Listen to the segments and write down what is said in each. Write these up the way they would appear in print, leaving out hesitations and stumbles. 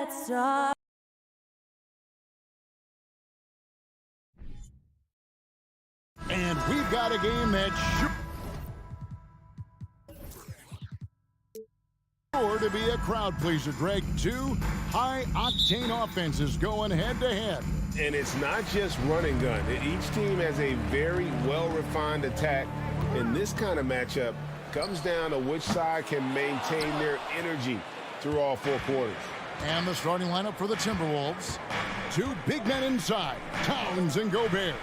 let's start. And we've got a game that's sure to be a crowd pleaser, Greg. Two high-octane offenses going head-to-head. And it's not just run and gun. Each team has a very well-refined attack. And this kind of matchup comes down to which side can maintain their energy through all four quarters. And the starting lineup for the Timberwolves. Two big men inside, Towns and Gobert.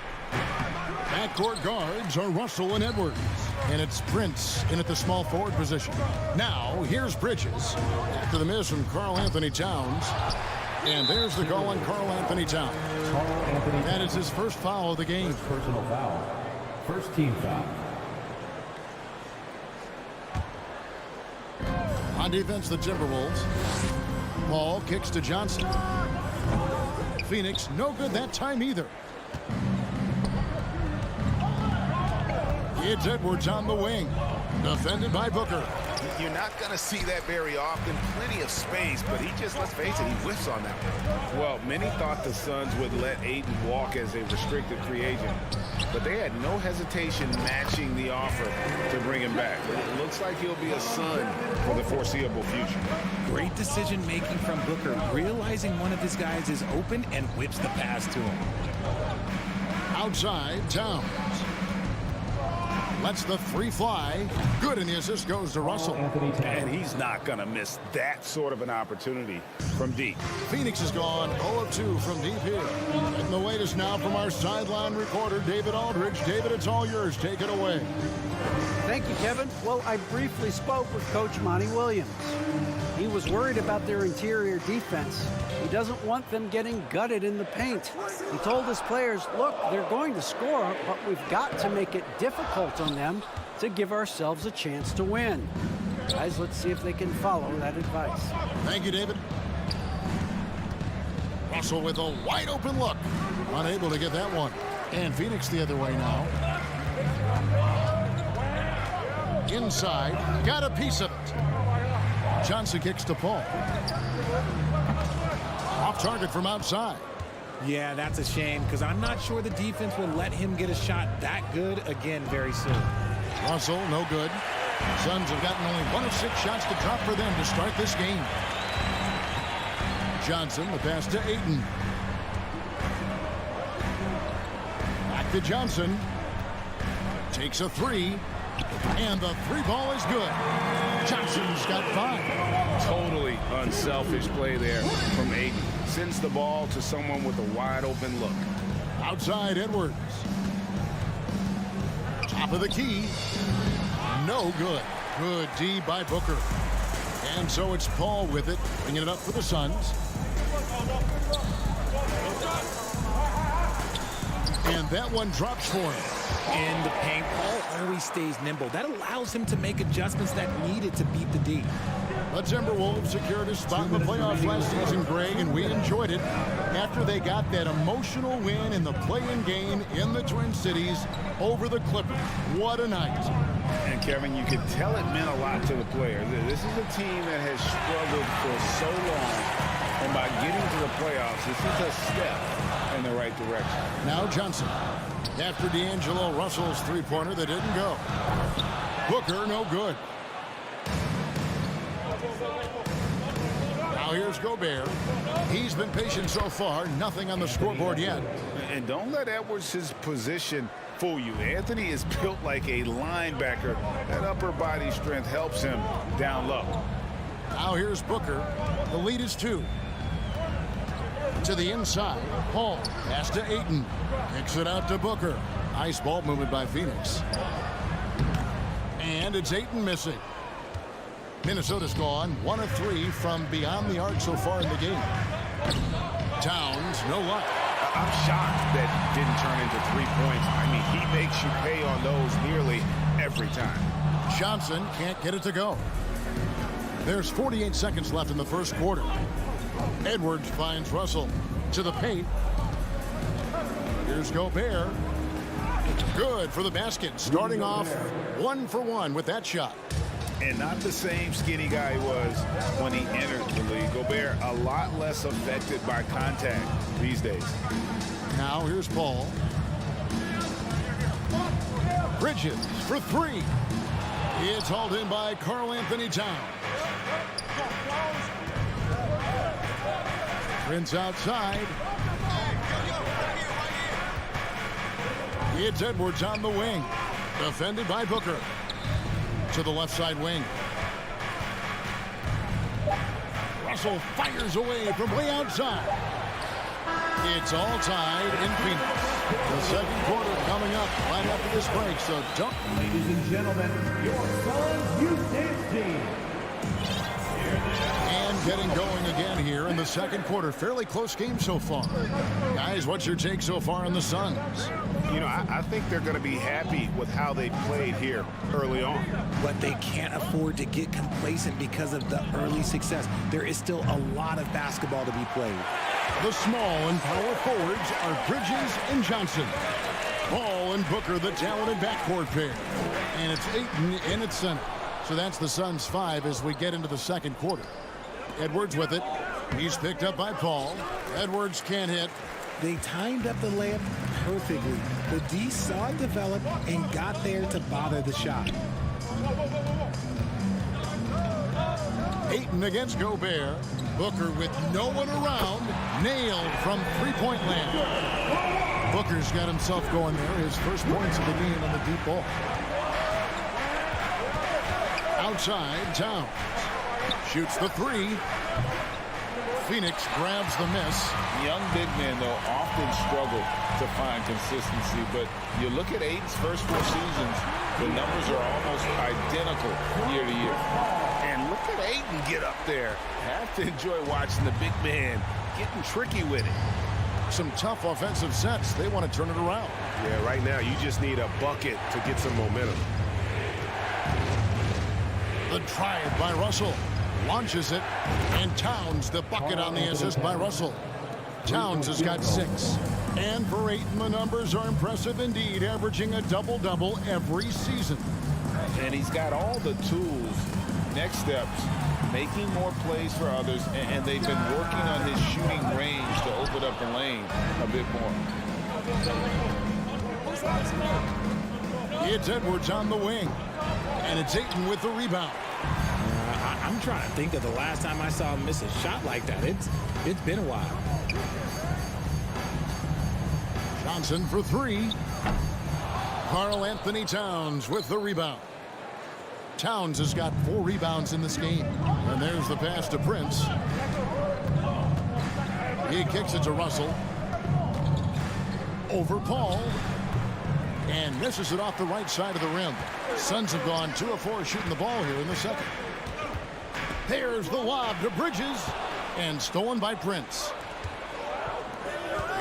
Backcourt guards are Russell and Edwards. And it's Prince in at the small forward position. Now, here's Bridges. After the miss from Karl Anthony Towns. And there's the call on Karl Anthony Towns. That is his first foul of the game. First personal foul. First team foul. On defense, the Timberwolves. Paul kicks to Johnson. Phoenix, no good that time either. It's Edwards on the wing. Defended by Booker. You're not going to see that very often. Plenty of space, but he just, let's face it, he whiffs on that one. Well, many thought the Suns would let Ayton walk as a restricted free agent, but they had no hesitation matching the offer to bring him back. It looks like he'll be a Sun for the foreseeable future. Great decision-making from Booker, realizing one of his guys is open and whips the pass to him. Outside, Towns. Lets the three fly. Good, and the assist goes to Russell. And he's not going to miss that sort of an opportunity from deep. Phoenix has gone 0 of 2 from deep here. And the latest now from our sideline reporter, David Aldridge. David, it's all yours. Take it away. Thank you, Kevin. Well, I briefly spoke with Coach Monty Williams. He was worried about their interior defense. He doesn't want them getting gutted in the paint. He told his players, look, they're going to score, but we've got to make it difficult on them to give ourselves a chance to win. Guys, let's see if they can follow that advice. Thank you, David. Russell with a wide open look. Unable to get that one. And Phoenix the other way now. Inside, got a piece of it. Johnson kicks to Paul. Off target from outside. Yeah, that's a shame, because I'm not sure the defense will let him get a shot that good again very soon. Russell, no good. Suns have gotten only 1 of 6 shots to drop for them to start this game. Johnson, the pass to Ayton. Back to Johnson. Takes a three. And the three ball is good. Johnson's got 5. Totally unselfish play there from Ayton. Sends the ball to someone with a wide open look. Outside Edwards. Top of the key. No good. Good D by Booker. And so it's Paul with it, bringing it up for the Suns. And that one drops for him. In the paint, Paul always stays nimble. That allows him to make adjustments that needed to beat the D. The Timberwolves secured a spot in the playoffs last season, Greg, and we enjoyed it after they got that emotional win in the play-in game in the Twin Cities over the Clippers. What a night. And, Kevin, you could tell it meant a lot to the players. This is a team that has struggled for so long, and by getting to the playoffs, this is a step in the right direction. Now Johnson. After D'Angelo Russell's three-pointer that didn't go. Booker, no good. Now here's Gobert. He's been patient so far. Nothing on the scoreboard yet. And don't let Edwards' position fool you. Anthony is built like a linebacker. That upper body strength helps him down low. Now here's Booker. The lead is 2. To the inside. Paul pass to Ayton. Kicks it out to Booker. Nice ball movement by Phoenix. And it's Ayton missing. Minnesota's gone 1 of 3 from beyond the arc so far in the game. Towns, no luck. I'm shocked that didn't turn into 3 points. I mean, he makes you pay on those nearly every time. Johnson can't get it to go. There's 48 seconds left in the first quarter. Edwards finds Russell to the paint. Here's Gobert. Good for the basket. Starting off 1 for 1 with that shot. And not the same skinny guy he was when he entered the league. Gobert a lot less affected by contact these days. Now here's Paul. Bridges for three. It's hauled in by Karl Anthony Towns. Prince outside. It's Edwards on the wing. Defended by Booker. To the left side wing. Russell fires away from way outside. It's all tied in Phoenix. The second quarter coming up right after this break, so don't. Ladies and gentlemen, your Suns Youth Dance Team. And getting going again here in the second quarter. Fairly close game so far. Guys, what's your take so far on the Suns? You know, I think they're going to be happy with how they played here early on. But they can't afford to get complacent because of the early success. There is still a lot of basketball to be played. The small and power forwards are Bridges and Johnson. Ball and Booker, the talented backcourt pair. And it's Ayton in its center. So that's the Suns' 5 as we get into the second quarter. Edwards with it. He's picked up by Paul. Edwards can't hit. They timed up the layup perfectly. The D saw it develop and got there to bother the shot. Ayton against Gobert. Booker with no one around. Nailed from three-point land. Booker's got himself going there. His first points of the game on the deep ball. Outside, Towns. Shoots the three. Phoenix grabs the miss. Young big men, though, often struggle to find consistency. But you look at Ayton's first 4 seasons, the numbers are almost identical year to year. And look at Ayton get up there. Have to enjoy watching the big man getting tricky with it. Some tough offensive sets. They want to turn it around. Yeah, right now you just need a bucket to get some momentum. The drive by Russell. Launches it. And Towns the bucket on the assist by Russell. Towns has got 6. And for Ayton, the numbers are impressive indeed, averaging a double-double every season. And he's got all the tools. Next steps, making more plays for others, and they've been working on his shooting range to open up the lane a bit more. It's Edwards on the wing. And it's Ayton with the rebound. I'm trying to think of the last time I saw him miss a shot like that. It's been a while. Johnson for 3. Karl Anthony Towns with the rebound. Towns has got 4 rebounds in this game. And there's the pass to Prince. He kicks it to Russell. Over Paul. And misses it off the right side of the rim. Suns have gone 2 of 4 shooting the ball here in the second. There's the lob to Bridges. And stolen by Prince.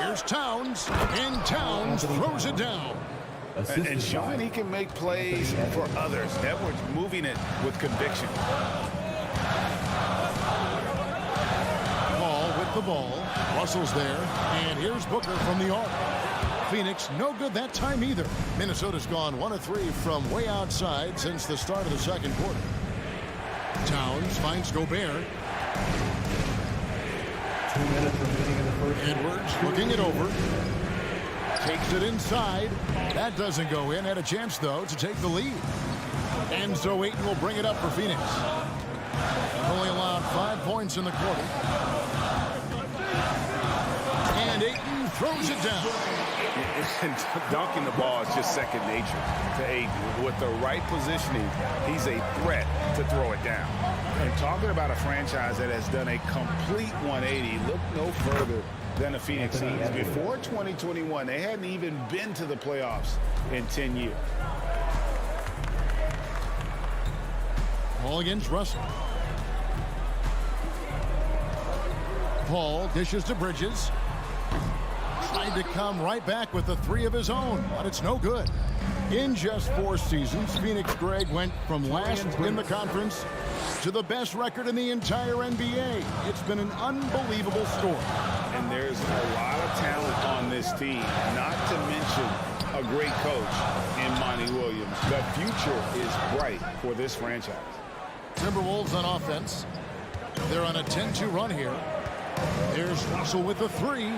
Here's Towns. And Towns throws it down. And showing he can make plays for others. Edwards moving it with conviction. Paul with the ball. Russell's there. And here's Booker from the arc. Phoenix no good that time either. Minnesota's gone 1 of 3 from way outside since the start of the second quarter. Towns finds Gobert. 2 minutes remaining in the first. Edwards looking it over. Takes it inside. That doesn't go in. Had a chance, though, to take the lead. And so Ayton will bring it up for Phoenix. Only allowed 5 points in the quarter. And Ayton throws it down. And dunking the ball is just second nature to Ayton. With the right positioning, he's a threat to throw it down. And talking about a franchise that has done a complete 180, look no further than the Phoenix Suns. Before 2021, they hadn't even been to the playoffs in 10 years. Paul against Russell. Paul dishes to Bridges. Tried to come right back with the 3 of his own, but it's no good. In just 4 seasons, Phoenix, Greg, went from last in the conference to the best record in the entire NBA. It's been an unbelievable story. And there's a lot of talent on this team, not to mention a great coach in Monty Williams. The future is bright for this franchise. Timberwolves on offense. They're on a 10-2 run here. Here's Russell with the three.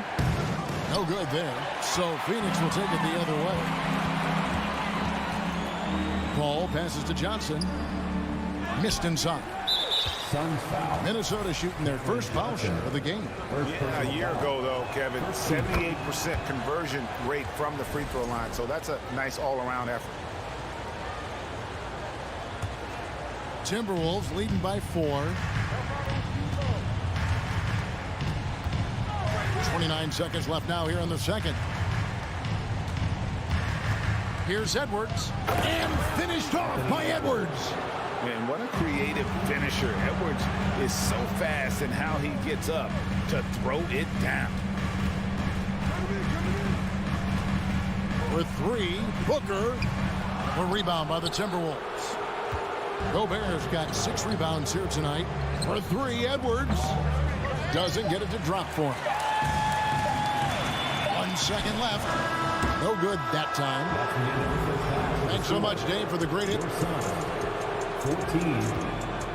No good there. So Phoenix will take it the other way. Ball passes to Johnson. Missed inside. Minnesota shooting their first foul shot of the game. Yeah, a year ago, though, Kevin, 78% conversion rate from the free throw line. So that's a nice all-around effort. Timberwolves leading by 4. 29 seconds left now here in the second. Here's Edwards. And finished off by Edwards. Man, what a creative finisher. Edwards is so fast in how he gets up to throw it down. For 3, Booker. A rebound by the Timberwolves. Gobert's got 6 rebounds here tonight. For 3, Edwards. Doesn't get it to drop for him. 1 second left. No good that time. Thanks so much, Dave, for the great hit. 14,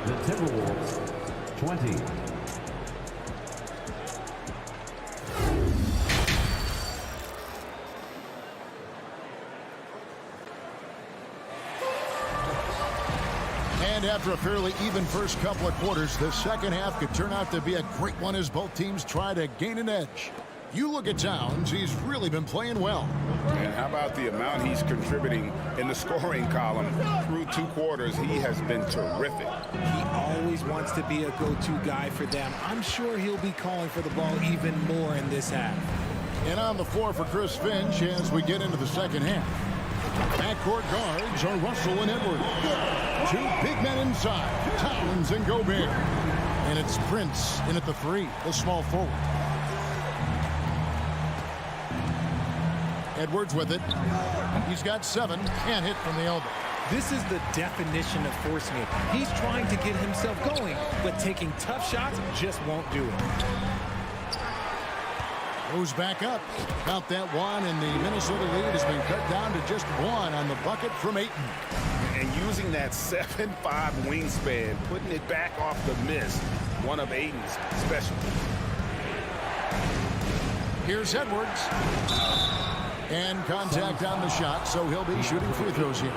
the Timberwolves, 20. And after a fairly even first couple of quarters, the second half could turn out to be a great one as both teams try to gain an edge. You look at Towns, he's really been playing well. And how about the amount he's contributing in the scoring column? Through 2 quarters, he has been terrific. He always wants to be a go-to guy for them. I'm sure he'll be calling for the ball even more in this half. And on the floor for Chris Finch as we get into the second half. Backcourt guards are Russell and Edwards. 2 big men inside, Towns and Gobert. And it's Prince in at the 3, the small forward. Edwards with it. He's got 7. Can't hit from the elbow. This is the definition of forcing it. He's trying to get himself going, but taking tough shots just won't do it. Goes back up. About that one, and the Minnesota lead has been cut down to just 1 on the bucket from Ayton. And using that 7'5" wingspan, putting it back off the miss, one of Ayton's specialties. Here's Edwards. And contact on the shot, so he'll be shooting free throws here.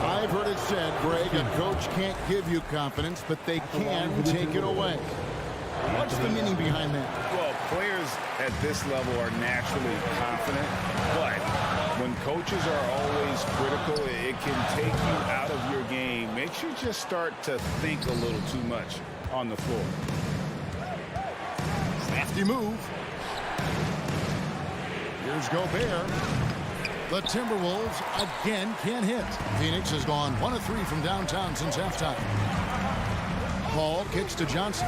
I've heard it said, Greg, a coach can't give you confidence, but they can take it away. What's the meaning behind that? Well, players at this level are naturally confident, but when coaches are always critical, it can take you out of your game. Makes you just start to think a little too much on the floor. Crafty move. Here's Gobert. The Timberwolves again can't hit. Phoenix has gone 1 of 3 from downtown since halftime. Paul kicks to Johnson.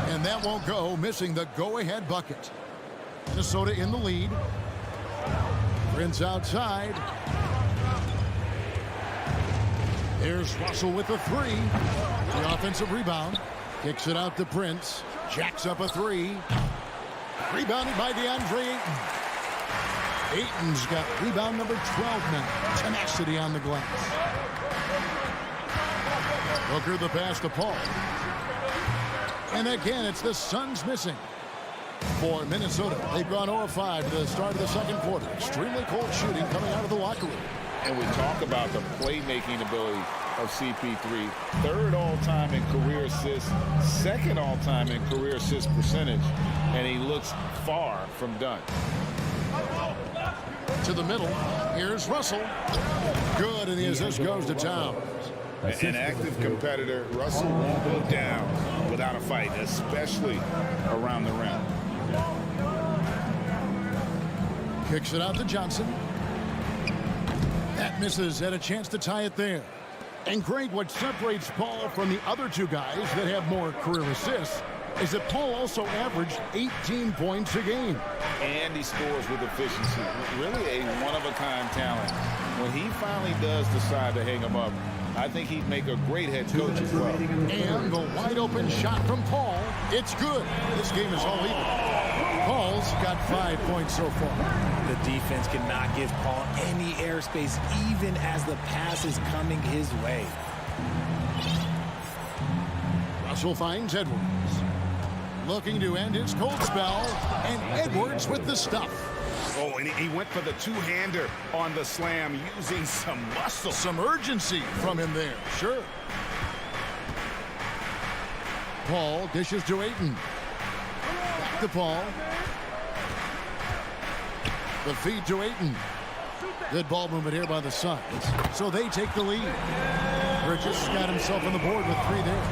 And that won't go, missing the go-ahead bucket. Minnesota in the lead. Prince outside. Here's Russell with the 3. The offensive rebound. Kicks it out to Prince. Jacks up a 3. Rebounded by DeAndre Ayton. Ayton's got rebound number 12 now. Tenacity on the glass. Booker the pass to Paul. And again, it's the Suns missing. For Minnesota, they've gone 0-5 to the start of the second quarter. Extremely cold shooting coming out of the locker room. And we talk about the playmaking ability of CP3. 3rd all-time in career assists, 2nd all-time in career assist percentage, and he looks far from done. To the middle, here's Russell. Good, and the assist goes to Towns. An active competitor, Russell won't go down without a fight, especially around the rim. Kicks it out to Johnson. That misses, had a chance to tie it there. And Greg, what separates Paul from the other 2 guys that have more career assists is that Paul also averaged 18 points a game. And he scores with efficiency. Really a one-of-a-kind talent. When he finally does decide to hang him up, I think he'd make a great head coach as well. And the wide-open shot from Paul. It's good. This game is all even. Paul's got 5 points so far. The defense cannot give Paul any airspace, even as the pass is coming his way. Russell finds Edwards. Looking to end his cold spell, and Edwards with the stuff. Oh, and he went for the two-hander on the slam, using some muscle. Some urgency from him there, sure. Paul dishes to Ayton. Back to Paul. The feed to Ayton. Good ball movement here by the Suns. So they take the lead. Bridges got himself on the board with 3 there.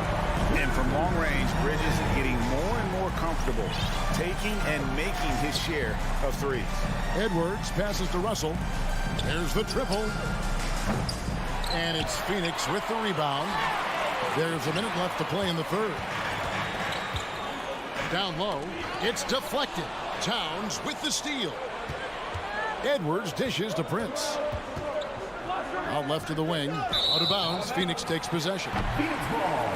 And from long range, Bridges is getting more and more comfortable taking and making his share of threes. Edwards passes to Russell. There's the triple. And it's Phoenix with the rebound. There's a minute left to play in the third. Down low, it's deflected. Towns with the steal. Edwards dishes to Prince. Out left to the wing. Out of bounds. Phoenix takes possession. Phoenix ball.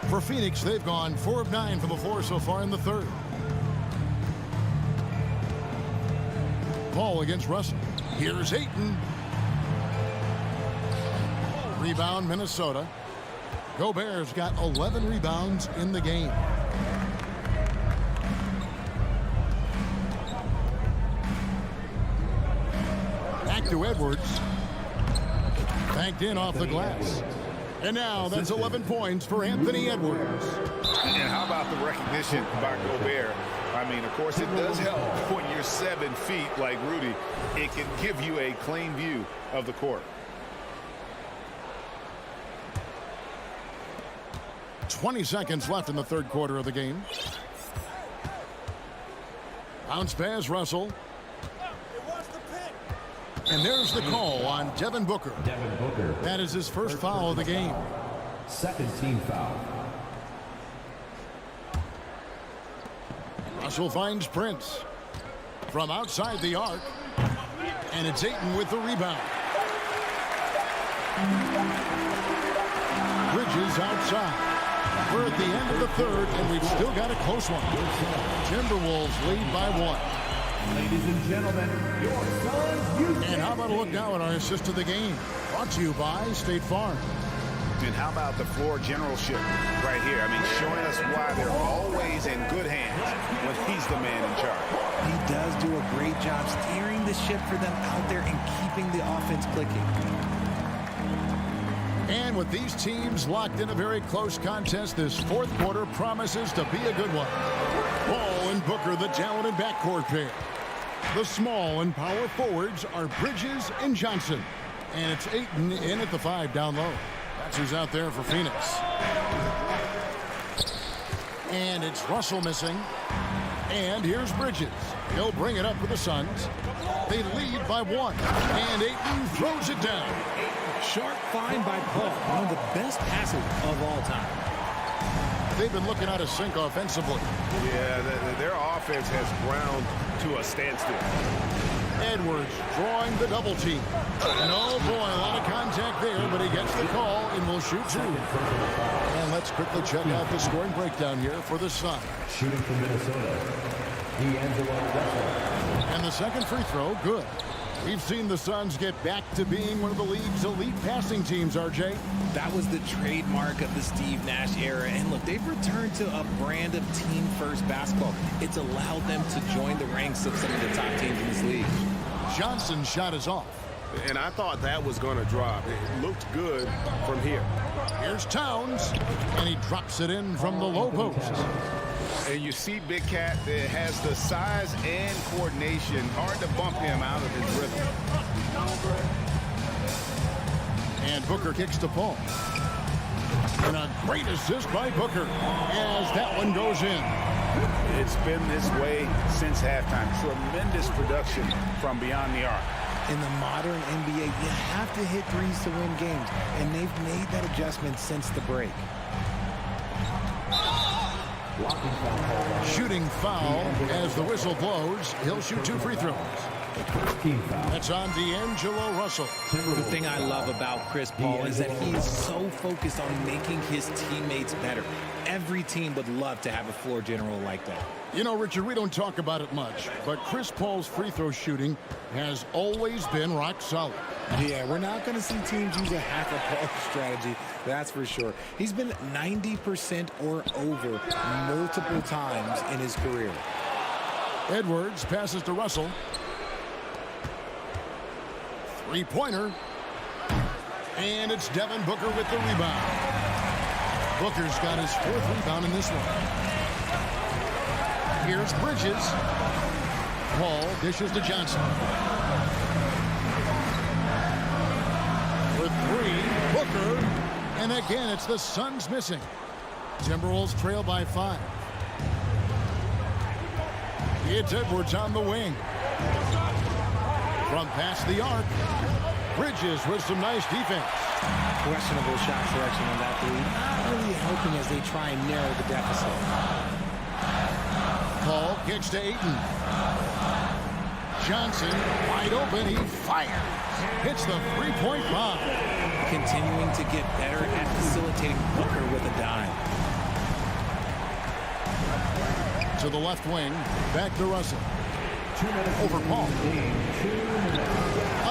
For Phoenix, they've gone 4 of 9 from the floor so far in the third. Paul against Russell. Here's Ayton. Rebound, Minnesota. Gobert's got 11 rebounds in the game. Back to Edwards. Banked in off the glass. And now that's 11 points for Anthony Edwards. And how about the recognition by Gobert? I mean, of course, it does help when you're 7 feet like Rudy. It can give you a clean view of the court. 20 seconds left in the third quarter of the game. Bounce pass, Russell. And there's the call on Devin Booker. Devin Booker. That is his first foul of the game. Second team foul. Russell finds Prince. From outside the arc. And it's Ayton with the rebound. Bridges outside. We're at the end of the third, and we've still got a close one. Timberwolves lead by 1. Ladies and gentlemen, your Suns youth. And how about a look now at our assist to the game? Brought to you by State Farm. And how about the floor generalship right here? I mean, showing us why they're always in good hands when he's the man in charge. He does do a great job steering the ship for them out there and keeping the offense clicking. And with these teams locked in a very close contest, this fourth quarter promises to be a good one. Paul and Booker, the talented backcourt pair. The small and power forwards are Bridges and Johnson. And it's Ayton in at the 5 down low. That's who's out there for Phoenix. And it's Russell missing. And here's Bridges. He'll bring it up for the Suns. They lead by 1. And Ayton throws it down. Sharp find by Paul. One of the best passes of all time. They've been looking out of sync offensively. Yeah, their offense has ground to a standstill. Edwards drawing the double team. And oh boy, a lot of contact there, but he gets the call and will shoot 2. And let's quickly check out the scoring breakdown here for the Suns. Shooting from Minnesota, D'Angelo Russell. And the second free throw, good. We've seen the Suns get back to being one of the league's elite passing teams, RJ. That was the trademark of the Steve Nash era. And look, they've returned to a brand of team-first basketball. It's allowed them to join the ranks of some of the top teams in this league. Johnson's shot is off. And I thought that was going to drop. It looked good from here. Here's Towns, and he drops it in from the low post. And you see Big Cat that has the size and coordination. Hard to bump him out of his rhythm. And Booker kicks to Paul. And a great assist by Booker as that one goes in. It's been this way since halftime. Tremendous production from beyond the arc. In the modern NBA, you have to hit threes to win games, and they've made that adjustment since the break. Blocking foul. Shooting foul as the whistle blows. He'll shoot 2 free throws. Team foul. That's on D'Angelo Russell. The thing I love about Chris Paul is that he is so focused on making his teammates better. Every team would love to have a floor general like that. You know, Richard, we don't talk about it much, but Chris Paul's free throw shooting has always been rock solid. Yeah, we're not going to see teams use a half a Paul strategy, that's for sure. He's been 90% or over multiple times in his career. Edwards passes to Russell. Three-pointer. And it's Devin Booker with the rebound. Booker's got his fourth rebound in this one. Here's Bridges. Paul dishes to Johnson. For three, Booker. And again, it's the Suns missing. Timberwolves trail by 5. It's Edwards on the wing. From past the arc, Bridges with some nice defense. Questionable shot selection on that three. Not really helping as they try and narrow the deficit. Paul kicks to Ayton. Johnson wide open. He fires. Hits the three-point bomb. Continuing to get better at facilitating Booker with a dime. To the left wing. Back to Russell. Over Paul.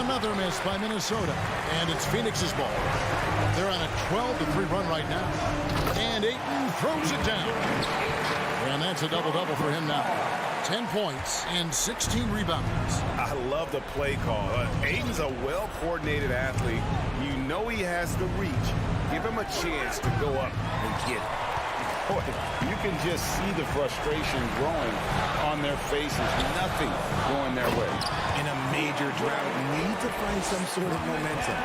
Another miss by Minnesota. And it's Phoenix's ball. They're on a 12-3 run right now. And Ayton throws it down. And that's a double-double for him now. 10 points and 16 rebounds. I love the play call. Ayton's a well-coordinated athlete. You know he has the reach. Give him a chance to go up and get it. Boy, you can just see the frustration growing on their faces. Nothing going their way. In a major drought, need to find some sort of momentum.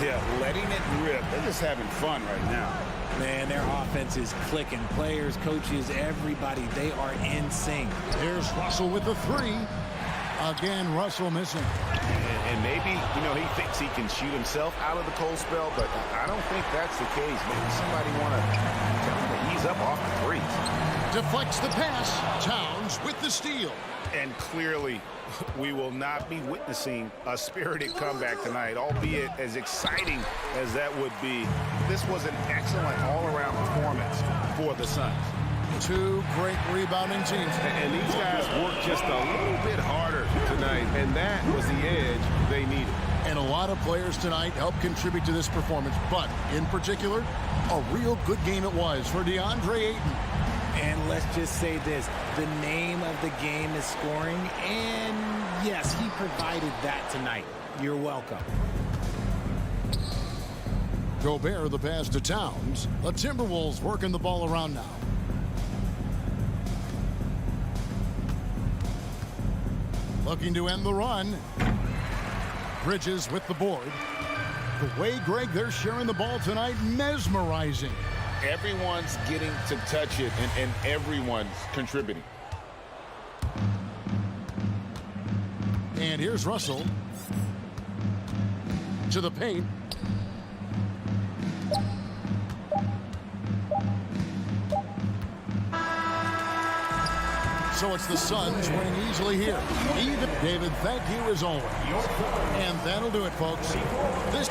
Yeah, letting it rip. They're just having fun right now. Man, their offense is clicking. Players, coaches, everybody, they are in sync. Here's Russell with the three. Again, Russell missing. And maybe, you know, he thinks he can shoot himself out of the cold spell, but I don't think that's the case. Maybe somebody want to tell him to ease up off the threes. Deflects the pass. Towns with the steal. And clearly, we will not be witnessing a spirited comeback tonight, albeit as exciting as that would be. This was an excellent all-around performance for the Suns. Two great rebounding teams. And these guys worked just a little bit harder tonight, and that was the edge they needed. And a lot of players tonight helped contribute to this performance, but in particular, a real good game it was for DeAndre Ayton. And let's just say this, the name of the game is scoring, and yes, he provided that tonight. You're welcome. Gobert the pass to Towns. The Timberwolves working the ball around now. Looking to end the run. Bridges with the board. The way, Greg, they're sharing the ball tonight, mesmerizing. Everyone's getting to touch it, and everyone's contributing. And here's Russell. To the paint. So it's the Suns winning easily here. Even David, thank you as always. And that'll do it, folks. This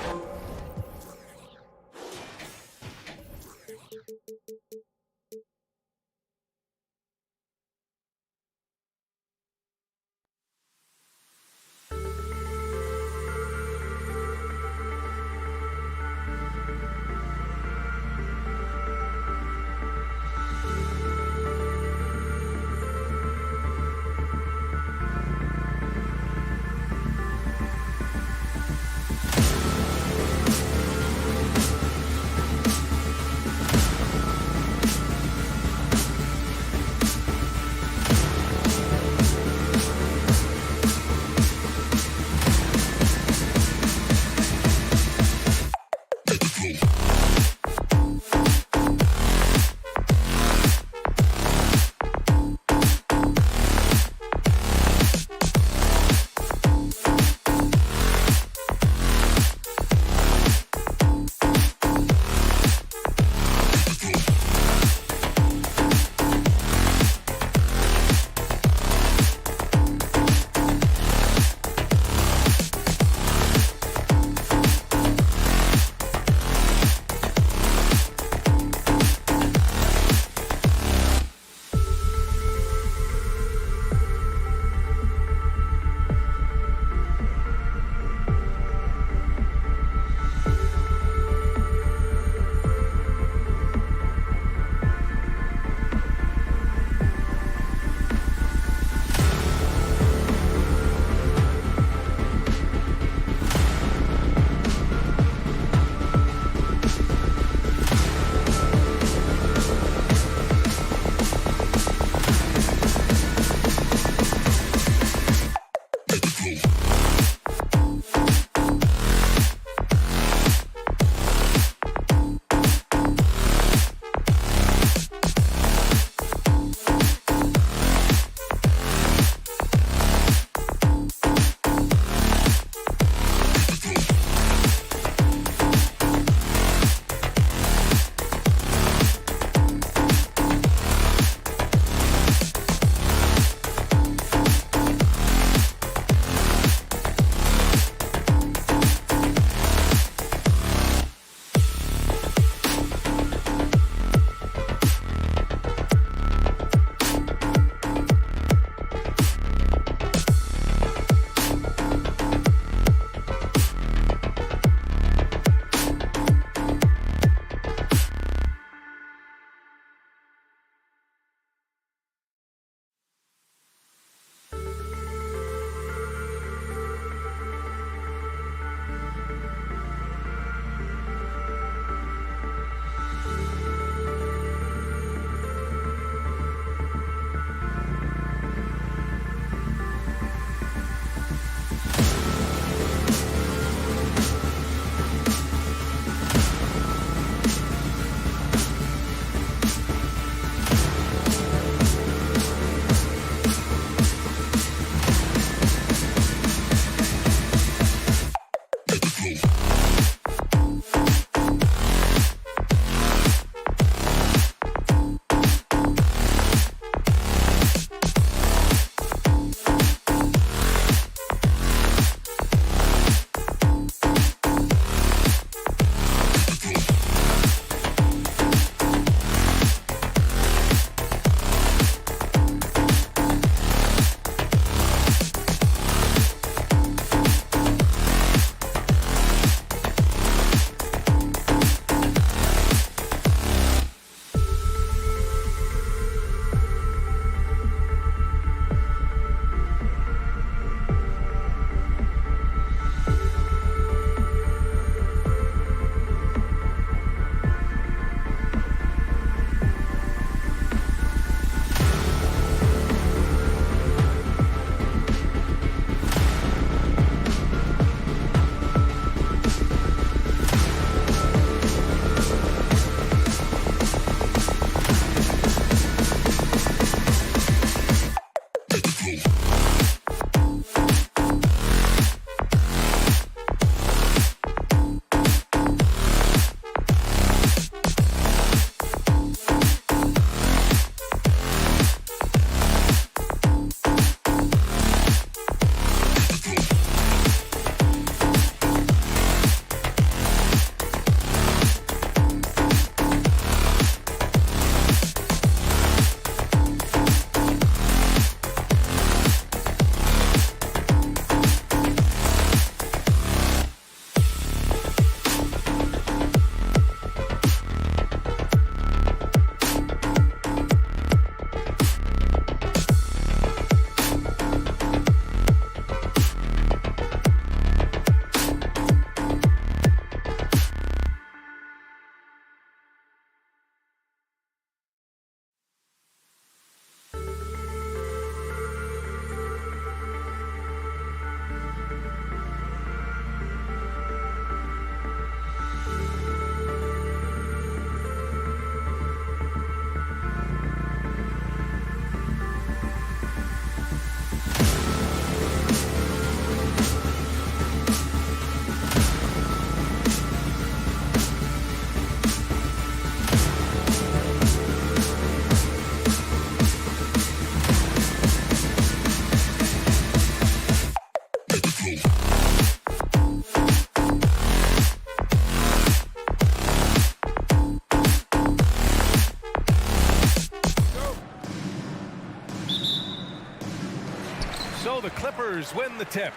So the Clippers win the tip.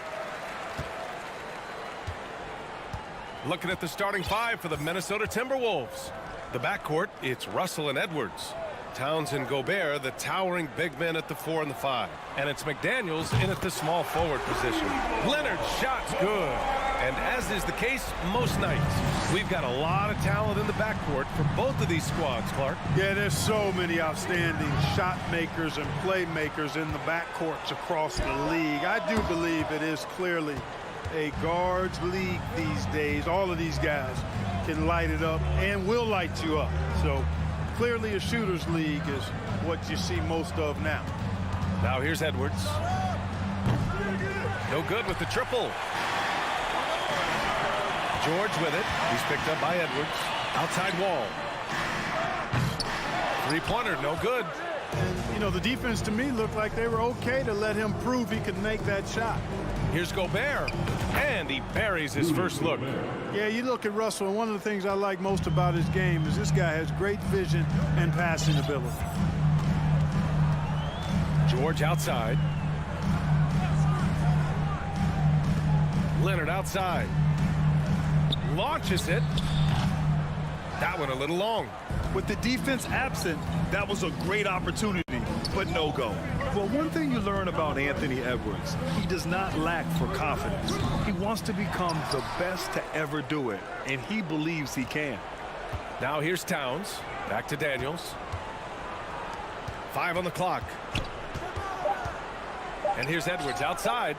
Looking at the starting five for the Minnesota Timberwolves. The backcourt, it's Russell and Edwards. Towns and Gobert, the towering big men at the 4 and the 5. And it's McDaniels in at the small forward position. Leonard's shot's good. And as is the case most nights, we've got a lot of talent in the backcourt for both of these squads, Clark. Yeah, there's so many outstanding shot makers and playmakers in the backcourts across the league. I do believe it is clearly a guards league these days. All of these guys can light it up and will light you up. So clearly a shooter's league is what you see most of now. Now here's Edwards. No good with the triple. George with it. He's picked up by Edwards. Outside wall. Three-pointer, no good. And, you know, the defense to me looked like they were okay to let him prove he could make that shot. Here's Gobert. And he buries his first look. Yeah, you look at Russell, and one of the things I like most about his game is this guy has great vision and passing ability. George outside. Leonard outside. Launches it. That one a little long. With the defense absent, that was a great opportunity, but no go. Well, one thing you learn about Anthony Edwards, he does not lack for confidence. He wants to become the best to ever do it, and he believes he can. Now here's Towns. Back to Daniels. 5 on the clock. And here's Edwards outside.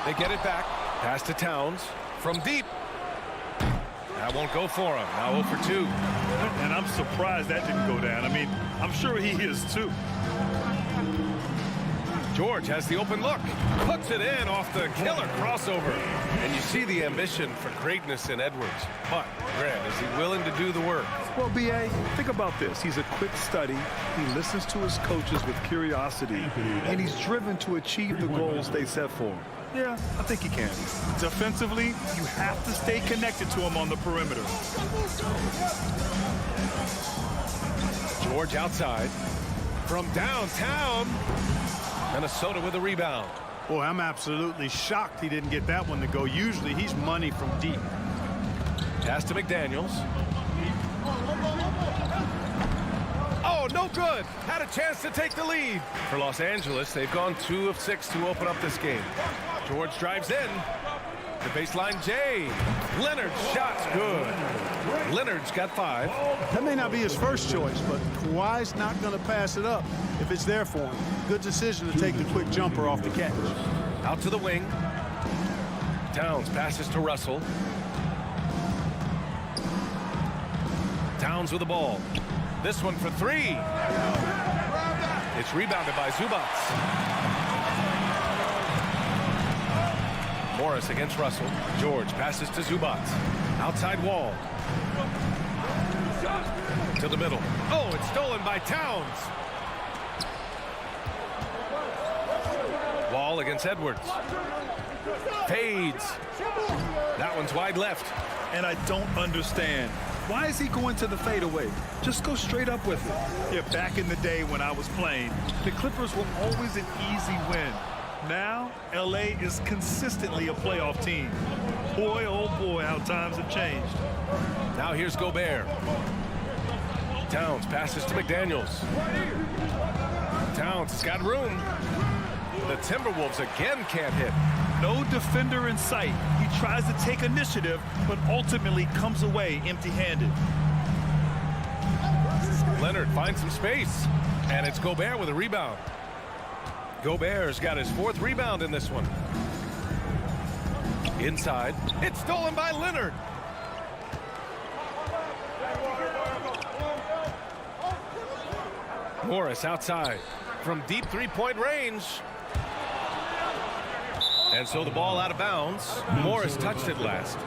They get it back. Pass to Towns from deep. That won't go for him. Now 0 for 2. And I'm surprised that didn't go down. I mean, I'm sure he is too. George has the open look. Puts it in off the killer crossover. And you see the ambition for greatness in Edwards. But, Grant, is he willing to do the work? Well, B.A., think about this. He's a quick study. He listens to his coaches with curiosity, and he's driven to achieve the goals they set for him. Yeah, I think he can. Defensively, you have to stay connected to him on the perimeter. George outside. From downtown. Minnesota with a rebound. Boy, I'm absolutely shocked he didn't get that one to go. Usually he's money from deep. Pass to McDaniels. Oh, no good. Had a chance to take the lead. For Los Angeles, they've gone 2 of 6 to open up this game. George drives in. The baseline J. Leonard's shot's good. Leonard's got 5. That may not be his first choice, but Kawhi's not going to pass it up if it's there for him. Good decision to take the quick jumper off the catch. Out to the wing. Towns passes to Russell. Towns with the ball. This one for 3. It's rebounded by Zubats. Morris against Russell. George passes to Zubats. Outside wall. To the middle. Oh, it's stolen by Towns. Wall against Edwards. Fades. That one's wide left. And I don't understand. Why is he going to the fadeaway? Just go straight up with it. Yeah, back in the day when I was playing, the Clippers were always an easy win. Now, L.A. is consistently a playoff team. Boy, oh boy, how times have changed. Now here's Gobert. Towns passes to McDaniels. Towns has got room. The Timberwolves again can't hit. No defender in sight. He tries to take initiative, but ultimately comes away empty-handed. Leonard finds some space, and it's Gobert with a rebound. Gobert's got his 4th rebound in this one. Inside. It's stolen by Leonard. Morris outside from deep 3-point range. And so the ball out of bounds. Morris touched it last.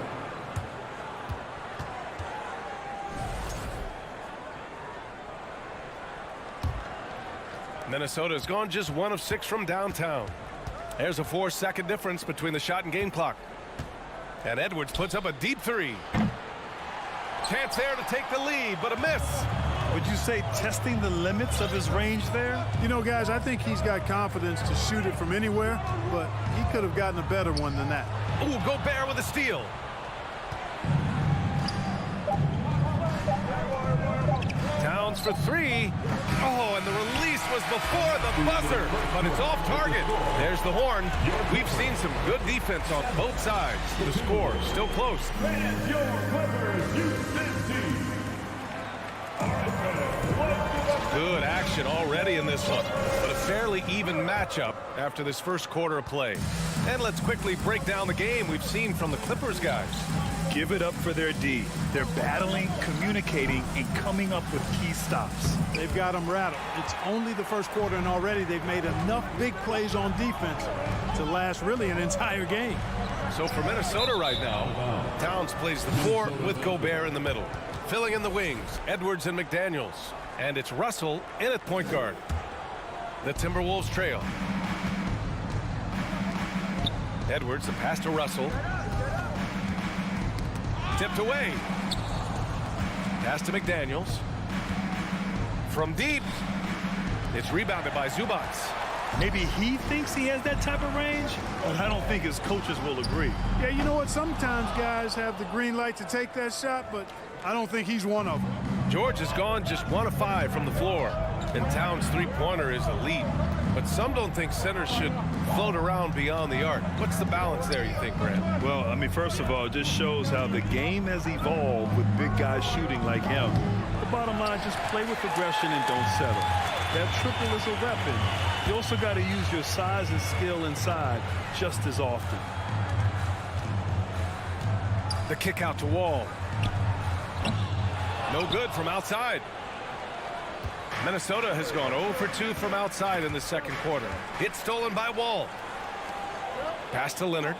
Minnesota's gone just 1 of 6 from downtown. There's a 4-second difference between the shot and game clock. And Edwards puts up a deep 3. Chance there to take the lead, but a miss. Would you say testing the limits of his range there? You know, guys, I think he's got confidence to shoot it from anywhere, but he could have gotten a better one than that. Ooh, Gobert with a steal. Towns for 3. Oh, and the release was before the buzzer, but it's off target. There's the horn. We've seen some good defense on both sides. The score still close. Good action already in this one, but a fairly even matchup after this first quarter of play. And let's quickly break down the game we've seen from the Clippers guys. Give it up for their D. They're battling, communicating, and coming up with key stops. They've got them rattled. It's only the first quarter, and already they've made enough big plays on defense to last really an entire game. So for Minnesota right now, Towns plays the 4 with Gobert in the middle. Filling in the wings, Edwards and McDaniels. And it's Russell in at point guard. The Timberwolves trail. Edwards, the pass to Russell. Tipped away. Pass to McDaniels. From deep. It's rebounded by Zubats. Maybe he thinks he has that type of range, but I don't think his coaches will agree. Yeah, you know what? Sometimes guys have the green light to take that shot, but I don't think he's one of them. George has gone just 1 of 5 from the floor, and Towns' 3-pointer is elite. But some don't think centers should float around beyond the arc. What's the balance there, you think, Grant? Well, I mean, first of all, it just shows how the game has evolved with big guys shooting like him. The bottom line, just play with aggression and don't settle. That triple is a weapon. You also got to use your size and skill inside just as often. The kick out to Wall. No good from outside. Minnesota has gone 0 for 2 from outside in the second quarter. It's stolen by Wall. Pass to Leonard.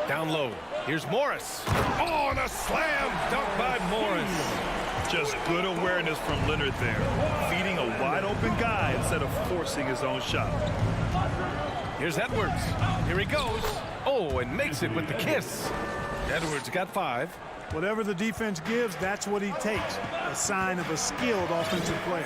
Down low. Here's Morris. Oh, and a slam dunk by Morris. Just good awareness from Leonard there, feeding a wide-open guy instead of forcing his own shot. Here's Edwards. Here he goes. Oh, and makes it with the kiss. Edwards got 5. Whatever the defense gives, that's what he takes. A sign of a skilled offensive player.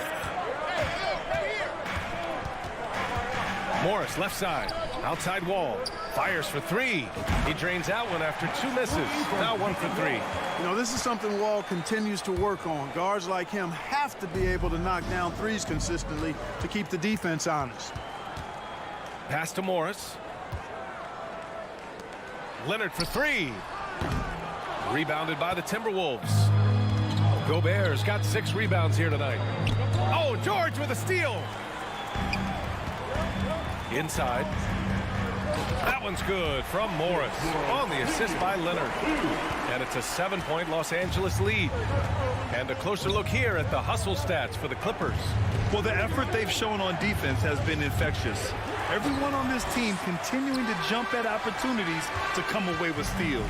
Morris left side. Outside Wall. Fires for 3. He drains out one after 2 misses. Now 1 for 3. You know, this is something Wall continues to work on. Guards like him have to be able to knock down threes consistently to keep the defense honest. Pass to Morris. Leonard for 3. Rebounded by the Timberwolves. Gobert's got 6 rebounds here tonight. Oh, George with a steal. Inside. That one's good from Morris on the assist by Leonard. And it's a 7-point Los Angeles lead. And a closer look here at the hustle stats for the Clippers. Well, the effort they've shown on defense has been infectious. Everyone on this team continuing to jump at opportunities to come away with steals.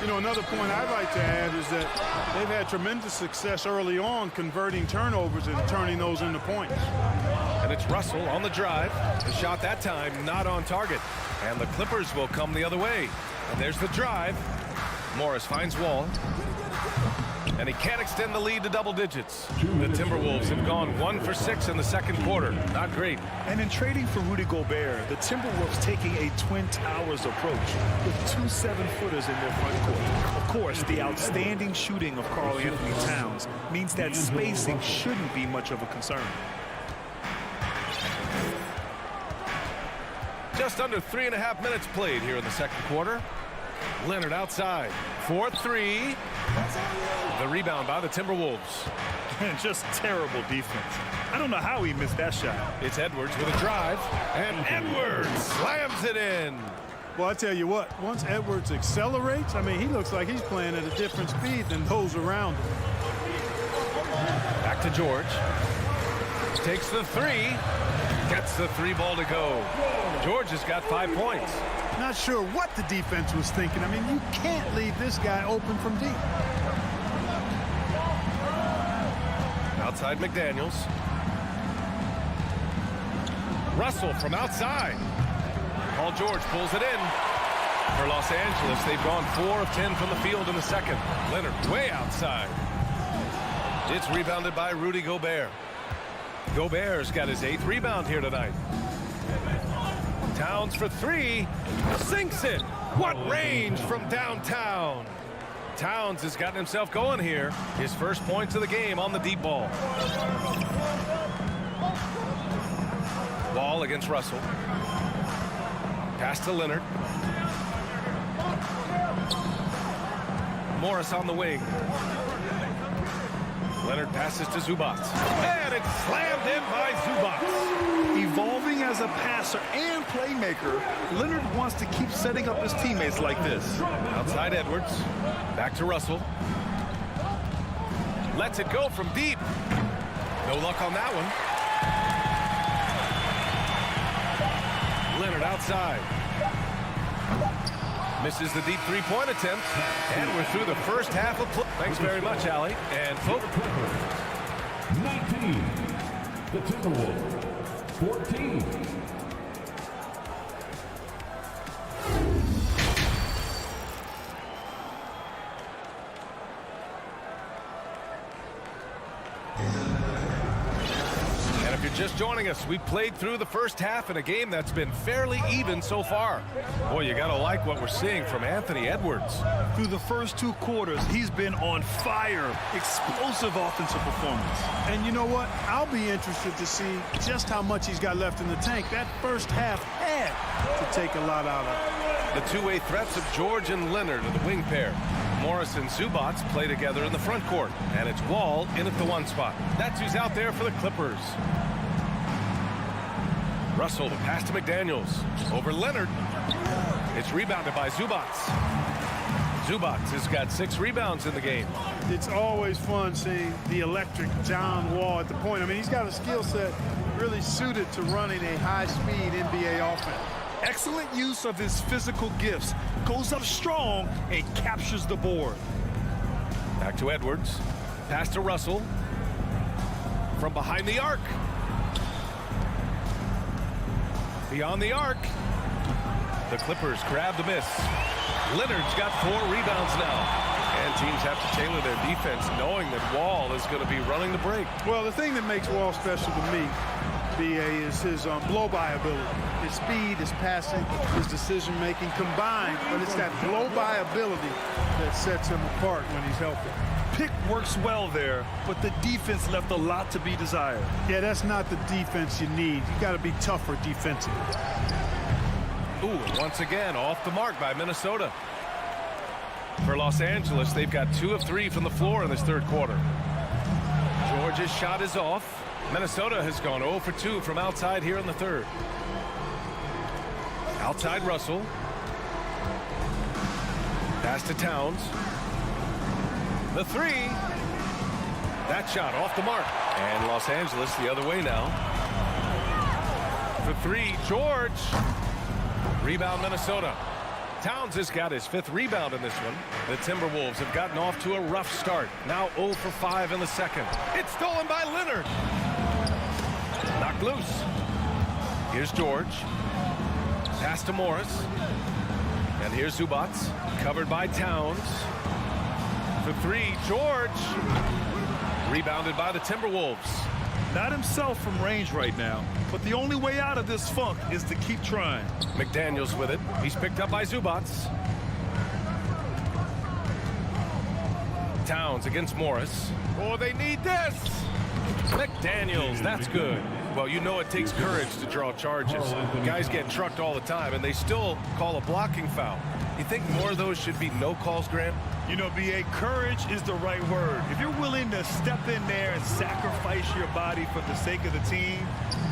You know, another point I'd like to add is that they've had tremendous success early on converting turnovers and turning those into points. And it's Russell on the drive. The shot that time not on target. And the Clippers will come the other way. And there's the drive. Morris finds Wall. And he can't extend the lead to double digits. The Timberwolves have gone 1 for 6 in the second quarter. Not great. And in trading for Rudy Gobert, the Timberwolves taking a Twin Towers approach with 2 7-footers in their front court. Of course, the outstanding shooting of Karl Anthony Towns means that spacing shouldn't be much of a concern. Just under 3.5 minutes played here in the second quarter. Leonard outside. 4-3. The rebound by the Timberwolves. And just terrible defense. I don't know how he missed that shot. It's Edwards with a drive. And Edwards slams it in. Well, I tell you what, once Edwards accelerates, I mean, he looks like he's playing at a different speed than those around him. Back to George. Takes the 3. Gets the 3 ball to go. George has got 5 points. Not sure what the defense was thinking. I mean, you can't leave this guy open from deep. Outside McDaniels. Russell from outside. Paul George pulls it in. For Los Angeles, they've gone 4 of 10 from the field in the second. Leonard way outside. It's rebounded by Rudy Gobert. Gobert's got his 8th rebound here tonight. Towns for 3. Sinks it. What range from downtown. Towns has gotten himself going here. His first points of the game on the deep ball. Ball against Russell. Pass to Leonard. Morris on the wing. Leonard passes to Zubac. And it's slammed in by Zubac. Evolving as a passer and playmaker, Leonard wants to keep setting up his teammates like this. Outside Edwards. Back to Russell. Lets it go from deep. No luck on that one. Leonard outside. Misses the deep 3-point attempt. And we're through the first half of play. Thanks very much, Allie. And folks. 19. The Timberwolves. 14. Just joining us, we played through the first half in a game that's been fairly even so far. Boy, you gotta like what we're seeing from Anthony Edwards. Through the first 2 quarters, he's been on fire. Explosive offensive performance. And you know what? I'll be interested to see just how much he's got left in the tank. That first half had to take a lot out of it. The two-way threats of George and Leonard are the wing pair. Morris and Zubac play together in the front court. And it's Wall in at the 1 spot. That's who's out there for the Clippers. Russell, the pass to McDaniels. Over Leonard. It's rebounded by Zubac. Zubac has got 6 rebounds in the game. It's always fun seeing the electric John Wall at the point. I mean, he's got a skill set really suited to running a high-speed NBA offense. Excellent use of his physical gifts. Goes up strong and captures the board. Back to Edwards. Pass to Russell. From behind the arc. Beyond the arc. The Clippers grab the miss. Leonard's got 4 rebounds now. And teams have to tailor their defense knowing that Wall is going to be running the break. Well, the thing that makes Wall special to me, BA, is his blow-by ability. His speed, his passing, his decision-making combined. But it's that blow-by ability that sets him apart when he's healthy. Pick works well there, but the defense left a lot to be desired. Yeah, that's not the defense you need. You got to be tougher defensively. Ooh, once again, off the mark by Minnesota. For Los Angeles, they've got 2 of 3 from the floor in this third quarter. George's shot is off. Minnesota has gone 0 for 2 from outside here in the third. Outside Russell. Pass to Towns. The 3. That shot off the mark. And Los Angeles the other way now. For 3, George. Rebound Minnesota. Towns has got his 5th rebound in this one. The Timberwolves have gotten off to a rough start. Now 0 for 5 in the second. It's stolen by Leonard. Knocked loose. Here's George. Pass to Morris. And here's Zubac. Covered by Towns. For 3, George. Rebounded by the Timberwolves. Not himself from range right now, but the only way out of this funk is to keep trying. McDaniels with it. He's picked up by Zubac. Towns against Morris. Oh, they need this. McDaniels, that's good. Well, you know it takes courage to draw charges. Guys get trucked all the time, and they still call a blocking foul. You think more of those should be no calls, Grant? You know, BA, courage is the right word. If you're willing to step in there and sacrifice your body for the sake of the team,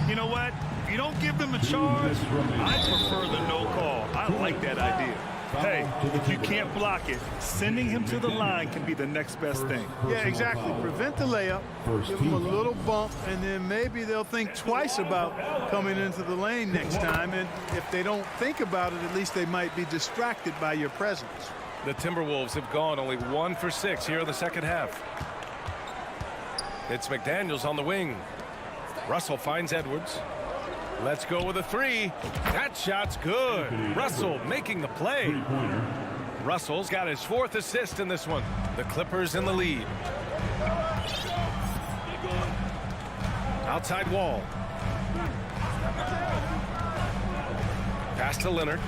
you know what? If you don't give them a charge, I prefer the no call. I like that idea. Hey, if you can't block it, sending him to the line can be the next best thing. Yeah, exactly. Prevent the layup, give them a little bump, and then maybe they'll think twice about coming into the lane next time. And if they don't think about it, at least they might be distracted by your presence. The Timberwolves have gone only 1 for 6 here in the second half. It's McDaniels on the wing. Russell finds Edwards. Let's go with a 3. That shot's good. Russell making the play. Russell's got his 4th assist in this one. The Clippers in the lead. Outside Wall. Pass to Leonard.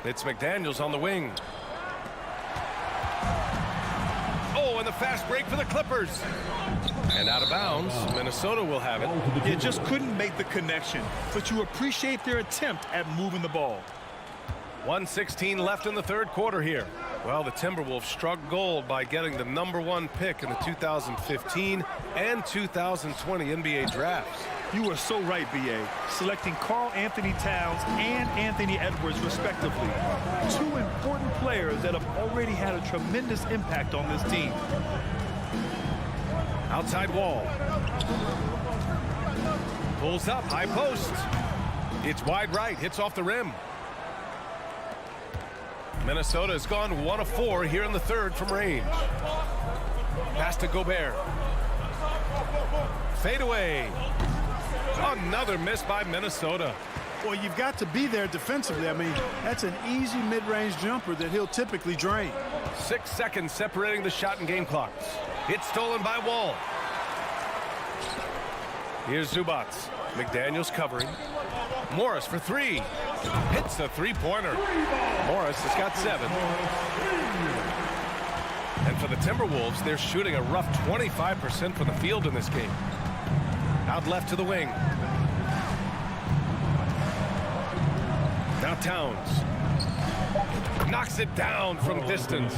It's McDaniels on the wing. Oh, and the fast break for the Clippers. And out of bounds, Minnesota will have it. You just couldn't make the connection, but you appreciate their attempt at moving the ball. 1:16 left in the third quarter here. Well, the Timberwolves struck gold by getting the #1 pick in the 2015 and 2020 NBA drafts. You are so right, BA. Selecting Karl Anthony Towns and Anthony Edwards, respectively. 2 important players that have already had a tremendous impact on this team. Outside Wall. Pulls up, high post. It's wide right, hits off the rim. Minnesota has gone 1 of 4 here in the third from range. Pass to Gobert. Fade away. Another miss by Minnesota. Well, you've got to be there defensively. I mean, that's an easy mid-range jumper that he'll typically drain. 6 seconds separating the shot and game clocks. It's stolen by Wall. Here's Zubac. McDaniels covering. Morris for 3. Hits a 3-pointer. Morris has got 7. And for the Timberwolves, they're shooting a rough 25% from the field in this game. Out left to the wing. Now Towns. Knocks it down from distance.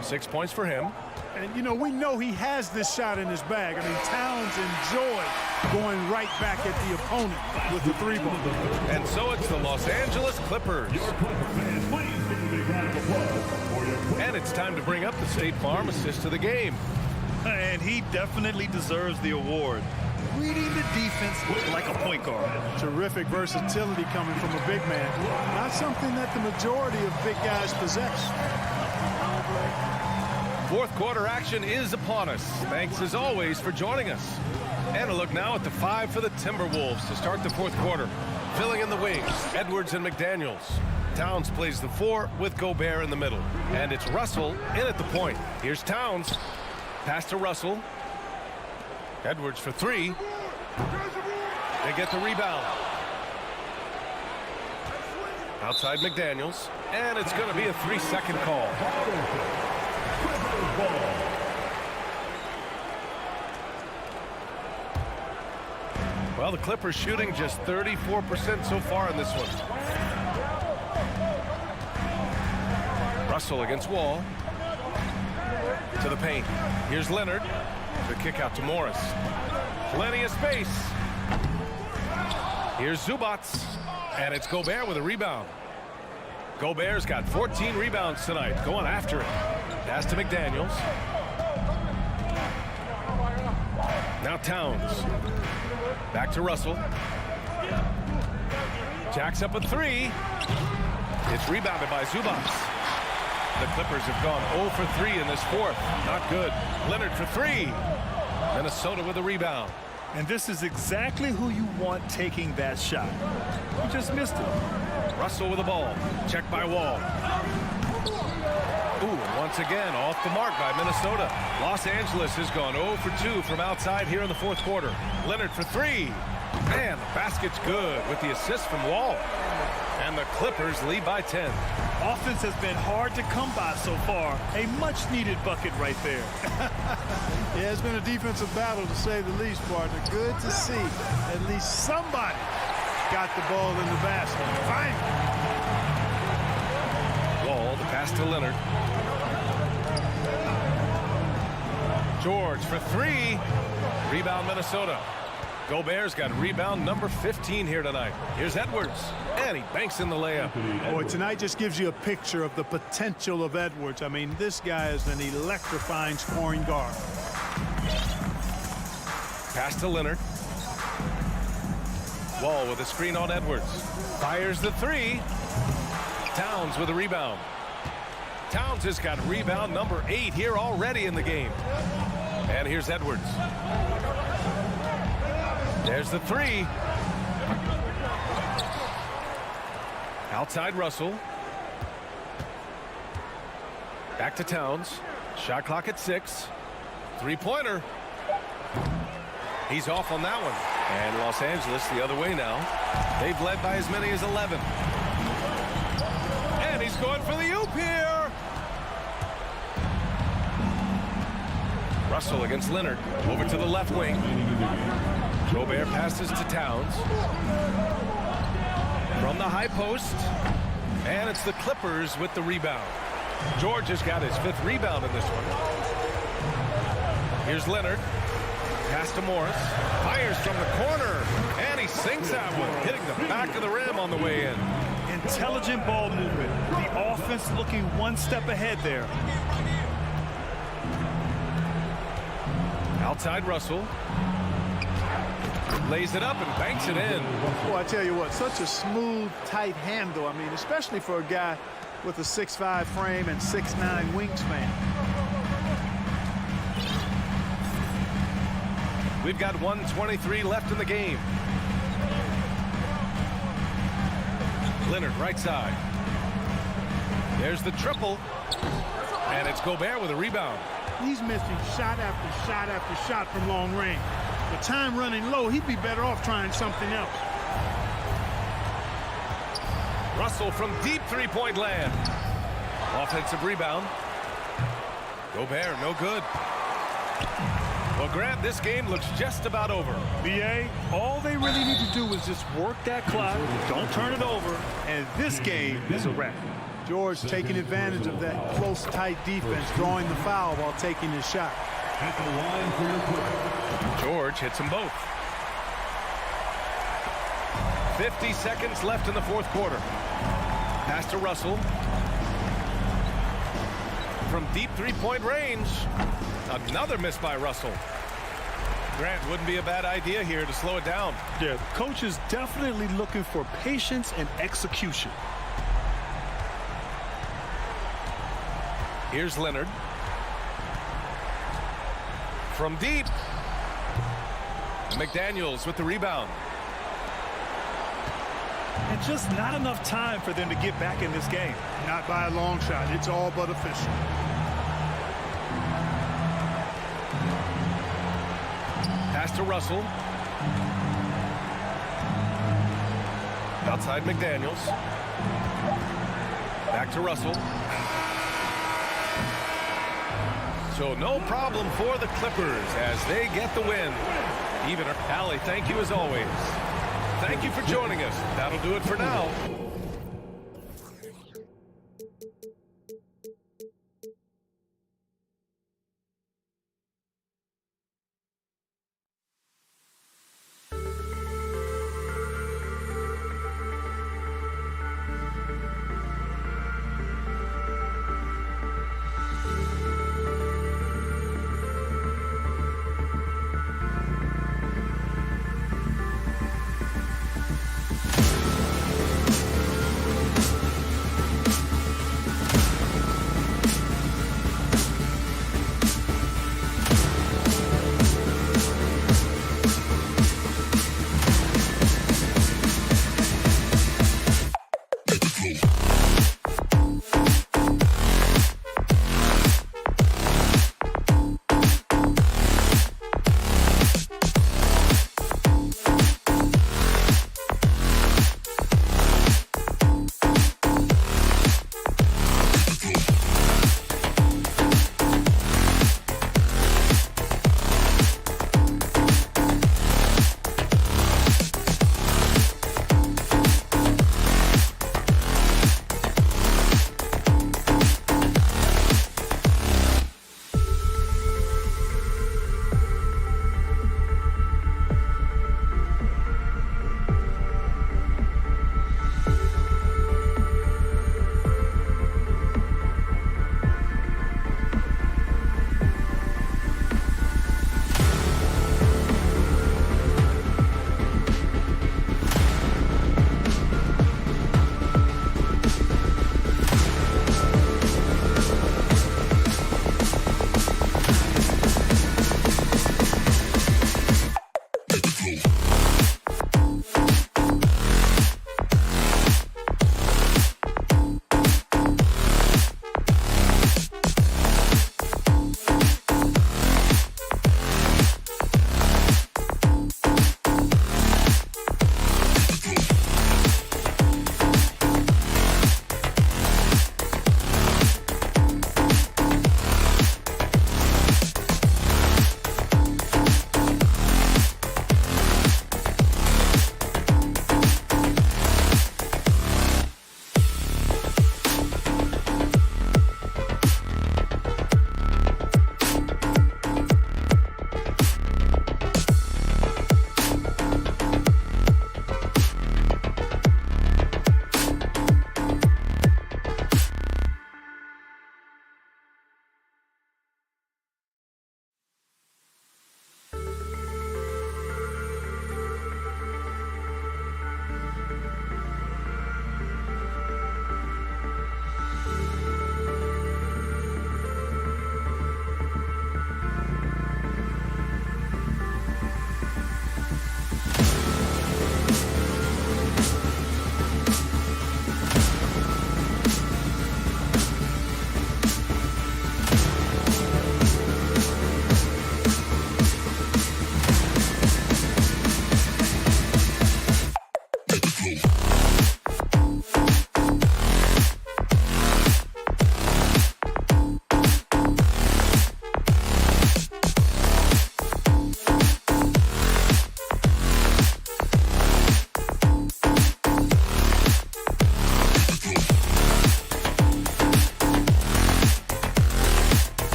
6 points for him. And, you know, we know he has this shot in his bag. I mean, Towns enjoyed going right back at the opponent with the three ball. And so it's the Los Angeles Clippers. And it's time to bring up the State Farm assist of the game. And he definitely deserves the award. Reading the defense like a point guard. Terrific versatility coming from a big man. Not something that the majority of big guys possess. Fourth quarter action is upon us. Thanks as always for joining us. And a look now at the 5 for the Timberwolves to start the fourth quarter. Filling in the wings, Edwards and McDaniels. Towns plays the 4 with Gobert in the middle. And it's Russell in at the point. Here's Towns. Pass to Russell. Edwards for 3. They get the rebound. Outside McDaniels. And it's going to be a 3-second call. Well, the Clippers shooting just 34% so far in this one. Russell against Wall. To the paint. Here's Leonard. The kick out to Morris. Plenty of space. Here's Zubats. And it's Gobert with a rebound. Gobert's got 14 rebounds tonight. Going after it. Pass to McDaniels. Now Towns. Back to Russell. Jacks up a 3. It's rebounded by Zubats. The Clippers have gone 0 for 3 in this fourth. Not good. Leonard for 3. Minnesota with a rebound. And this is exactly who you want taking that shot. He just missed it. Russell with the ball. Checked by Wall. Ooh, once again, off the mark by Minnesota. Los Angeles has gone 0 for 2 from outside here in the fourth quarter. Leonard for 3. And the basket's good with the assist from Wall. And the Clippers lead by 10. Offense has been hard to come by so far. A much-needed bucket right there. Yeah, it's been a defensive battle, to say the least, partner. Good to see at least somebody got the ball in the basket. Finally. Wall, the pass to Leonard. George for 3. Rebound Minnesota. Gobert's got rebound number 15 here tonight. Here's Edwards, and he banks in the layup. Boy, tonight just gives you a picture of the potential of Edwards. I mean, this guy is an electrifying scoring guard. Pass to Leonard. Wall with a screen on Edwards. Fires the 3. Towns with a rebound. Towns has got rebound number 8 here already in the game. And here's Edwards. There's the 3. Outside Russell. Back to Towns. Shot clock at 6. Three-pointer. He's off on that one. And Los Angeles the other way now. They've led by as many as 11. And he's going for the oop here. Russell against Leonard. Over to the left wing. Gobert passes to Towns. From the high post. And it's the Clippers with the rebound. George has got his 5th rebound in this one. Here's Leonard. Pass to Morris. Fires from the corner. And he sinks that one, hitting the back of the rim on the way in. Intelligent ball movement. The offense looking one step ahead there. Outside Russell. Lays it up and banks it in. Well, I tell you what, such a smooth, tight handle. I mean, especially for a guy with a 6'5" frame and 6'9" wingspan. We've got 1:23 left in the game. Leonard right side. There's the triple. And it's Gobert with a rebound. He's missing shot after shot after shot from long range. With time running low, he'd be better off trying something else. Russell from deep three-point land. Offensive rebound. Gobert, no good. Well, Grant, this game looks just about over. BA, all they really need to do is just work that clock, don't turn it over, and this game is a wrap. George taking advantage of that close, tight defense, drawing the foul while taking his shot. At the line for your quarter. George hits them both. 50 seconds left in the fourth quarter. Pass to Russell. From deep three-point range. Another miss by Russell. Grant, wouldn't be a bad idea here to slow it down. Yeah, coach is definitely looking for patience and execution. Here's Leonard. From deep. McDaniels with the rebound. And just not enough time for them to get back in this game. Not by a long shot. It's all but official. Pass to Russell. Outside McDaniels. Back to Russell. So no problem for the Clippers as they get the win. Even Allie, thank you as always. Thank you for joining us. That'll do it for now.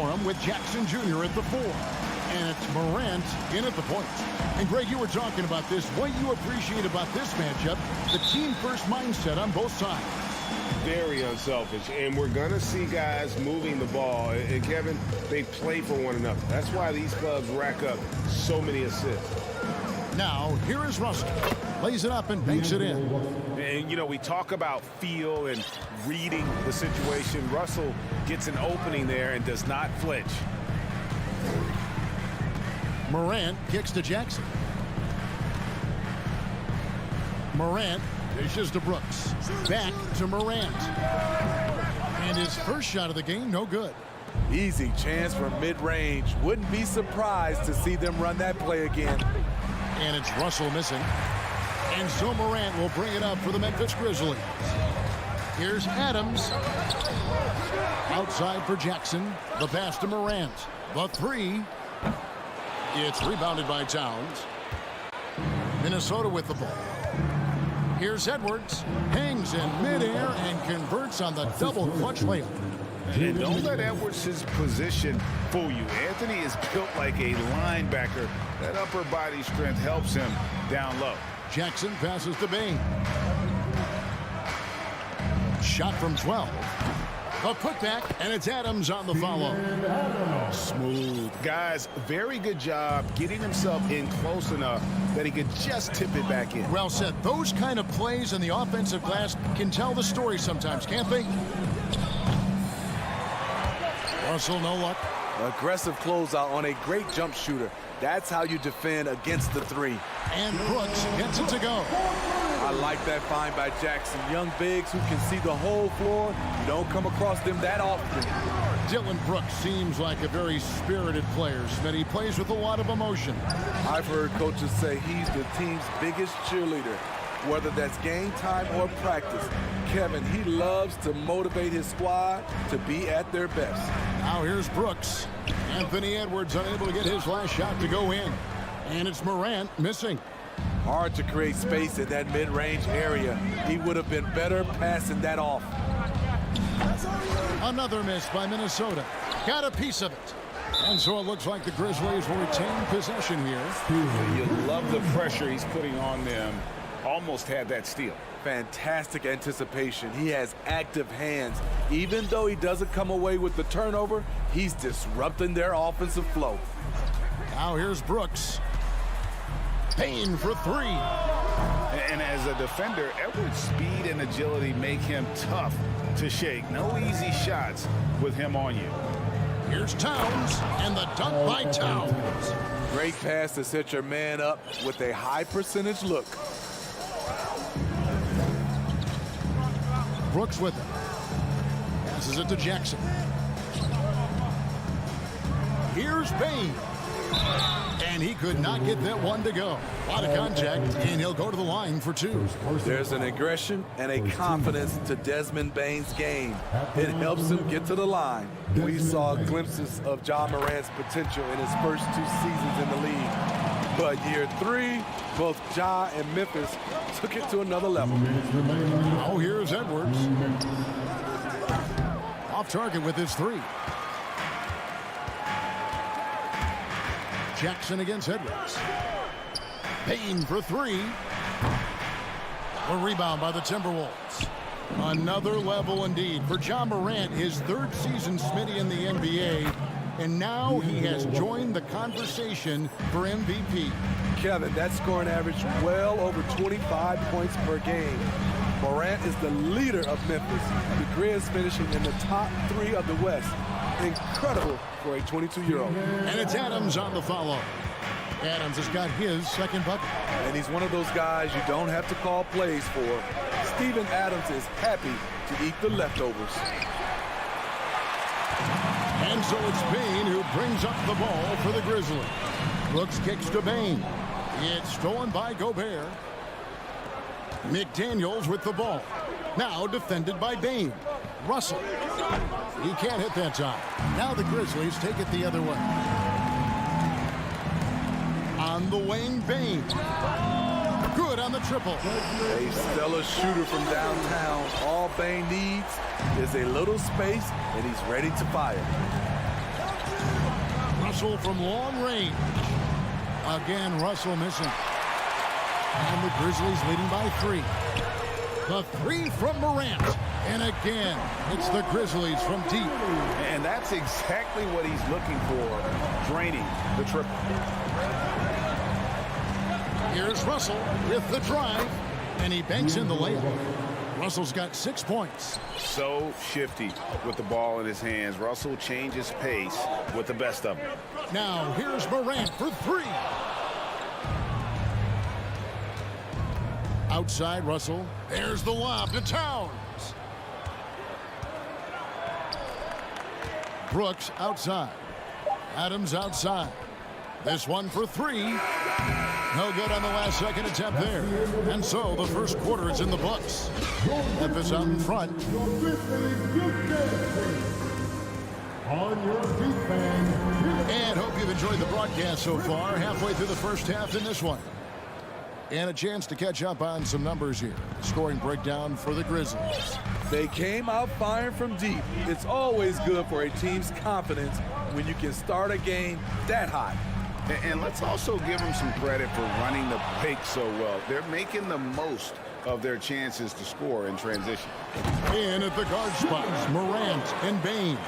for him with Jackson Jr. at the 4. And it's Morant in at the point. And Greg, you were talking about this. What you appreciate about this matchup, the team-first mindset on both sides. Very unselfish, and we're going to see guys moving the ball. And Kevin, they play for one another. That's why these clubs rack up so many assists. Now, here is Russell. Lays it up and banks it in. And, you know, we talk about feel and reading the situation. Russell gets an opening there and does not flinch. Morant kicks to Jackson. Morant dishes to Brooks. Back to Morant. And his first shot of the game, no good. Easy chance for mid-range. Wouldn't be surprised to see them run that play again. And it's Russell missing. And so Morant will bring it up for the Memphis Grizzlies. Here's Adams. Outside for Jackson. The pass to Morant. The 3. It's rebounded by Towns. Minnesota with the ball. Here's Edwards. Hangs in midair and converts on the double clutch layup. And don't let Edwards' position fool you. Anthony is built like a linebacker. That upper body strength helps him down low. Jackson passes to Bain. Shot from 12. A putback, and it's Adams on the follow. Smooth. Guys, very good job getting himself in close enough that he could just tip it back in. Well said. Those kind of plays in the offensive glass can tell the story sometimes, can't they? Russell, no luck. Aggressive closeout on a great jump shooter. That's how you defend against the 3. And Brooks gets it to go. I like that find by Jackson. Young bigs who can see the whole floor. You don't come across them that often. Dylan Brooks seems like a very spirited player, but he plays with a lot of emotion. I've heard coaches say he's the team's biggest cheerleader, whether that's game time or practice. Kevin, he loves to motivate his squad to be at their best. Now here's Brooks. Anthony Edwards unable to get his last shot to go in. And it's Morant missing. Hard to create space in that mid-range area. He would have been better passing that off. Another miss by Minnesota. Got a piece of it. And so it looks like the Grizzlies will retain possession here. You love the pressure he's putting on them. Almost had that steal. Fantastic anticipation. He has active hands. Even though he doesn't come away with the turnover, he's disrupting their offensive flow. Now here's Brooks. Payne for 3. And as a defender, Edwards' speed and agility make him tough to shake. No easy shots with him on you. Here's Towns, and the dunk by Towns. Great pass to set your man up with a high percentage look. Brooks with it. Passes it to Jackson. Here's Bain. And he could not get that one to go. A lot of contact, and he'll go to the line for 2. There's an aggression and a confidence to Desmond Bain's game. It helps him get to the line. We saw glimpses of Ja Morant's potential in his first 2 seasons in the league. But year 3, both Ja and Memphis took it to another level. Oh, here's Edwards. Off target with his 3. Jackson against Edwards. Payne for 3. A rebound by the Timberwolves. Another level indeed for Ja Morant, his 3rd season Smitty in the NBA. And now he has joined the conversation for MVP. Kevin, that scoring average well over 25 points per game. Morant is the leader of Memphis. The Grizz finishing in the top 3 of the West. Incredible for a 22-year-old. And it's Adams on the follow. Adams has got his 2nd bucket. And he's one of those guys you don't have to call plays for. Steven Adams is happy to eat the leftovers. And so it's Bain who brings up the ball for the Grizzlies. Brooks kicks to Bain. It's stolen by Gobert. McDaniels with the ball. Now defended by Bain. Russell. He can't hit that time. Now the Grizzlies take it the other way. On the wing, Bain. Good on the triple. A stellar shooter from downtown. All Bain needs is a little space, and he's ready to fire. Russell from long range. Again, Russell missing. And the Grizzlies leading by 3. The 3 from Morant. And again, it's the Grizzlies from deep. And that's exactly what he's looking for, draining the triple. Here's Russell with the drive, and he banks in the layup. Russell's got 6 points. So shifty with the ball in his hands. Russell changes pace with the best of them. Now here's Morant for 3. Outside Russell. There's the lob to Towns. Brooks outside. Adams outside. This one for 3. No good on the last second attempt there. And so the first quarter is in the books. Memphis out in front. On your feet, fans. And hope you've enjoyed the broadcast so far. Halfway through the first half in this one. And a chance to catch up on some numbers here. Scoring breakdown for the Grizzlies. They came out firing from deep. It's always good for a team's confidence when you can start a game that hot. And let's also give them some credit for running the pick so well. They're making the most of their chances to score in transition. In at the guard spots, Morant and Bain.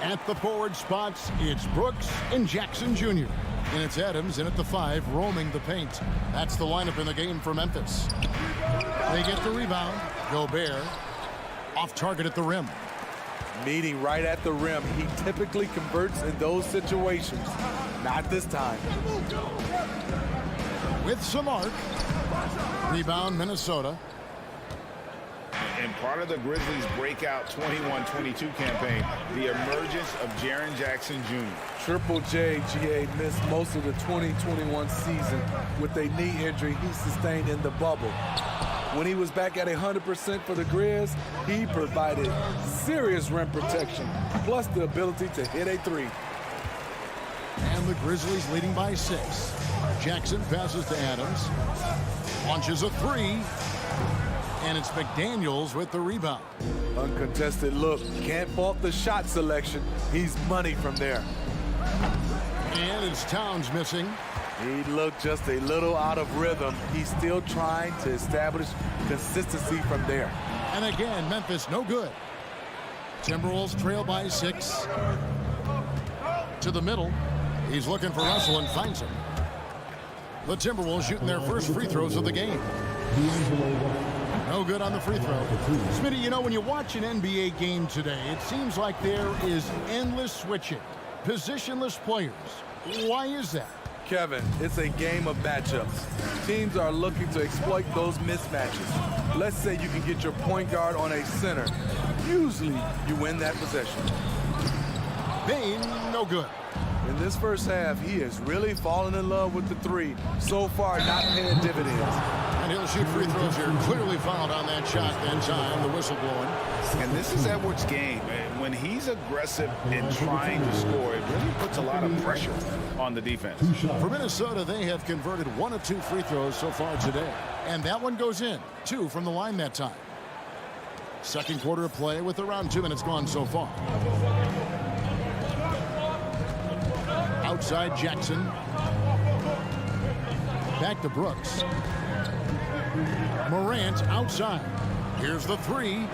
At the forward spots, it's Brooks and Jackson Jr. And it's Adams in at the 5, roaming the paint. That's the lineup in the game for Memphis. They get the rebound. Gobert off target at the rim. Meeting right at the rim. He typically converts in those situations. Not this time. With some arc. Rebound, Minnesota. And part of the Grizzlies' breakout 21-22 campaign, the emergence of Jaren Jackson Jr. Triple J, GA, missed most of the 2021 season with a knee injury he sustained in the bubble. When he was back at 100% for the Grizz, he provided serious rim protection, plus the ability to hit a 3. And the Grizzlies leading by 6. Jackson passes to Adams. Launches a 3. And it's McDaniels with the rebound. Uncontested look. Can't fault the shot selection. He's money from there. And it's Towns missing. He looked just a little out of rhythm. He's still trying to establish consistency from there. And again, Memphis no good. Timberwolves trail by 6. To the middle. He's looking for Russell and finds him. The Timberwolves shooting their first free throws of the game. No good on the free throw. Smitty, you know, when you watch an NBA game today, it seems like there is endless switching. Positionless players. Why is that? Kevin, it's a game of matchups. Teams are looking to exploit those mismatches. Let's say you can get your point guard on a center. Usually, you win that possession. Bain, no good. In this first half, he has really fallen in love with the 3. So far, not paying dividends. And he'll shoot free throws here. Clearly fouled on that shot that time, the whistle blowing. And this is Edwards' game. When he's aggressive in trying to score, it really puts a lot of pressure on the defense. For Minnesota, they have converted 1 of 2 free throws so far today. And that one goes in. 2 from the line that time. Second quarter of play with around 2 minutes gone so far. Outside Jackson. Back to Brooks. Morant outside. Here's the 3.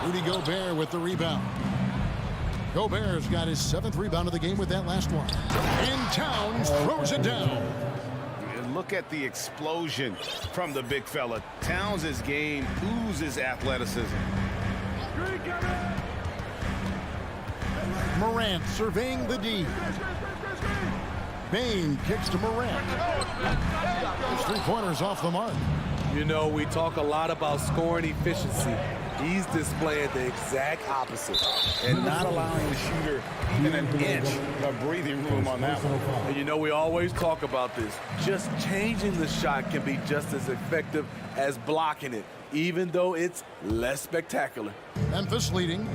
Rudy Gobert with the rebound. Gobert's got his 7th rebound of the game with that last one. And Towns throws it down. And look at the explosion from the big fella. Towns' game oozes athleticism. Morant surveying the D. Bain kicks to Morant. His 3-pointers off the mark. You know, we talk a lot about scoring efficiency. He's displaying the exact opposite. And not allowing the shooter even an inch of breathing room on that one. And you know, we always talk about this. Just changing the shot can be just as effective as blocking it, even though it's less spectacular. Memphis leading.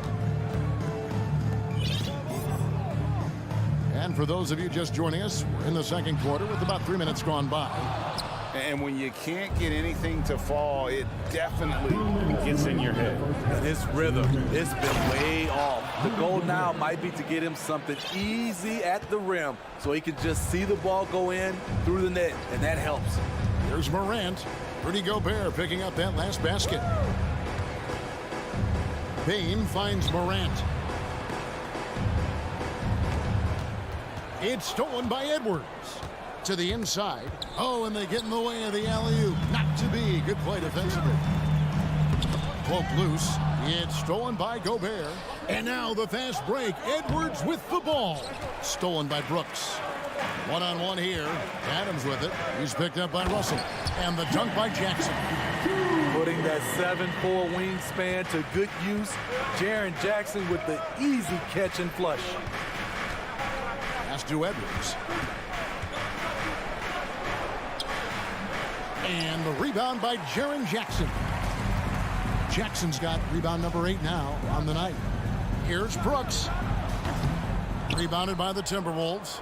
And for those of you just joining us, we're in the second quarter with about 3 minutes gone by. And when you can't get anything to fall, it definitely gets in your head. And his rhythm, it's been way off. The goal now might be to get him something easy at the rim so he can just see the ball go in through the net, and that helps. Here's Morant. Rudy Gobert picking up that last basket. Payne finds Morant. It's stolen by Edwards. To the inside. Oh, and they get in the way of the alley-oop. Not to be. Good play defensively. Cloak loose. It's stolen by Gobert. And now the fast break. Edwards with the ball. Stolen by Brooks. One-on-one here. Adams with it. He's picked up by Russell. And the dunk by Jackson. Putting that 7'4" wingspan to good use. Jaren Jackson with the easy catch and flush. Pass to Edwards. And the rebound by Jaren Jackson. Jackson's got rebound number 8 now on the night. Here's Brooks. Rebounded by the Timberwolves.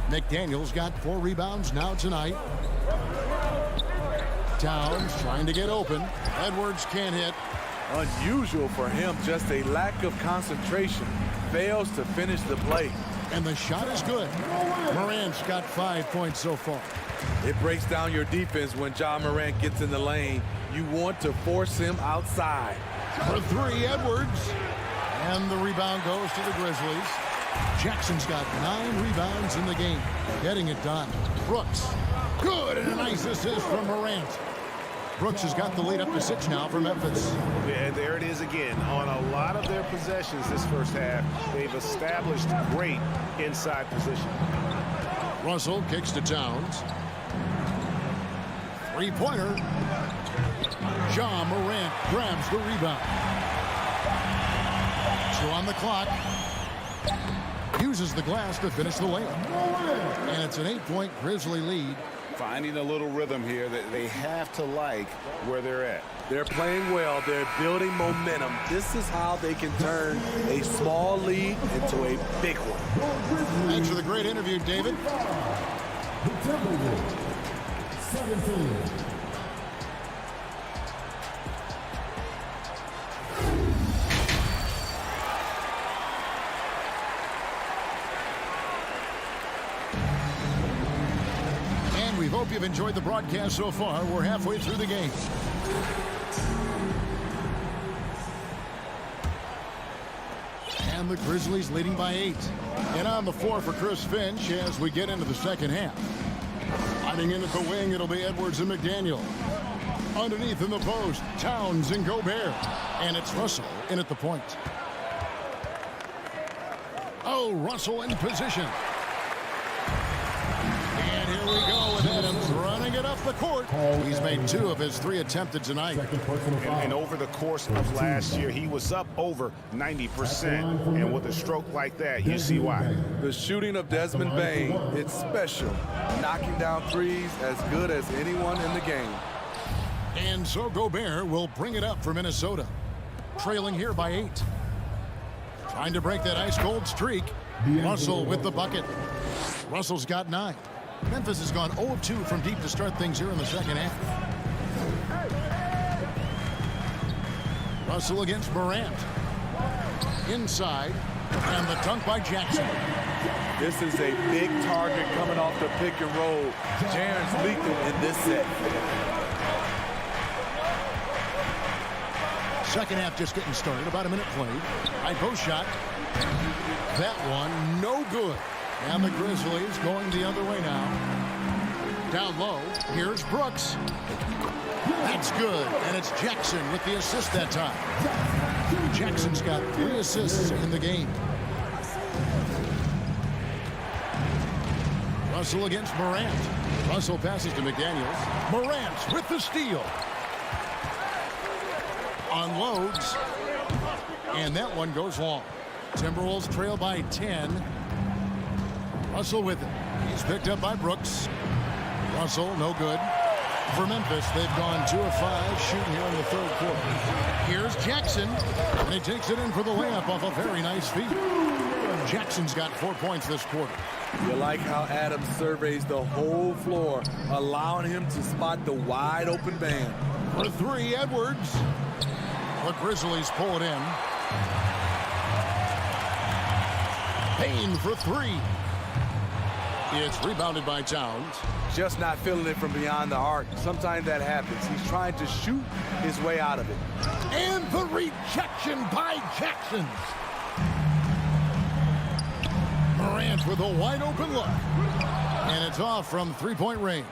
McDaniel's got 4 rebounds now tonight. Towns trying to get open. Edwards can't hit. Unusual for him, just a lack of concentration. Fails to finish the play. And the shot is good. Morant's got 5 points so far. It breaks down your defense when Ja Morant gets in the lane. You want to force him outside. For 3, Edwards. And the rebound goes to the Grizzlies. Jackson's got 9 rebounds in the game. Getting it done. Brooks. Good, and a nice assist from Morant. Brooks has got the lead up to 6 now for Memphis. Yeah, there it is again. On a lot of their possessions this first half, they've established great inside position. Russell kicks to Towns. Three-pointer. Ja Morant grabs the rebound. 2 on the clock. Uses the glass to finish the layup. And it's an 8-point Grizzly lead. Finding a little rhythm here that they have to like where they're at. They're playing well. They're building momentum. This is how they can turn a small lead into a big one. Thanks for the great interview, David. The Timberwolves, 17. We hope you've enjoyed the broadcast so far. We're halfway through the game. And the Grizzlies leading by 8. And on the floor for Chris Finch as we get into the second half. Hiding in at the wing, it'll be Edwards and McDaniel. Underneath in the post, Towns and Gobert. And it's Russell in at the point. Oh, Russell in position. And here we go with Adams running it up the court. He's made 2 of his 3 attempted tonight. And over the course of last year, he was up over 90%. And with a stroke like that, you see why. The shooting of Desmond Bane, it's special. Knocking down threes as good as anyone in the game. And so Gobert will bring it up for Minnesota. Trailing here by 8. Trying to break that ice-cold streak. Russell with the bucket. Russell's got 9. Memphis has gone 0 of 2 from deep to start things here in the second half. Russell against Morant. Inside. And the dunk by Jackson. This is a big target coming off the pick and roll. Jaren's lethal in this set. Second half just getting started. About a minute played. High post shot. That one no good. And the Grizzlies going the other way now. Down low. Here's Brooks. That's good. And it's Jackson with the assist that time. Jackson's got 3 assists in the game. Russell against Morant. Russell passes to McDaniels. Morant with the steal. Unloads. And that one goes long. Timberwolves trail by 10. Russell with it. He's picked up by Brooks. Russell, no good. For Memphis, they've gone 2 of 5 shooting here in the third quarter. Here's Jackson, and he takes it in for the layup off a very nice feed. Jackson's got 4 points this quarter. You like how Adams surveys the whole floor, allowing him to spot the wide open man. For three, Edwards. The Grizzlies pull it in. Payne for three. It's rebounded by Towns. Just not feeling it from beyond the arc. Sometimes that happens. He's trying to shoot his way out of it. And the rejection by Jackson. Morant with a wide open look. And it's off from three-point range.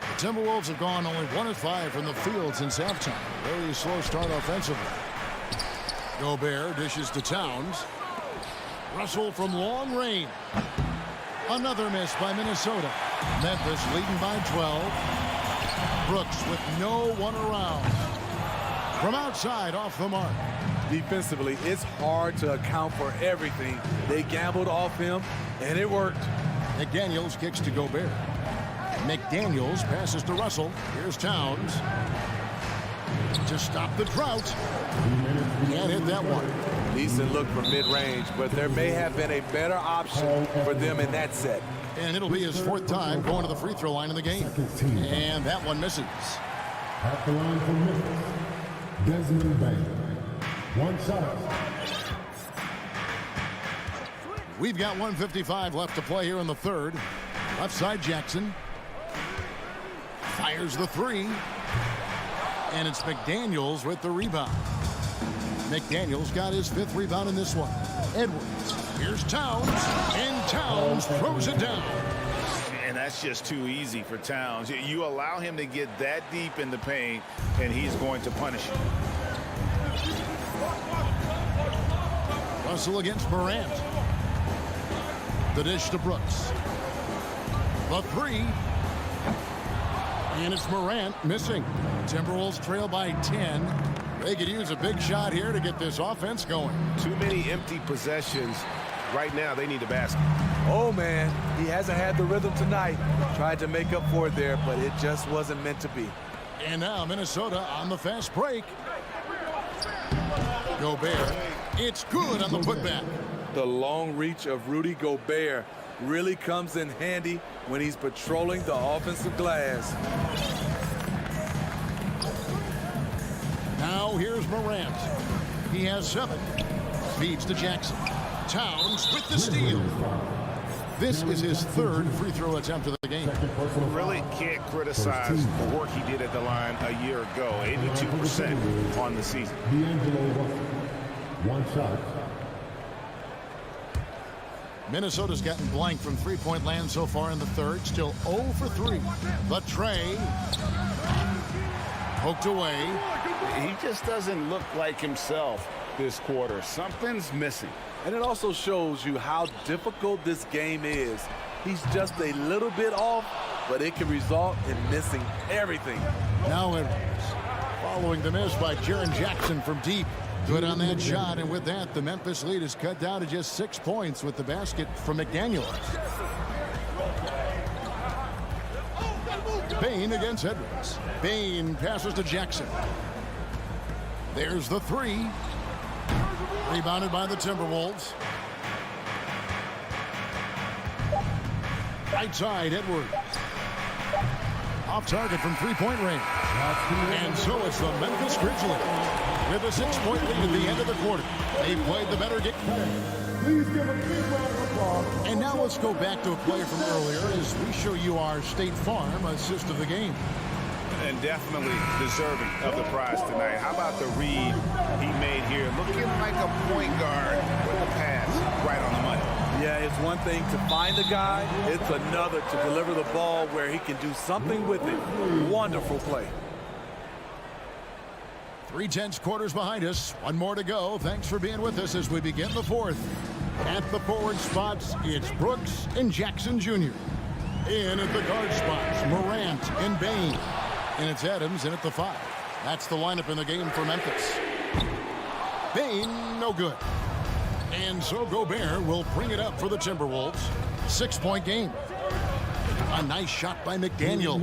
The Timberwolves have gone only 1 of 5 from the field since halftime. Very slow start offensively. Gobert dishes to Towns. Russell from long range. Another miss by Minnesota. Memphis leading by 12. Brooks with no one around. From outside, off the mark. Defensively, it's hard to account for everything. They gambled off him, and it worked. McDaniels kicks to Gobert. McDaniels passes to Russell. Here's Towns. To stop the drought. Can't hit that one. Decent look from mid-range, but there may have been a better option for them in that set. And it'll be his 4th time going to the free throw line in the game. And that one misses. At the line for Memphis, Desmond Bain. 1 shot. We've got 1:55 left to play here in the third. Left side, Jackson. Fires the three. And it's McDaniels with the rebound. McDaniels got his 5th rebound in this one. Edwards. Here's Towns. And Towns throws it down. And that's just too easy for Towns. You allow him to get that deep in the paint, and he's going to punish you. Russell against Morant. The dish to Brooks. The three. And it's Morant missing. Timberwolves trail by 10. They could use a big shot here to get this offense going. Too many empty possessions. Right now, they need a basket. Oh, man, he hasn't had the rhythm tonight. Tried to make up for it there, but it just wasn't meant to be. And now Minnesota on the fast break. Gobert. It's good on the putback. The long reach of Rudy Gobert really comes in handy when he's patrolling the offensive glass. Now here's Morant. He has 7. Feeds to Jackson. Towns with the steal. This is his 3rd free throw attempt of the game. Really can't criticize the work he did at the line a year ago. 82% on the season. D'Angelo Russell. 1 shot. Minnesota's gotten blank from three-point land so far in the third. Still 0 for 3. The tray. Poked away. He just doesn't look like himself this quarter. Something's missing. And it also shows you how difficult this game is. He's just a little bit off, but it can result in missing everything. Now Edwards. Following the miss by Jaren Jackson from deep. Good on that shot, and with that, the Memphis lead is cut down to just 6 points with the basket from McDaniels. Payne against Edwards. Payne passes to Jackson. There's the three. Rebounded by the Timberwolves. Right side, Edwards. Off target from three-point range. And so it's the Memphis Grizzlies with a 6-point lead at the end of the quarter. They played the better game. Please give a big round of applause. And now let's go back to a play from earlier as we show you our State Farm assist of the game. And definitely deserving of the prize tonight. How about the read he made here? Looking like a point guard with the pass right on the money. Yeah, it's one thing to find the guy. It's another to deliver the ball where he can do something with it. Wonderful play. 3/10 quarters behind us. One more to go. Thanks for being with us as we begin the fourth. At the forward spots, it's Brooks and Jackson Jr. In at the guard spots, Morant and Bain. And it's Adams in at the 5. That's the lineup in the game for Memphis. Bain, no good. And so Gobert will bring it up for the Timberwolves. 6-point game. A nice shot by McDaniels.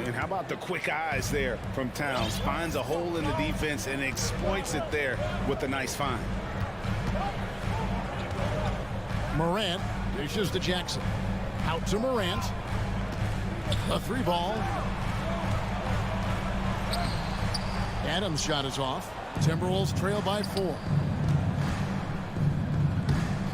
And how about the quick eyes there from Towns? Finds a hole in the defense and exploits it there with a nice find. Morant dishes to Jackson. Out to Morant. A 3-ball. Adams' shot is off. Timberwolves trail by 4.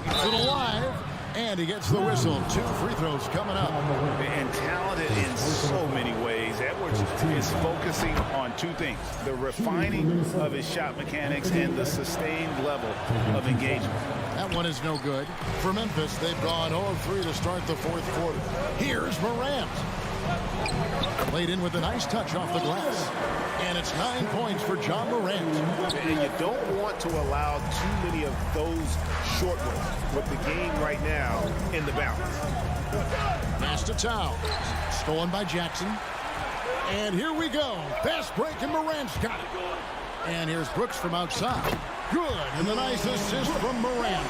Keeps it alive. And he gets the whistle. 2 free throws coming up. And talented in so many ways. Edwards is focusing on 2 things: the refining of his shot mechanics and the sustained level of engagement. That one is no good. For Memphis, they've gone 0 of 3 to start the 4th quarter. Here's Morant. Laid in with a nice touch off the glass. And it's 9 points for John Morant. And you don't want to allow too many of those short ones with the game right now in the balance. Pass to Towns. Stolen by Jackson. And here we go. Fast break, and Morant's got it. And here's Brooks from outside. Good. And a nice assist from Morant.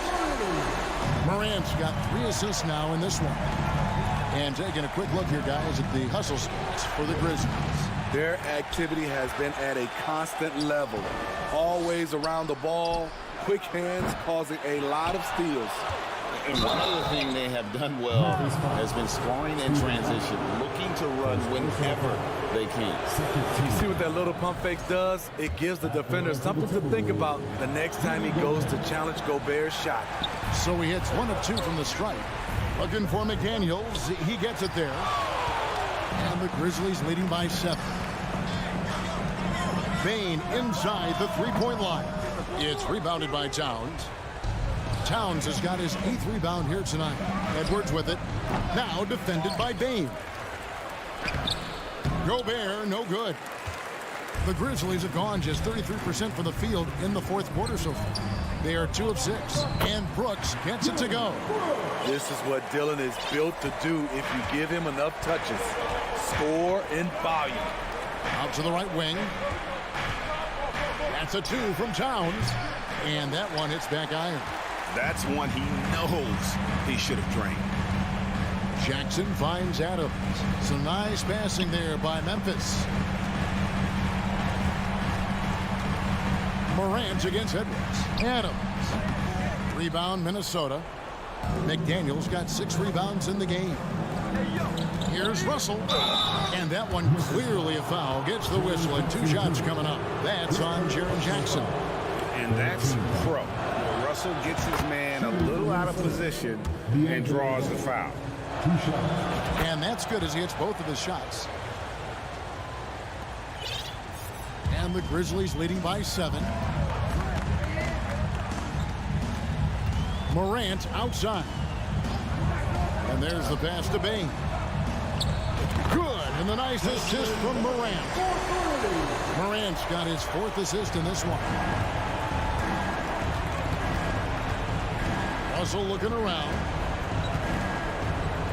Morant's got 3 assists now in this one. And taking a quick look here, guys, at the hustle stats for the Grizzlies. Their activity has been at a constant level. Always around the ball, quick hands causing a lot of steals. And one other thing they have done well has been scoring in transition, looking to run whenever they can. You see what that little pump fake does? It gives the defender something to think about the next time he goes to challenge Gobert's shot. So he hits 1 of 2 from the stripe. Looking for McDaniels. He gets it there. And the Grizzlies leading by 7. Bane inside the 3-point line. It's rebounded by Towns. Towns has got his 8th rebound here tonight. Edwards with it. Now defended by Bane. Gobert, no good. The Grizzlies have gone just 33% from the field in the 4th quarter so far. They are 2 of 6. And Brooks gets it to go. This is what Dillon is built to do if you give him enough touches. Score in volume. Out to the right wing. That's a 2 from Towns. And that one hits back iron. That's one he knows he should have drained. Jackson finds Adams. Some nice passing there by Memphis. Morant against Edwards. Adams. Rebound, Minnesota. McDaniels got 6 rebounds in the game. Here's Russell. And that one clearly a foul. Gets the whistle, and 2 shots coming up. That's on Jaren Jackson. And that's pro. Russell gets his man a little out of position and draws the foul. And that's good as he hits both of his shots. And the Grizzlies leading by 7. Morant outside. And there's the pass to Bane. Good, and the nice assist from Morant. Morant's got his 4th assist in this one. Russell looking around.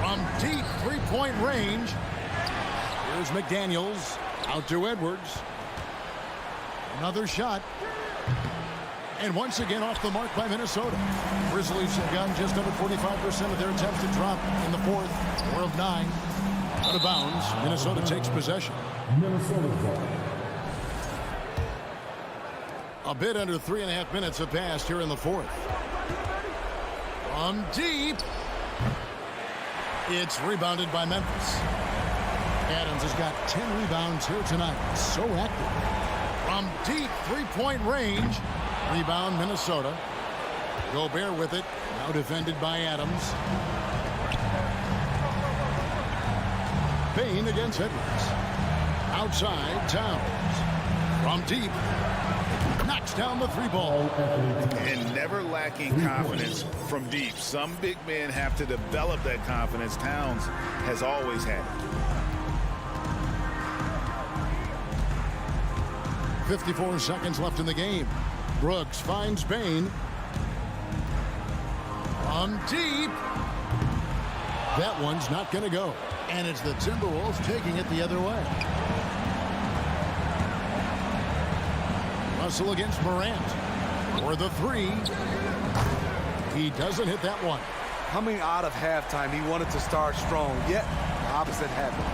From deep 3-point range. Here's McDaniels. Out to Edwards. Another shot. And once again off the mark by Minnesota. Grizzlies have gotten just under 45% of their attempts to drop in the 4th. 4 of 9. Out of bounds. Minnesota takes possession. A bit under 3.5 minutes have passed here in the 4th. From deep. It's rebounded by Memphis. Adams has got 10 rebounds here tonight. So active. From deep 3-point range. Rebound, Minnesota. Gobert with it. Now defended by Adams. Bane against Edwards. Outside, Towns. From deep. Knocks down the 3-ball. And never lacking confidence from deep. Some big men have to develop that confidence. Towns has always had it. 54 seconds left in the game. Brooks finds Bane. From deep. That one's not going to go. And it's the Timberwolves taking it the other way. Russell against Morant. For the 3. He doesn't hit that one. Coming out of halftime, he wanted to start strong, yet the opposite happened.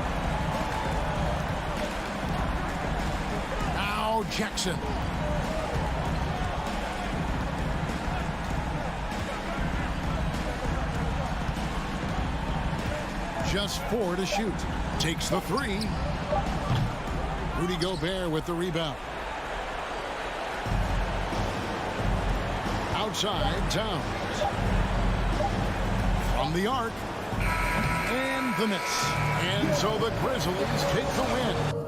Now Jackson. just 4 to shoot. Takes the 3. Rudy Gobert with the rebound. Outside, Towns. From the arc. And the miss. And so the Grizzlies take the win.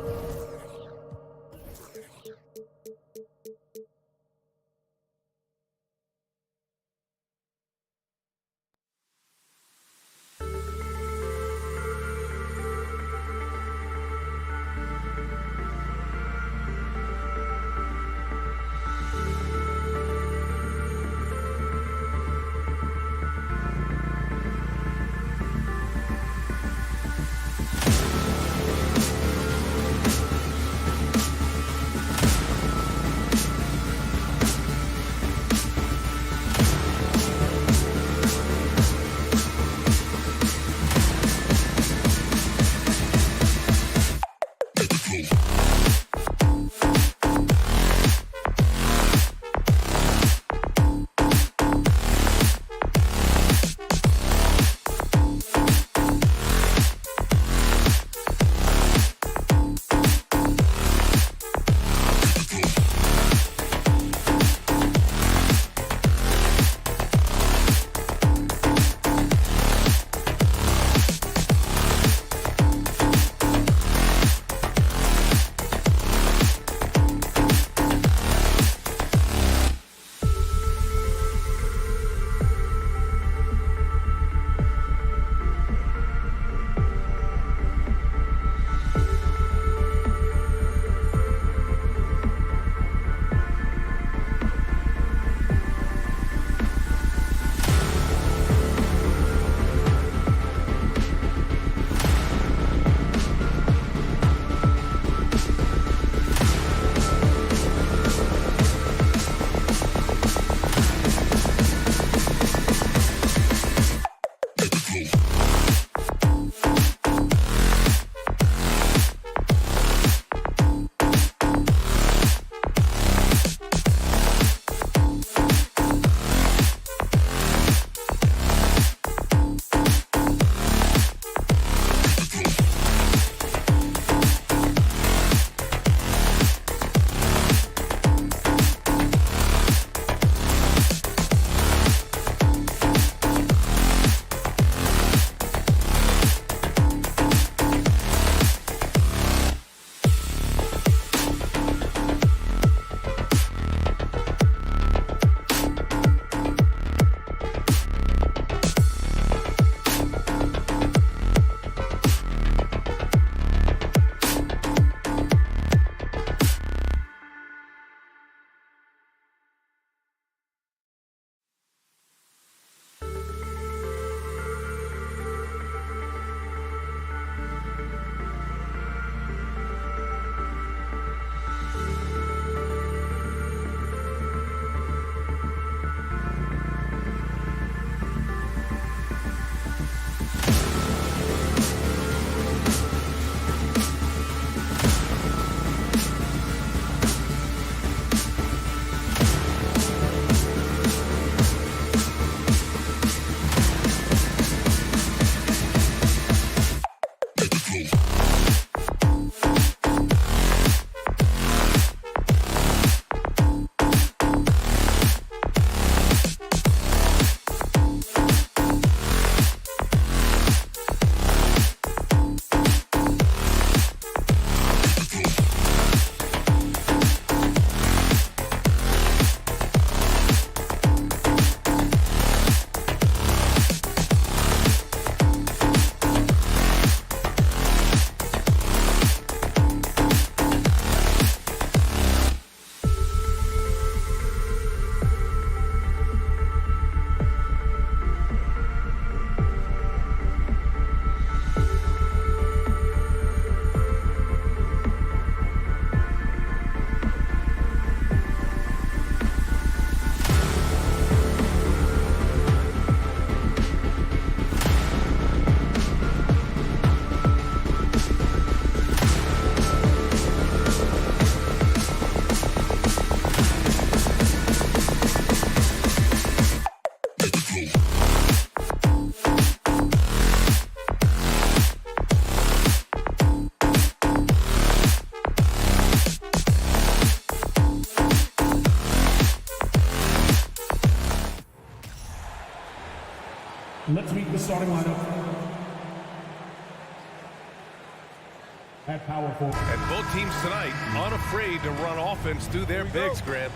And both teams tonight unafraid to run offense through their bigs, Grant.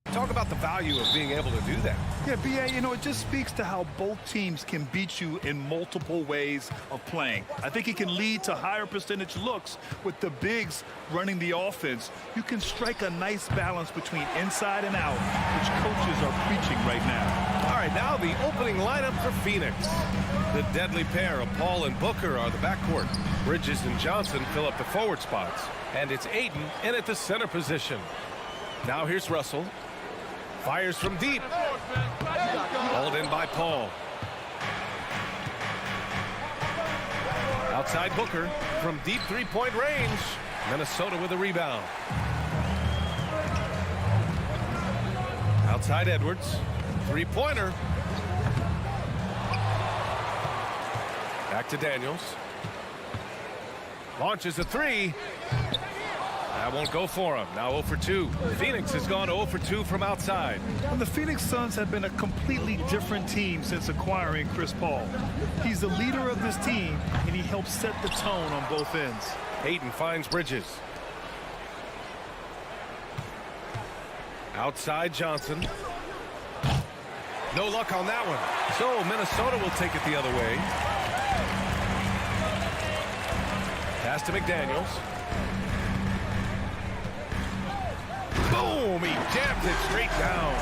Talk about the value of being able to do that. Yeah, B.A., you know, it just speaks to how both teams can beat you in multiple ways of playing. I think it can lead to higher percentage looks with the bigs running the offense. You can strike a nice balance between inside and out, which coaches are preaching right now. All right, now the opening lineup for Phoenix. The deadly pair of Paul and Booker are the backcourt. Bridges and Johnson fill up the forward spots. And it's Ayton in at the center position. Now here's Russell. Fires from deep. Hauled in by Paul. Outside Booker from deep three-point range. Minnesota with a rebound. Outside Edwards. Three-pointer. Back to Daniels. Launches a three. That won't go for him. Now 0 for 2. Phoenix has gone 0 for 2 from outside. And the Phoenix Suns have been a completely different team since acquiring Chris Paul. He's the leader of this team, and he helps set the tone on both ends. Ayton finds Bridges. Outside Johnson. No luck on that one. So Minnesota will take it the other way. Pass to McDaniels. Boom! He jammed it straight down.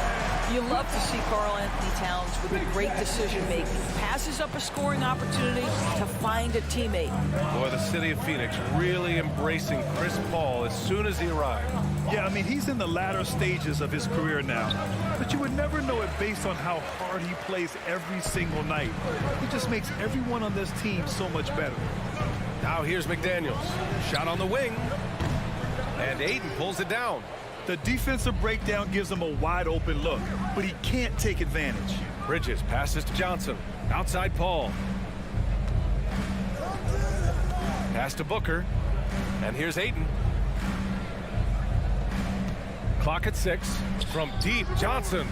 You love to see Karl Anthony Towns with a great decision-making. Passes up a scoring opportunity to find a teammate. Boy, the city of Phoenix really embracing Chris Paul as soon as he arrived. Yeah, I mean, he's in the latter stages of his career now. But you would never know it based on how hard he plays every single night. He just makes everyone on this team so much better. Now here's McDaniels. Shot on the wing. And Ayton pulls it down. The defensive breakdown gives him a wide-open look, but he can't take advantage. Bridges passes to Johnson. Outside Paul. Pass to Booker. And here's Ayton. Clock at 6. From deep, Johnson.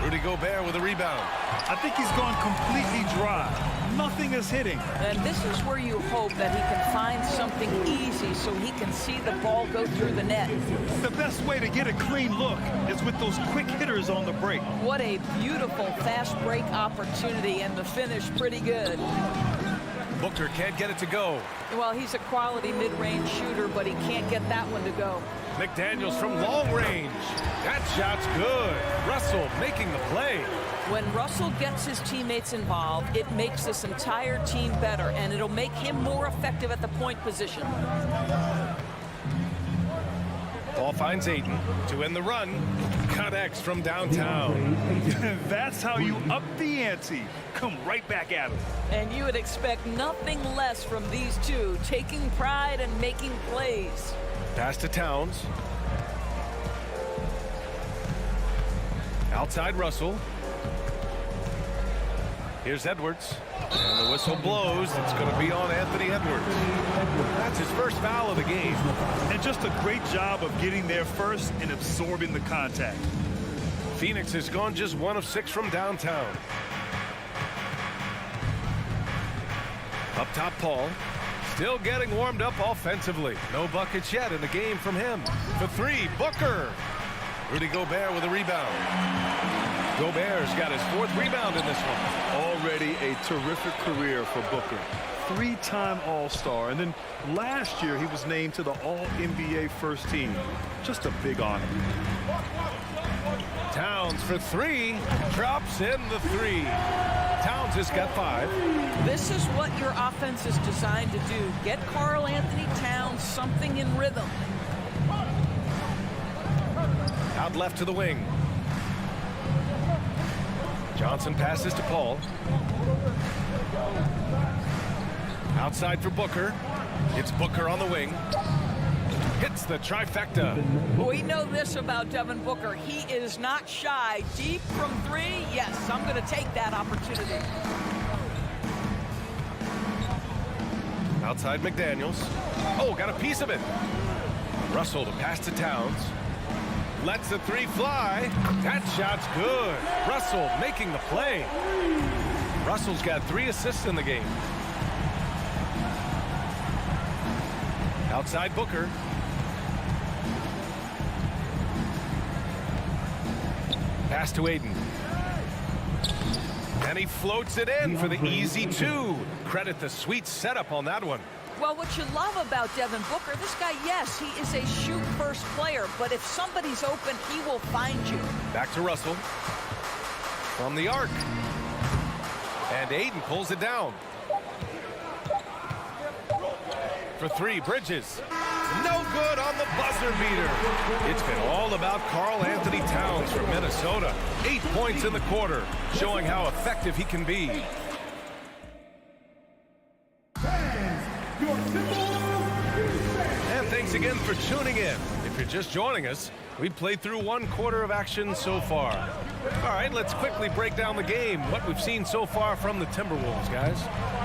Rudy Gobert with a rebound. I think he's gone completely dry. Nothing is hitting. And this is where you hope that he can find something easy so he can see the ball go through the net. The best way to get a clean look is with those quick hitters on the break. What a beautiful fast break opportunity, and the finish pretty good. Booker can't get it to go. Well, he's a quality mid-range shooter, but he can't get that one to go. McDaniels from long range. That shot's good. Russell making the play. When Russell gets his teammates involved, it makes this entire team better, and it'll make him more effective at the point position. Ball finds Ayton to end the run. Connects from downtown. That's how you up the ante. Come right back at him. And you would expect nothing less from these two, taking pride and making plays. Pass to Towns. Outside Russell. Here's Edwards. And the whistle blows. It's going to be on Anthony Edwards. That's his first foul of the game. And just a great job of getting there first and absorbing the contact. Phoenix has gone just 1 of 6 from downtown. Up top, Paul. Still getting warmed up offensively. No buckets yet in the game from him. For 3, Booker. Rudy Gobert with a rebound. Gobert's got his 4th rebound in this one. Already a terrific career for Booker. 3-time All-Star, and then last year he was named to the All-NBA first team. Just a big honor. Towns for 3. Drops in the 3. Towns has got 5. This is what your offense is designed to do. Get Karl Anthony Towns something in rhythm. Out left to the wing. Johnson passes to Paul. Outside for Booker. It's Booker on the wing. Hits the trifecta. We know this about Devin Booker. He is not shy. Deep from 3, yes, I'm going to take that opportunity. Outside McDaniels. Oh, got a piece of it. Russell to pass to Towns. Lets the 3 fly. That shot's good. Russell making the play. Russell's got 3 assists in the game. Outside Booker. Pass to Aiden. And he floats it in for the easy 2. Credit the sweet setup on that one. Well, what you love about Devin Booker, this guy, yes, he is a shoot-first player, but if somebody's open, he will find you. Back to Russell. From the arc. And Aiden pulls it down. For 3, Bridges. No good on the buzzer beater. It's been all about Karl Anthony Towns from Minnesota. 8 points in the quarter, showing how effective he can be. And thanks again for tuning in. If you're just joining us, we played through 1 quarter of action so far. All right, let's quickly break down the game. What we've seen so far from the Timberwolves, guys.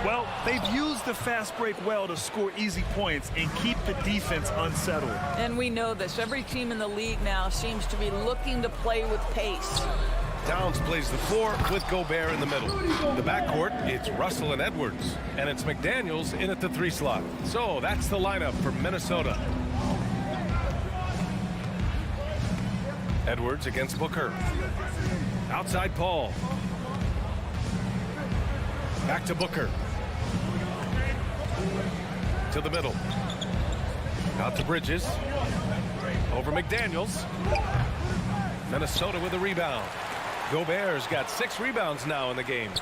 Well, they've used the fast break well to score easy points and keep the defense unsettled. And we know this. Every team in the league now seems to be looking to play with pace. Towns plays the floor with Gobert in the middle. The backcourt, it's Russell and Edwards. And it's McDaniels in at the 3 slot. So that's the lineup for Minnesota. Edwards against Booker. Outside Paul. Back to Booker. To the middle. Out to Bridges. Over McDaniels. Minnesota with a rebound. Gobert's got 6 rebounds now in the game.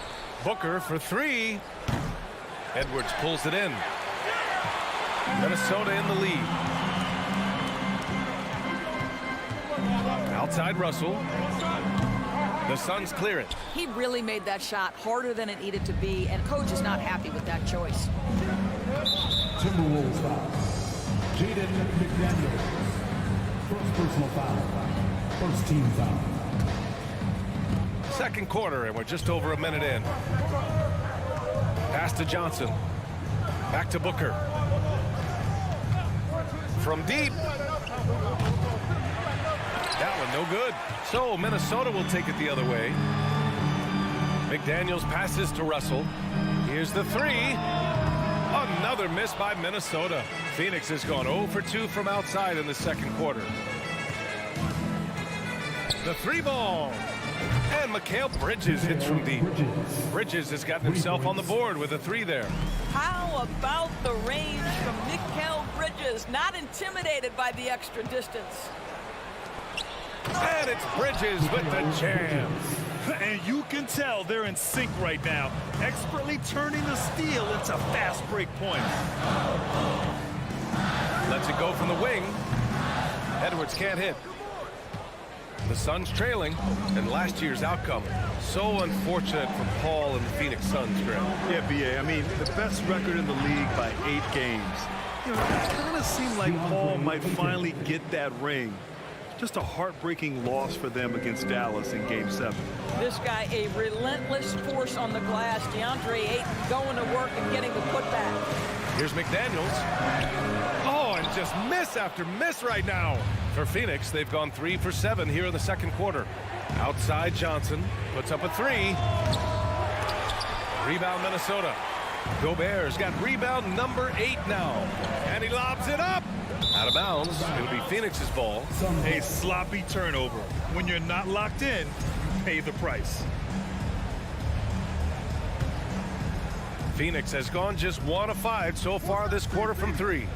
Booker for 3. Edwards pulls it in. Minnesota in the lead. Outside Russell. The Suns clear it. He really made that shot harder than it needed to be, and coach is not happy with that choice. Timberwolves foul. Jaden McDaniels. First personal foul. First team foul. Second quarter, and we're just over a minute in. Pass to Johnson. Back to Booker. From deep. That one no good. So Minnesota will take it the other way. McDaniels passes to Russell. Here's the 3. Another miss by Minnesota. Phoenix has gone 0 for 2 from outside in the second quarter. The 3 ball. And Mikal Bridges hits from deep. Bridges has gotten himself on the board with a 3 there. How about the range from Mikal Bridges? Not intimidated by the extra distance. And it's Bridges with the jam. And you can tell they're in sync right now, expertly turning the steal into fast break points. Lets it go from the wing. Edwards can't hit. The Suns trailing, and last year's outcome. So unfortunate for Paul and the Phoenix Suns, Greg. Yeah, B.A., I mean, the best record in the league by 8 games. You know, it kind of seemed like Paul might finally get that ring. Just a heartbreaking loss for them against Dallas in Game 7. This guy, a relentless force on the glass. DeAndre Ayton going to work and getting the putback. Here's McDaniels. Oh, and just miss after miss right now. For Phoenix, they've gone 3 for 7 here in the second quarter. Outside Johnson puts up a 3. Rebound Minnesota. Gobert's got rebound number 8 now. And he lobs it up. Out of bounds. It'll be Phoenix's ball. A sloppy turnover. When you're not locked in, you pay the price. Phoenix has gone just 1 of 5 so far this quarter from 3.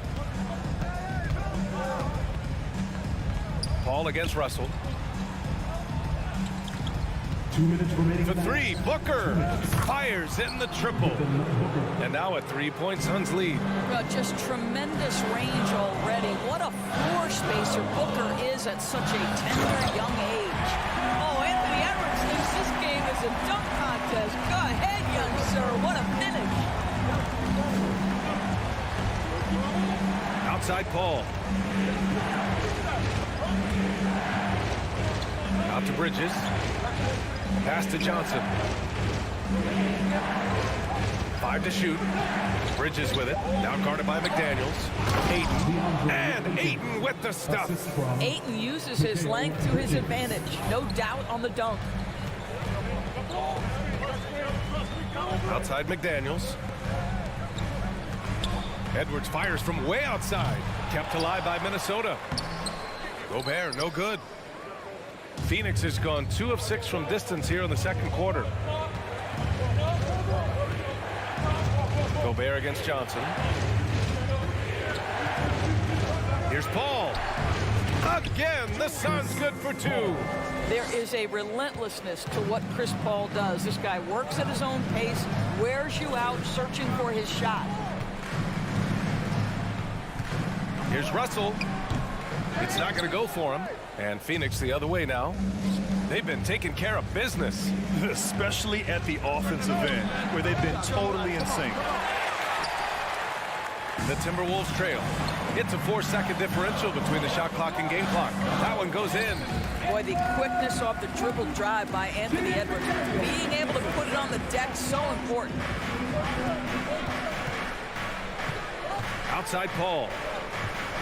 Paul against Russell. 2 minutes remaining. For 3, Booker fires in the triple. And now a 3-point Suns lead. Well, just tremendous range already. What a floor spacer Booker is at such a tender young age. Oh, Anthony Edwards thinks this game is a dunk contest. Go ahead, young sir. What a finish. Outside Paul. Out to Bridges. Pass to Johnson. 5 to shoot. Bridges with it. Now guarded by McDaniels. Ayton. And Ayton with the stuff. Ayton uses his length to his advantage. No doubt on the dunk. Outside McDaniels. Edwards fires from way outside. Kept alive by Minnesota. Gobert, no good. Phoenix has gone 2 of 6 from distance here in the second quarter. Gobert against Johnson. Here's Paul. Again, the Suns good for 2. There is a relentlessness to what Chris Paul does. This guy works at his own pace, wears you out searching for his shot. Here's Russell. It's not going to go for him. And Phoenix the other way now. They've been taking care of business. Especially at the offensive end, where they've been totally in sync. The Timberwolves trail. It's a 4-second differential between the shot clock and game clock. That one goes in. Boy, the quickness off the dribble drive by Anthony Edwards. Being able to put it on the deck, so important. Outside Paul.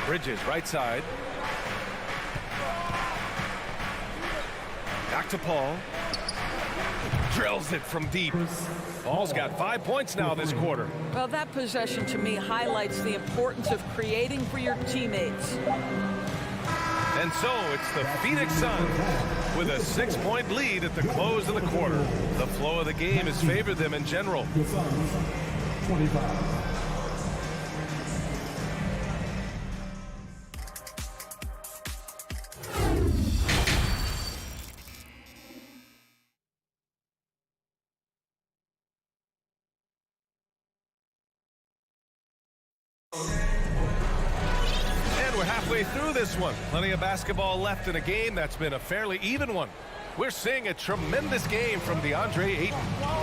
Bridges, right side. Back to Paul. Drills it from deep. Paul's got 5 points now this quarter. Well, that possession to me highlights the importance of creating for your teammates. And so it's the Phoenix Suns with a 6-point lead at the close of the quarter. The flow of the game has favored them in general. The Suns, 25. And we're halfway through this one. Plenty of basketball left in a game that's been a fairly even one. We're seeing a tremendous game from DeAndre Ayton.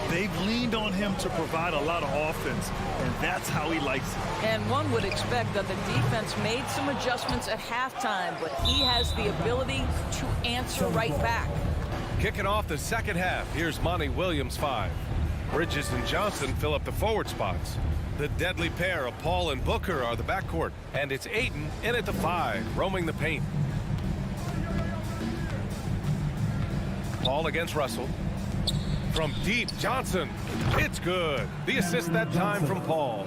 They've leaned on him to provide a lot of offense, and that's how he likes it. And one would expect that the defense made some adjustments at halftime, but he has the ability to answer right back. Kicking off the second half, here's Monty Williams 5. Bridges and Johnson fill up the forward spots. The deadly pair of Paul and Booker are the backcourt, and it's Ayton in at the 5, roaming the paint. Paul against Russell. From deep, Johnson. It's good. The assist that time from Paul.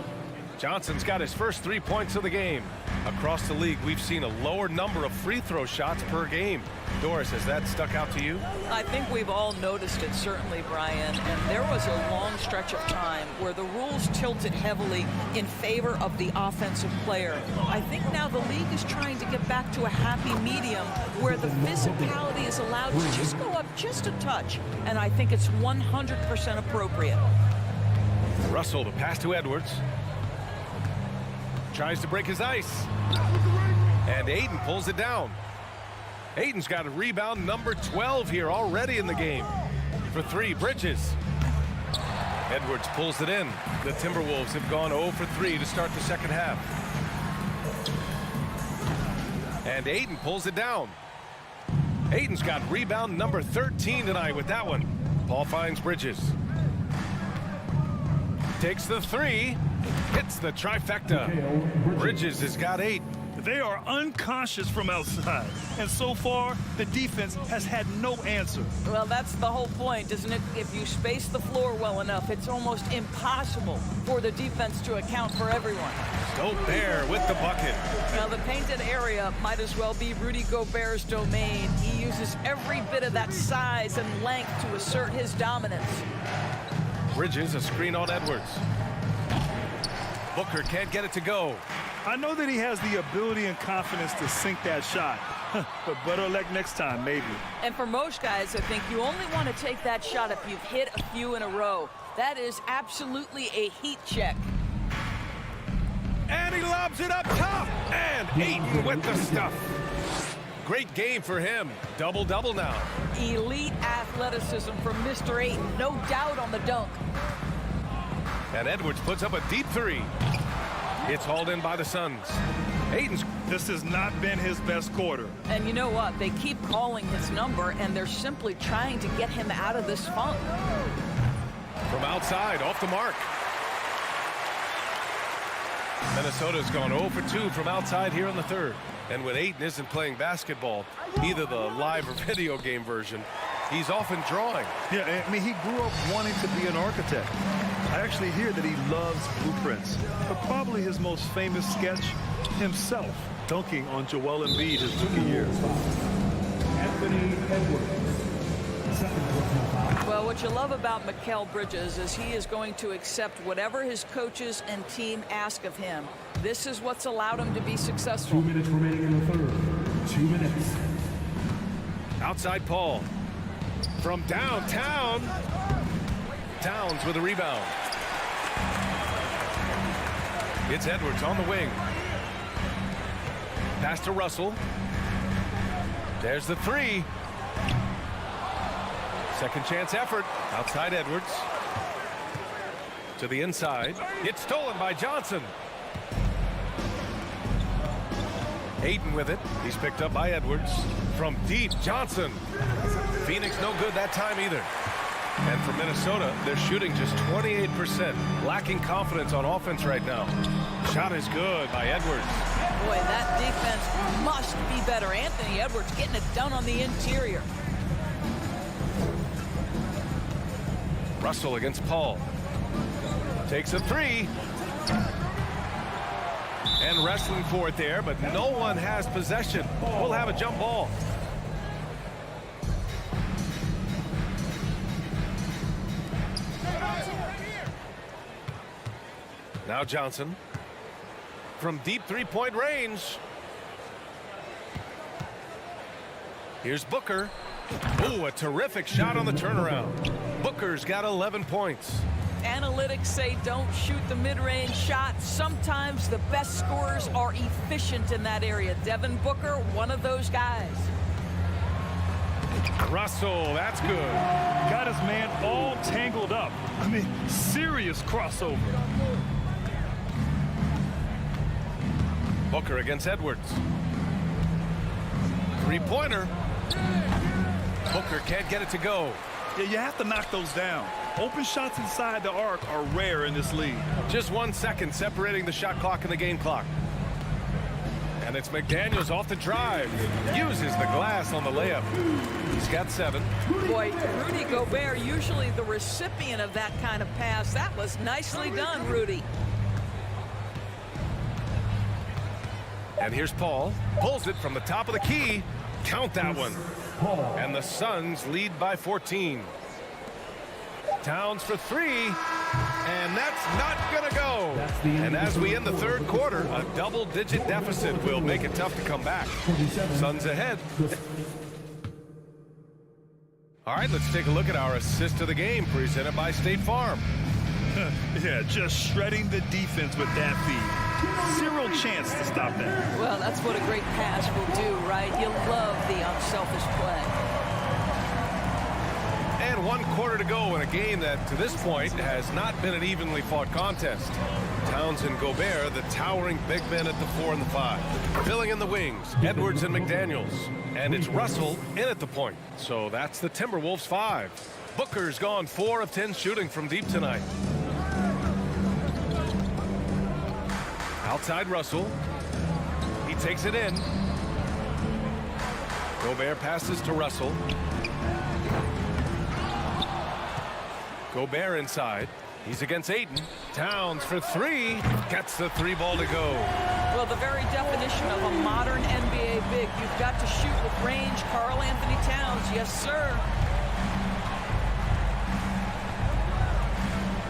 Johnson's got his first 3 points of the game. Across the league, we've seen a lower number of free throw shots per game. Doris, has that stuck out to you? I think we've all noticed it, certainly, Brian. And there was a long stretch of time where the rules tilted heavily in favor of the offensive player. I think now the league is trying to get back to a happy medium where the physicality is allowed to just go up just a touch. And I think it's 100% appropriate. Russell, the pass to Edwards. Tries to break his ice. And Ayton pulls it down. Ayton's got a rebound number 12 here already in the game. For 3, Bridges. Edwards pulls it in. The Timberwolves have gone 0 for 3 to start the second half. And Ayton pulls it down. Ayton's got rebound number 13 tonight with that one. Paul finds Bridges. Takes the 3. Hits the trifecta. Bridges has got 8. They are unconscious from outside, and so far, the defense has had no answer. Well, that's the whole point, isn't it? If you space the floor well enough, it's almost impossible for the defense to account for everyone. Gobert with the bucket. Now, the painted area might as well be Rudy Gobert's domain. He uses every bit of that size and length to assert his dominance. Bridges, a screen on Edwards. Booker can't get it to go. I know that he has the ability and confidence to sink that shot, but better luck next time, maybe. And for most guys, I think you only want to take that shot if you've hit a few in a row. That is absolutely a heat check. And he lobs it up top. And Ayton with the stuff. Great game for him. Double-double now. Elite athleticism from Mr. Ayton. No doubt on the dunk. And Edwards puts up a deep 3. It's hauled in by the Suns. Ayton's. This has not been his best quarter. And you know what? They keep calling his number, and they're simply trying to get him out of this funk. From outside, off the mark. Minnesota's gone 0 for 2 from outside here in the third. And when Ayton isn't playing basketball, either the live or video game version, he's often drawing. Yeah, I mean, he grew up wanting to be an architect. I actually hear that he loves blueprints, but probably his most famous sketch, himself dunking on Joel Embiid his rookie year. Anthony Edwards. Second personal foul. Well, what you love about Mikal Bridges is he is going to accept whatever his coaches and team ask of him. This is what's allowed him to be successful. 2 minutes remaining in the third. 2 minutes. Outside Paul. From downtown. Towns with a rebound. It's Edwards on the wing. Pass to Russell. There's the three. Second chance effort. Outside Edwards. To the inside. It's stolen by Johnson. Ayton with it. He's picked up by Edwards. From deep, Johnson. Phoenix no good that time either. And for Minnesota, they're shooting just 28%. Lacking confidence on offense right now. Shot is good by Edwards. Boy, that defense must be better. Anthony Edwards getting it done on the interior. Russell against Paul. Takes a three. And wrestling for it there, but no one has possession. We'll have a jump ball. Now Johnson. From deep three-point range. Here's Booker. Ooh, a terrific shot on the turnaround. Booker's got 11 points. Analytics say don't shoot the mid-range shot. Sometimes the best scorers are efficient in that area. Devin Booker, one of those guys. Russell, that's good. Got his man all tangled up. I mean, serious crossover. Booker against Edwards. Three-pointer. Booker can't get it to go. Yeah, you have to knock those down. Open shots inside the arc are rare in this league. Just 1 second separating the shot clock and the game clock. And it's McDaniels off the drive. Uses the glass on the layup. He's got 7. Boy, Rudy Gobert, usually the recipient of that kind of pass. That was nicely done, Rudy. And here's Paul. Pulls it from the top of the key. Count that one. And the Suns lead by 14. Towns for 3. And that's not going to go. And as we end the third quarter, a double-digit deficit will make it tough to come back. Suns ahead. All right, let's take a look at our assist of the game presented by State Farm. Yeah, just shredding the defense with that feed. Zero chance to stop that. Well, that's what a great pass will do, right? You love the unselfish play. And 1 quarter to go in a game that, to this point, has not been an evenly fought contest. Towns and Gobert, the towering big men at the 4 and the 5. Filling in the wings, Edwards and McDaniels. And it's Russell in at the point. So that's the Timberwolves 5. Booker's gone 4 of 10 shooting from deep tonight. Outside Russell. He takes it in. Gobert passes to Russell. Gobert inside. He's against Ayton. Towns for 3. Gets the 3 ball to go. Well, the very definition of a modern NBA big. You've got to shoot with range. Karl Anthony Towns, yes, sir.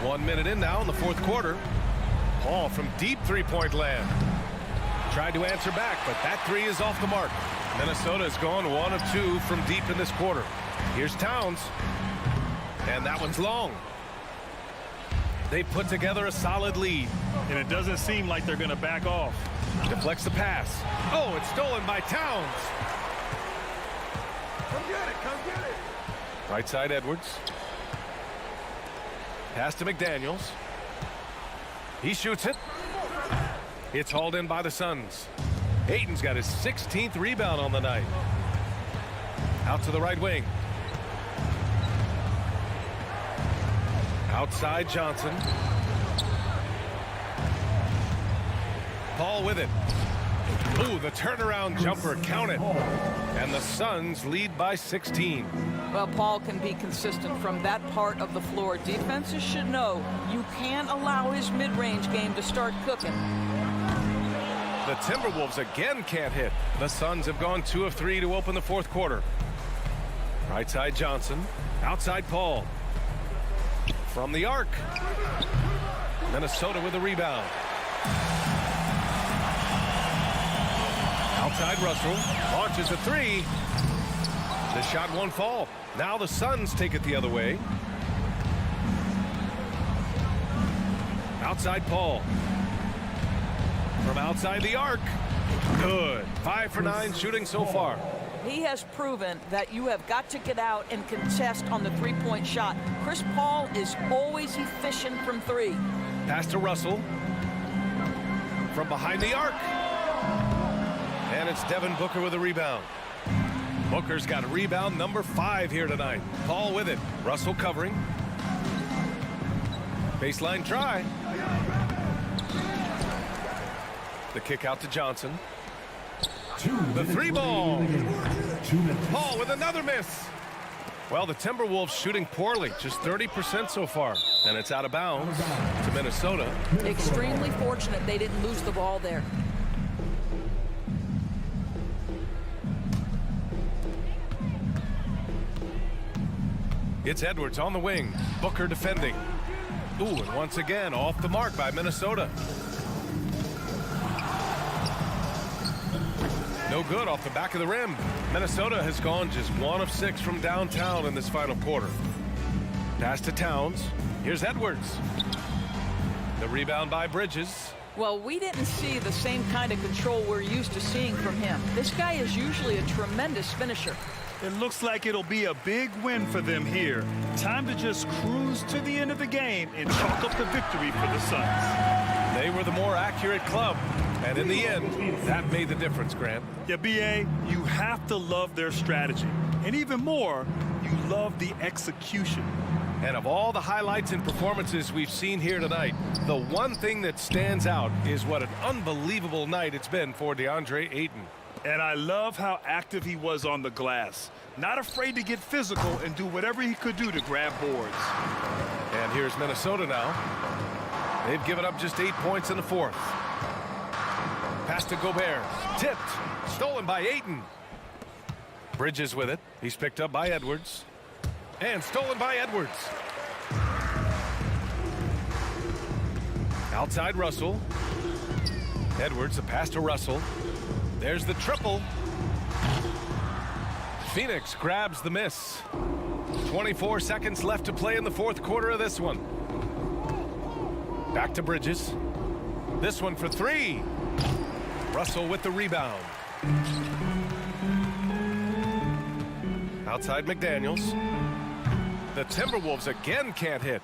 1 minute in now in the fourth quarter. Paul from deep three-point land. Tried to answer back, but that 3 is off the mark. Minnesota has gone 1 of 2 from deep in this quarter. Here's Towns. And that one's long. They put together a solid lead. And it doesn't seem like they're going to back off. Deflects the pass. Oh, it's stolen by Towns. Come get it, come get it. Right side Edwards. Pass to McDaniels. He shoots it. It's hauled in by the Suns. Ayton's got his 16th rebound on the night. Out to the right wing. Outside Johnson. Paul with it. Ooh, the turnaround jumper, count it. And the Suns lead by 16. Well, Paul can be consistent from that part of the floor. Defenses should know you can't allow his mid-range game to start cooking. The Timberwolves again can't hit. The Suns have gone 2 of 3 to open the fourth quarter. Right side Johnson, outside Paul. From the arc. Minnesota with a rebound. Outside Russell, launches a 3. The shot won't fall. Now the Suns take it the other way. Outside Paul. From outside the arc. Good. 5 for 9 shooting so far. He has proven that you have got to get out and contest on the three-point shot. Chris Paul is always efficient from 3. Pass to Russell. From behind the arc. And it's Devin Booker with a rebound. Booker's got a rebound number 5 here tonight. Paul with it. Russell covering. Baseline try. The kick out to Johnson. The 3 ball. Paul with another miss. Well, the Timberwolves shooting poorly, just 30% so far. And it's out of bounds to Minnesota. Extremely fortunate they didn't lose the ball there. It's Edwards on the wing. Booker defending. Ooh, and once again off the mark by Minnesota. No good off the back of the rim. Minnesota has gone just 1 of 6 from downtown in this final quarter. Pass to Towns. Here's Edwards. The rebound by Bridges. Well, we didn't see the same kind of control we're used to seeing from him. This guy is usually a tremendous finisher. It looks like it'll be a big win for them here. Time to just cruise to the end of the game and chalk up the victory for the Suns. They were the more accurate club. And in the end, that made the difference, Grant. Yeah, B.A., you have to love their strategy. And even more, you love the execution. And of all the highlights and performances we've seen here tonight, the one thing that stands out is what an unbelievable night it's been for DeAndre Ayton. And I love how active he was on the glass. Not afraid to get physical and do whatever he could do to grab boards. And here's Minnesota now. They've given up just 8 points in the fourth. Pass to Gobert. Tipped. Stolen by Ayton. Bridges with it. He's picked up by Edwards. And stolen by Edwards. Outside Russell. Edwards, the pass to Russell. There's the triple. Phoenix grabs the miss. 24 seconds left to play in the fourth quarter of this one. Back to Bridges. This one for 3. Russell with the rebound. Outside McDaniels. The Timberwolves again can't hit.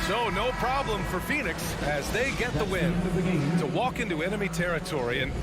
So no problem for Phoenix as they get the win to walk into enemy territory and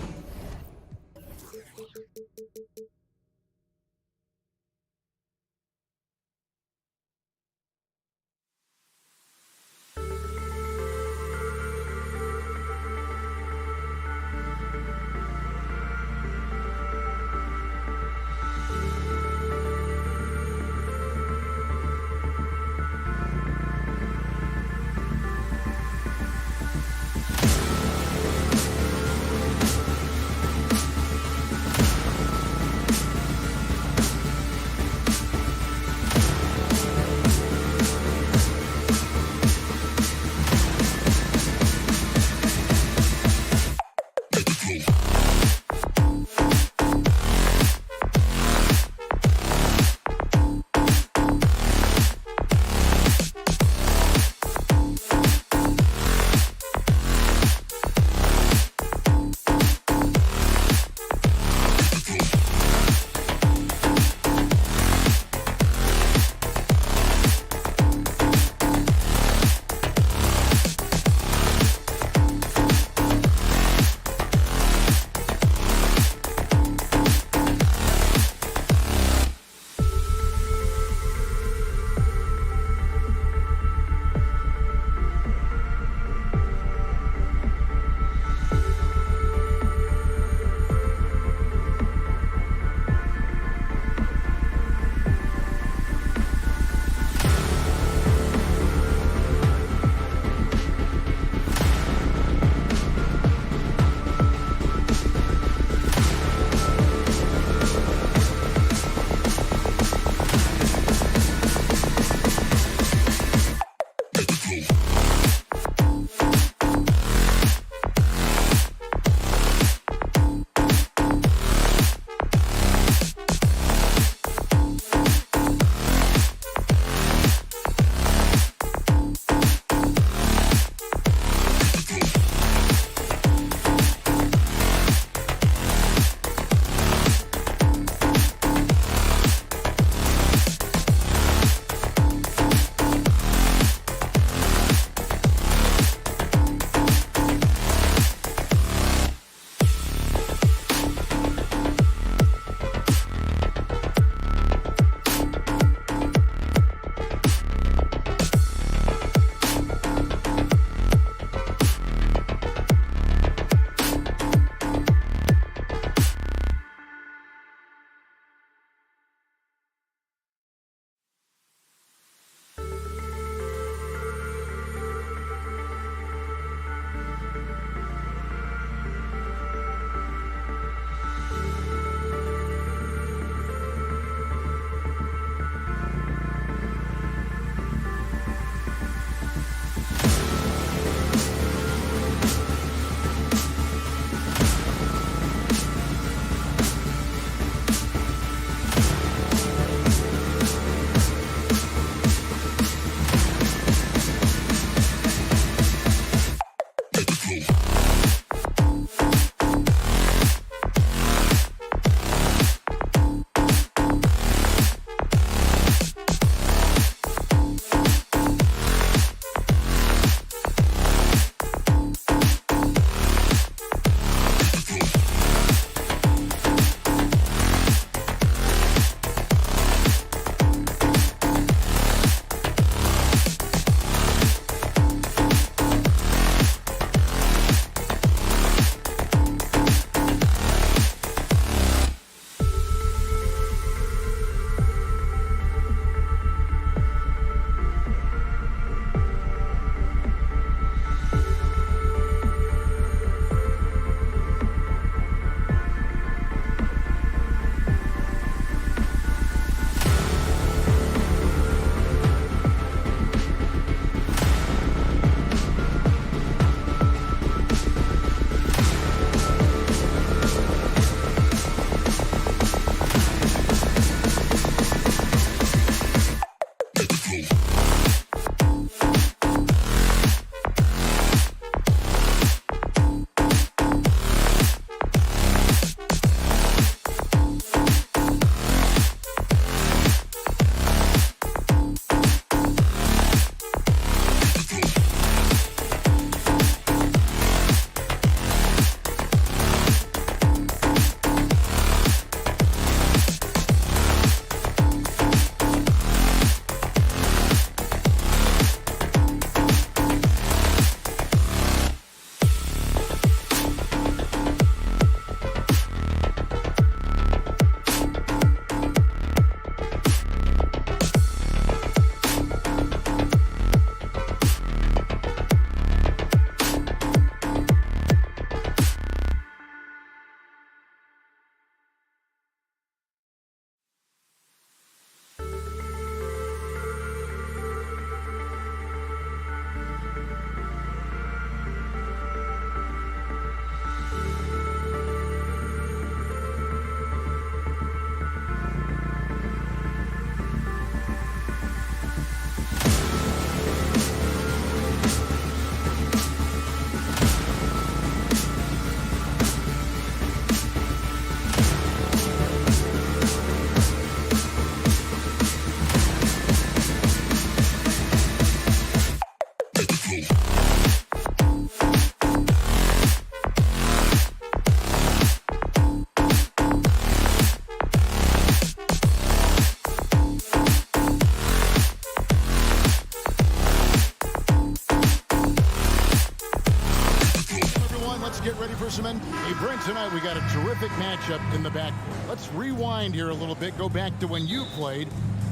Iverson. Hey, Brent, tonight we got a terrific matchup in the backcourt. Let's rewind here a little bit, go back to when you played.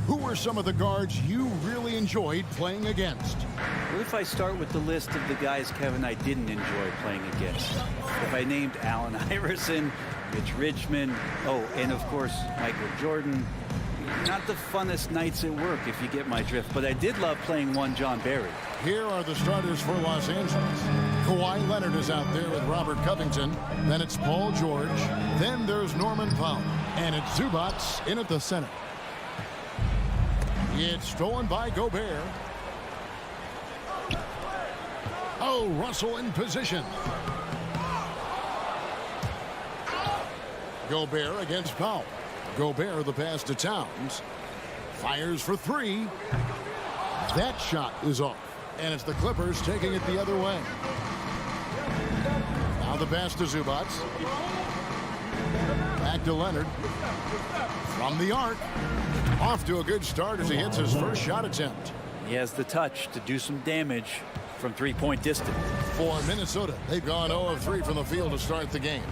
Who were some of the guards you really enjoyed playing against? Well, if I start with the list of the guys, Kevin, I didn't enjoy playing against. If I named Allen Iverson, Mitch Richmond, and of course, Michael Jordan, not the funnest nights at work, if you get my drift, but I did love playing one John Barry. Here are the starters for Los Angeles. Kawhi Leonard is out there with Robert Covington. Then it's Paul George. Then there's Norman Powell. And it's Zubats in at the center. It's stolen by Gobert. Oh, Russell in position. Gobert against Powell. Gobert the pass to Towns. Fires for three. That shot is off. And it's the Clippers taking it the other way. Now the pass to Zubats. Back to Leonard. From the arc. Off to a good start as he hits his first shot attempt. He has the touch to do some damage from three-point distance. For Minnesota, they've gone 0 of 3 from the field to start the game.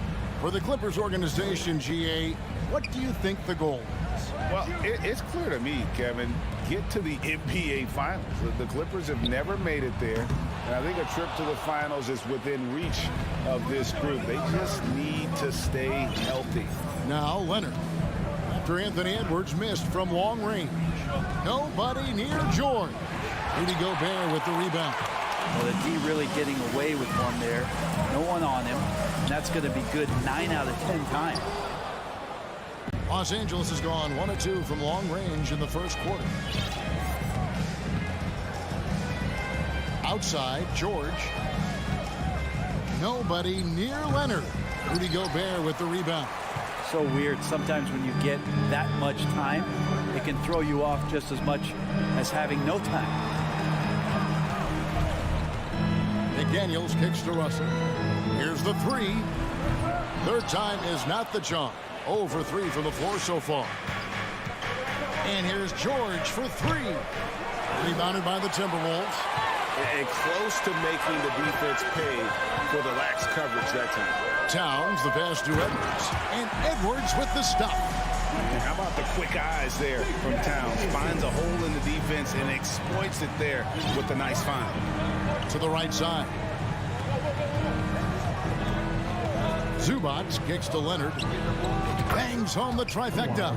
For the Clippers organization, GA, what do you think the goal is? Well, it's clear to me, Kevin, get to the NBA Finals. The Clippers have never made it there, and I think a trip to the Finals is within reach of this group. They just need to stay healthy. Now Leonard. After Anthony Edwards missed from long range. Nobody near George. Rudy Gobert with the rebound. Well, the D really getting away with one there. No one on him. And that's going to be good 9 out of 10 times. Los Angeles has gone 1 of 2 from long range in the first quarter. Outside, George. Nobody near Leonard. Rudy Gobert with the rebound. So weird. Sometimes when you get that much time, it can throw you off just as much as having no time. McDaniels kicks to Russell. Here's the three. Third time is not the charm. 0 for 3 from the floor so far. And here's George for three. Rebounded by the Timberwolves. And close to making the defense pay for the lax coverage that time. Towns, the pass to Edwards. And Edwards with the stop. And how about the quick eyes there from Towns? Finds a hole in the defense and exploits it there with a nice find. To the right side. Zubats kicks to Leonard. Bangs home the trifecta.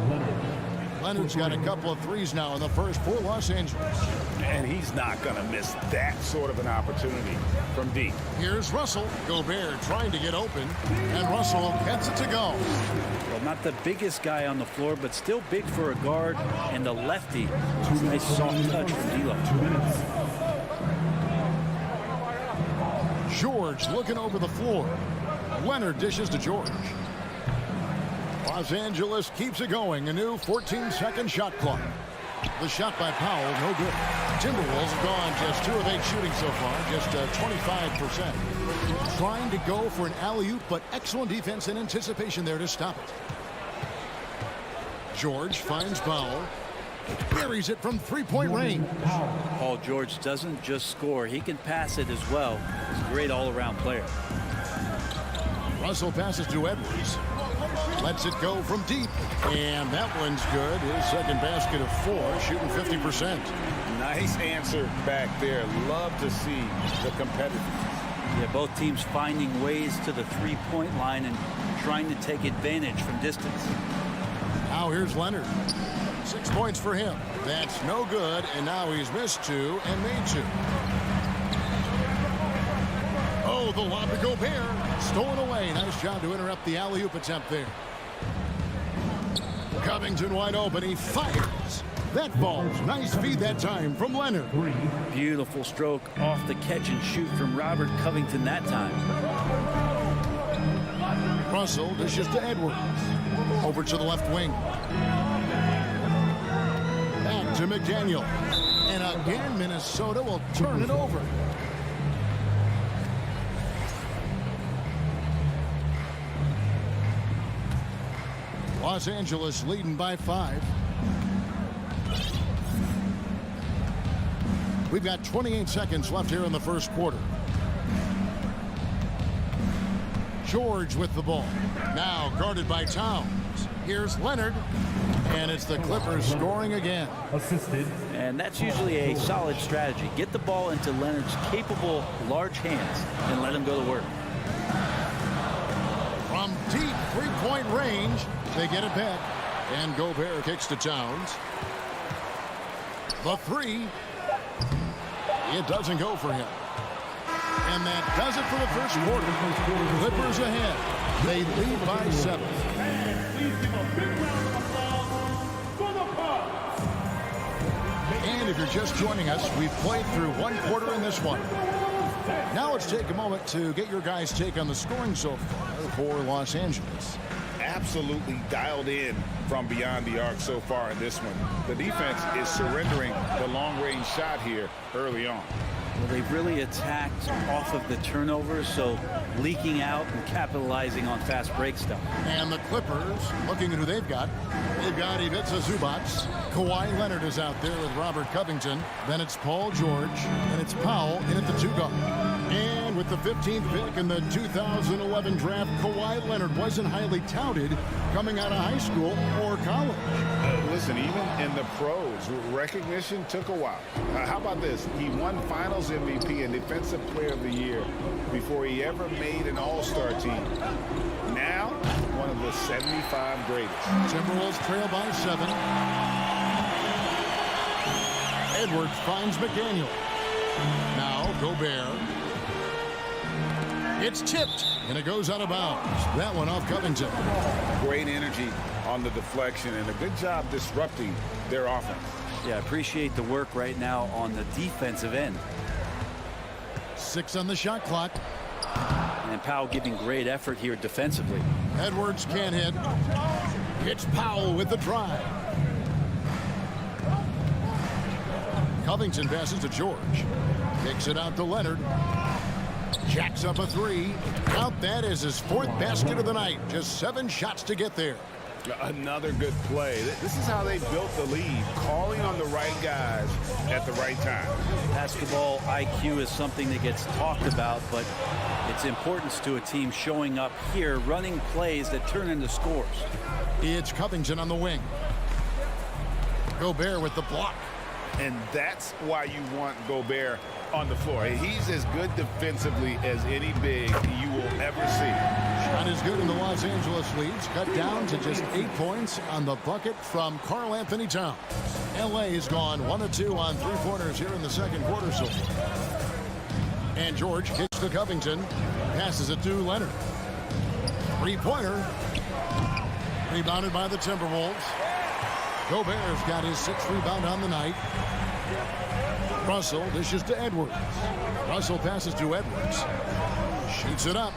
Leonard's got a couple of threes now in the first for Los Angeles. And he's not going to miss that sort of an opportunity from deep. Here's Russell. Gobert trying to get open. And Russell gets it to go. Well, not the biggest guy on the floor, but still big for a guard. And the lefty. Nice soft touch from D'Lo. George looking over the floor. Leonard dishes to George. Los Angeles keeps it going. A new 14-second shot clock. The shot by Powell, no good. Timberwolves have gone just 2 of 8 shooting so far, just 25%. Trying to go for an alley-oop, but excellent defense and anticipation there to stop it. George finds Powell. Buries it from three-point range. Paul George doesn't just score. He can pass it as well. He's a great all-around player. Russell passes to Edwards. Lets it go from deep. And that one's good. His second basket of 4, shooting 50%. Nice answer back there. Love to see the competitiveness. Yeah, both teams finding ways to the three-point line and trying to take advantage from distance. Now here's Leonard. 6 points for him. That's no good, and now he's missed 2 and made 2. Oh, the lob to Gobert. Stolen away. Nice job to interrupt the alley-oop attempt there. Covington wide open. He fires. That falls. Nice feed that time from Leonard. Beautiful stroke off the catch and shoot from Robert Covington that time. Russell dishes to Edwards. Over to the left wing. Back to McDaniel. And again, Minnesota will turn it over. Los Angeles leading by 5. We've got 28 seconds left here in the first quarter. George with the ball. Now guarded by Towns. Here's Leonard. And it's the Clippers scoring again. Assisted. And that's usually a solid strategy. Get the ball into Leonard's capable, large hands and let him go to work. From deep three-point range, they get it back. And Gobert kicks to Towns. The three. It doesn't go for him. And that does it for the first quarter. Clippers ahead. They lead by 7. Please give a big round of applause for the Pop. And if you're just joining us, we've played through one quarter in this one. Now let's take a moment to get your guys' take on the scoring so far for Los Angeles. Absolutely dialed in from beyond the arc so far in this one. The defense is surrendering the long-range shot here early on. Well, they've really attacked off of the turnovers, so leaking out and capitalizing on fast break stuff. And the Clippers, looking at who they've got Ivica Zubac. Kawhi Leonard is out there with Robert Covington. Then it's Paul George, and it's Powell in at the 2 guard. And with the 15th pick in the 2011 draft, Kawhi Leonard wasn't highly touted coming out of high school or college. Listen, even in the pros, recognition took a while. How about this? He won Finals MVP and Defensive Player of the Year before he ever made an All-Star team. Now, one of the 75 greatest. Timberwolves trail by 7. Edwards finds McDaniel. Now Gobert. It's tipped, and it goes out of bounds. That one off Covington. Great energy on the deflection, and a good job disrupting their offense. Yeah, appreciate the work right now on the defensive end. 6 on the shot clock. And Powell giving great effort here defensively. Edwards can't hit. It's Powell with the drive. Covington passes to George. Kicks it out to Leonard. Jacks up a 3. Count that as his 4th basket of the night. Just 7 shots to get there. Another good play. This is how they built the lead, calling on the right guys at the right time. Basketball IQ is something that gets talked about, but its importance to a team showing up here, running plays that turn into scores. It's Covington on the wing. Gobert with the block. And that's why you want Gobert on the floor. He's as good defensively as any big you will ever see. Shot is good in the Los Angeles leads. Cut down to just 8 points on the bucket from Karl Anthony Towns. LA has gone 1 of 2 on 3-pointers here in the second quarter so far. And George kicks to Covington. Passes it to Leonard. 3-pointer. Rebounded by the Timberwolves. Gobert's got his 6th rebound on the night. Russell dishes to Edwards. Russell passes to Edwards. Shoots it up.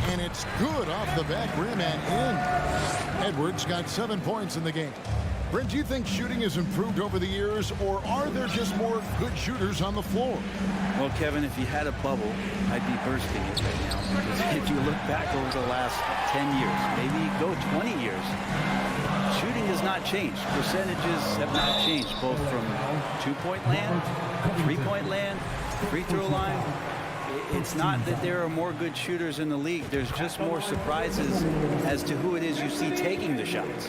And it's good off the back rim and in. Edwards got 7 points in the game. Brent, do you think shooting has improved over the years, or are there just more good shooters on the floor? Well, Kevin, if you had a bubble, I'd be bursting it right now. Because if you look back over the last 10 years, maybe go 20 years, shooting has not changed. Percentages have not changed, both from 2-point land, 3-point land, free throw line. It's not that there are more good shooters in the league. There's just more surprises as to who it is you see taking the shots.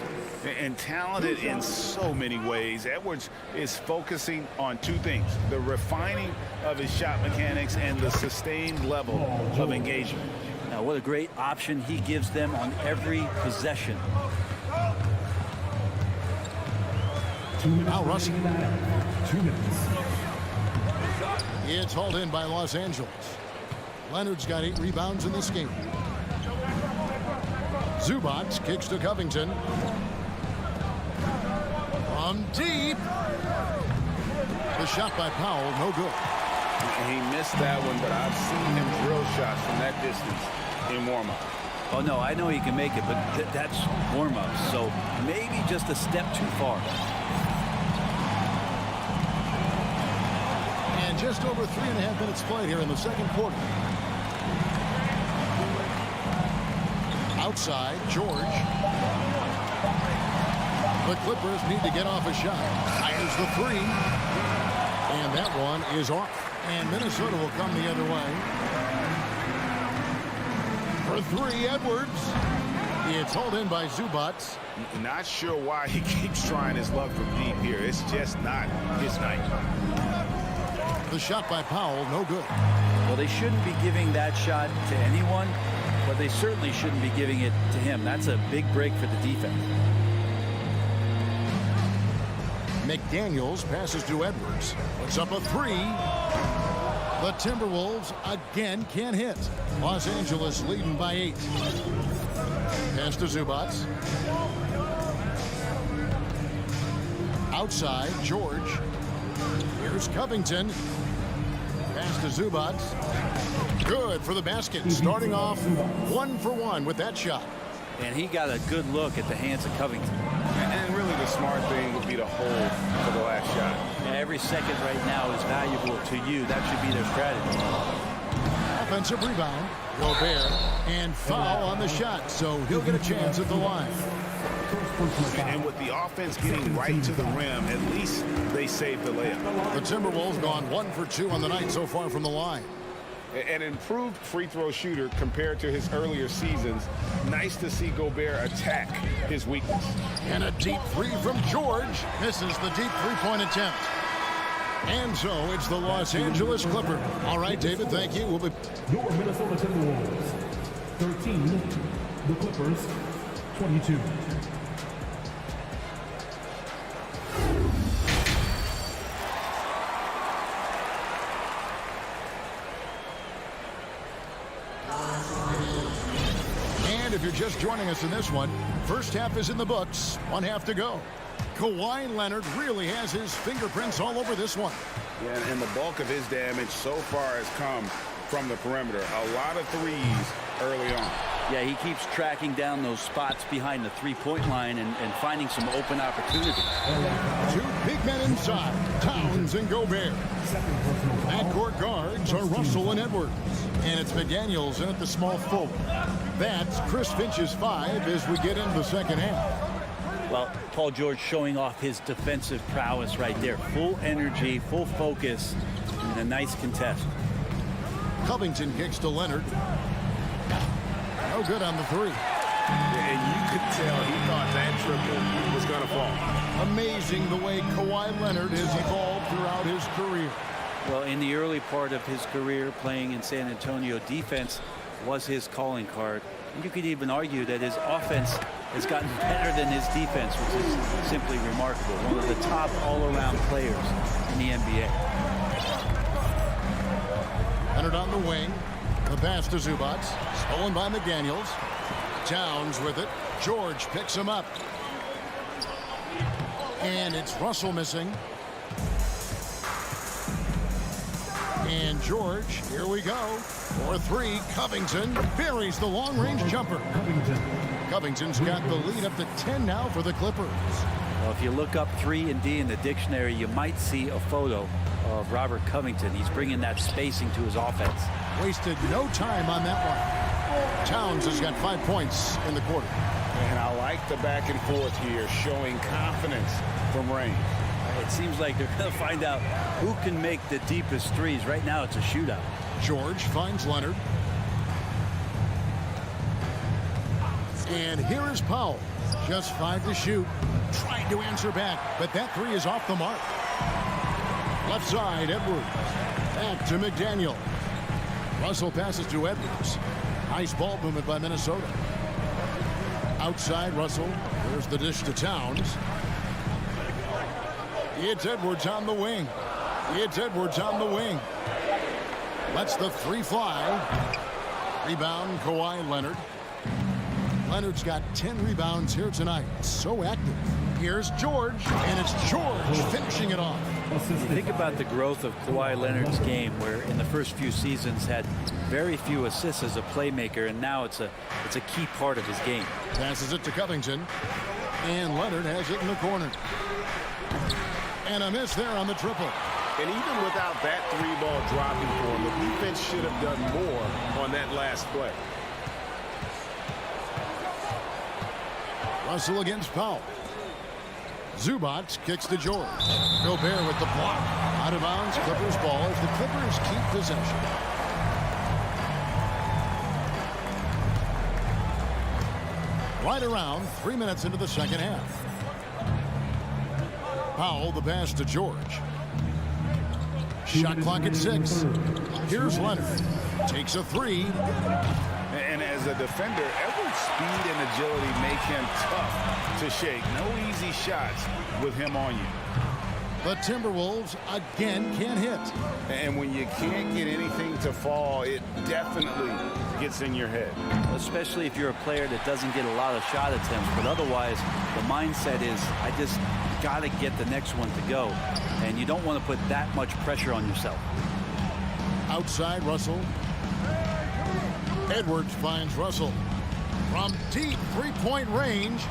And talented in so many ways. Edwards is focusing on 2 things: the refining of his shot mechanics and the sustained level of engagement. Now, what a great option he gives them on every possession. Now Russell. 2 minutes. It's hauled in by Los Angeles. Leonard's got 8 rebounds in this game. Zubac kicks to Covington. From deep. The shot by Powell, no good. He missed that one, but I've seen him drill shots from that distance in warm-up. Oh, no, I know he can make it, but that's warm-up, so maybe just a step too far. And just over 3.5 minutes played here in the second quarter. Outside, George. The Clippers need to get off a shot. Fires the 3. And that one is off. And Minnesota will come the other way. For three, Edwards. It's hauled in by Zubats. Not sure why he keeps trying his luck from deep here. It's just not his night. The shot by Powell, no good. Well, they shouldn't be giving that shot to anyone, but they certainly shouldn't be giving it to him. That's a big break for the defense. McDaniels passes to Edwards. Puts up a three. The Timberwolves again can't hit. Los Angeles leading by 8. Pass to Zubats. Outside, George. Here's Covington. Pass to Zubats. Good for the basket. Starting off 1 for 1 with that shot. And he got a good look at the hands of Covington. And really the smart thing would be to hold for the last shot. Yeah, every second right now is valuable to you. That should be their strategy. Offensive rebound. Gobert. And foul on the shot, so he'll get a chance at the line. And with the offense getting right to the rim, at least they saved the layup. The Timberwolves gone 1 for 2 on the night so far from the line. An improved free throw shooter compared to his earlier seasons. Nice to see Gobert attack his weakness. And a deep three from George. Misses the deep three-point attempt. And so it's the Los Angeles Clippers. All right, David, thank you. We'll be... Your Minnesota Timberwolves, 13. The Clippers, 22. And if you're just joining us in this one, first half is in the books. 1 half to go. Kawhi Leonard really has his fingerprints all over this one. Yeah, and the bulk of his damage so far has come from the perimeter. A lot of threes early on. Yeah, he keeps tracking down those spots behind the three-point line and finding some open opportunities. 2 big men inside, Towns and Gobert. Backcourt guards are Russell and Edwards. And it's McDaniels in at the small forward. That's Chris Finch's 5 as we get into the second half. Well, Paul George showing off his defensive prowess right there. Full energy, full focus, and a nice contest. Covington kicks to Leonard. No good on the 3. And you could tell he thought that triple was going to fall. Amazing the way Kawhi Leonard has evolved throughout his career. Well, in the early part of his career playing in San Antonio, defense was his calling card. And you could even argue that his offense has gotten better than his defense, which is simply remarkable. One of the top all-around players in the NBA. Leonard on the wing. The pass to Zubats. Stolen by McDaniels. Towns with it. George picks him up. And it's Russell missing. And George, here we go. 4-3, Covington buries the long-range jumper. Covington's got the lead up to 10 now for the Clippers. Well, if you look up 3 and D in the dictionary, you might see a photo of Robert Covington. He's bringing that spacing to his offense. Wasted no time on that one. Towns has got 5 points in the quarter. And I like the back and forth here, showing confidence from range. It seems like they're going to find out who can make the deepest threes. Right now, it's a shootout. George finds Leonard. And here is Powell. Just 5 to shoot. Trying to answer back, but that 3 is off the mark. Left side, Edwards. Back to McDaniel. Russell passes to Edwards. Nice ball movement by Minnesota. Outside, Russell. There's the dish to Towns. It's Edwards on the wing. It's Edwards on the wing. Lets the 3 fly. Rebound, Kawhi Leonard. Leonard's got 10 rebounds here tonight. So active. Here's George, and it's George finishing it off. Think about the growth of Kawhi Leonard's game, where in the first few seasons had very few assists as a playmaker, and now it's a key part of his game. Passes it to Covington, and Leonard has it in the corner. And a miss there on the triple. And even without that 3-ball dropping for him, the defense should have done more on that last play. Russell against Powell. Zubats kicks to George. Gobert with the block. Out of bounds, Clippers ball as the Clippers keep possession. right around 3 minutes into the second half. Powell, the pass to George. Shot clock at 6. Here's Leonard. Takes a 3. And as a defender, Edwards' speed and agility make him tough to shake. No easy shots with him on you. The Timberwolves again can't hit. And when you can't get anything to fall, it definitely gets in your head. Especially if you're a player that doesn't get a lot of shot attempts. But otherwise, the mindset is, I just got to get the next one to go. And you don't want to put that much pressure on yourself. Outside, Russell. Edwards finds Russell. From deep three-point range,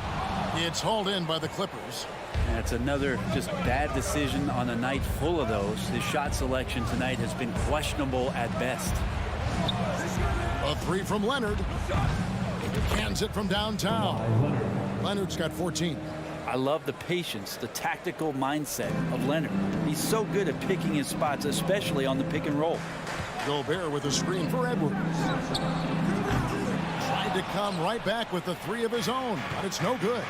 it's hauled in by the Clippers. That's another just bad decision on a night full of those. His shot selection tonight has been questionable at best. A 3 from Leonard. Cans it from downtown. Leonard's got 14. I love the patience, the tactical mindset of Leonard. He's so good at picking his spots, especially on the pick and roll. Gobert with a screen for Edwards. Tried to come right back with the 3 of his own, but it's no good.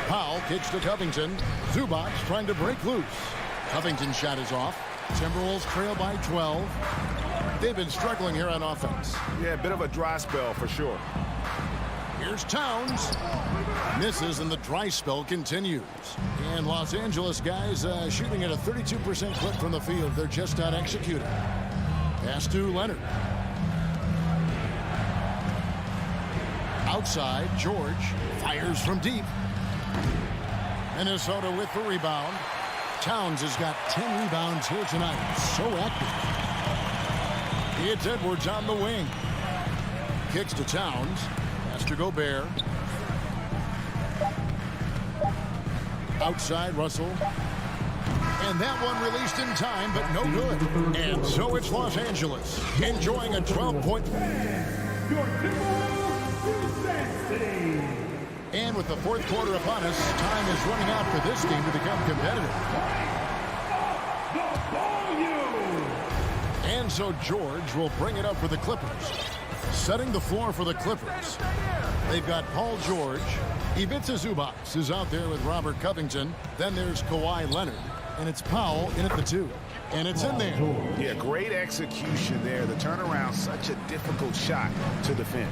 Powell kicks to Covington. Zubac trying to break loose. Covington's shot is off. Timberwolves trail by 12. They've been struggling here on offense. Yeah, a bit of a dry spell for sure. Here's Towns. Misses and the dry spell continues. And Los Angeles guys shooting at a 32% clip from the field. They're just not executing. Pass to Leonard. Outside, George fires from deep. Minnesota with the rebound. Towns has got 10 rebounds here tonight. So active. It's Edwards on the wing. Kicks to Towns. Pass to Gobert. Outside, Russell. And that one released in time, but no good. And so it's Los Angeles enjoying a 12-point. And with the fourth quarter upon us, time is running out for this game to become competitive. And so George will bring it up for the Clippers. Setting the floor for the Clippers. They've got Paul George. Ivica Zubac is out there with Robert Covington. Then there's Kawhi Leonard. And it's Powell in at the 2. And it's in there. Yeah, great execution there. The turnaround, such a difficult shot to defend.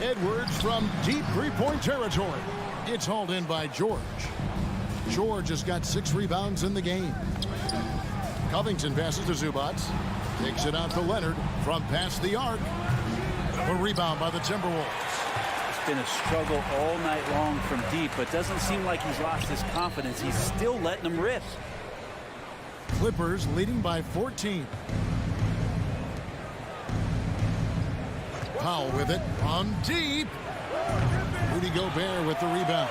Edwards from deep three-point territory. It's hauled in by George. George has got 6 rebounds in the game. Covington passes to Zubac. Takes it out to Leonard from past the arc. A rebound by the Timberwolves. It's been a struggle all night long from deep, but doesn't seem like he's lost his confidence. He's still letting them rip. Clippers leading by 14. Powell with it from deep. Rudy Gobert with the rebound.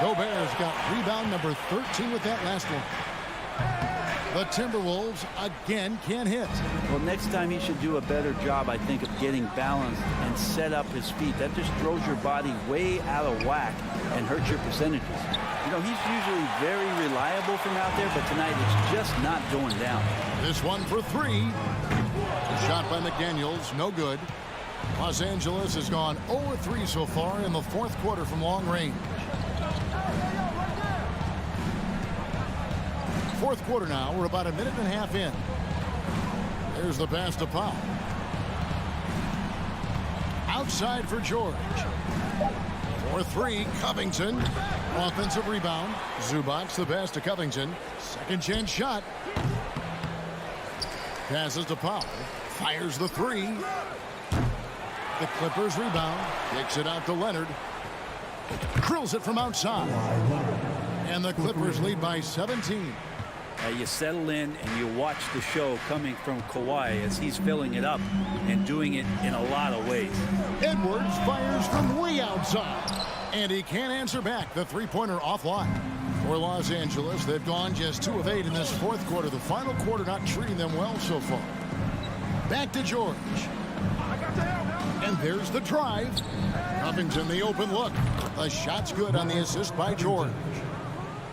Gobert's got rebound number 13 with that last one. The Timberwolves again can't hit. Well, next time he should do a better job, I think, of getting balanced and set up his feet. That just throws your body way out of whack and hurts your percentages. You know, he's usually very reliable from out there, but tonight it's just not going down. This one for 3. A shot by McDaniels, no good. Los Angeles has gone 0-3 so far in the fourth quarter from long range. Fourth quarter now. We're about a minute and a half in. There's the pass to Powell. Outside for George. 4-3, Covington. Offensive rebound. Zubac, the pass to Covington. Second chance shot. Passes to Powell. Fires the 3. The Clippers rebound. Kicks it out to Leonard. Drills it from outside. And the Clippers lead by 17. You settle in and you watch the show coming from Kawhi as he's filling it up and doing it in a lot of ways. Edwards fires from way outside. And he can't answer back. The three-pointer offline. For Los Angeles, they've gone just 2 of 8 in this fourth quarter. The final quarter not treating them well so far. Back to George. And there's the drive. Covington the open look. The shot's good on the assist by George.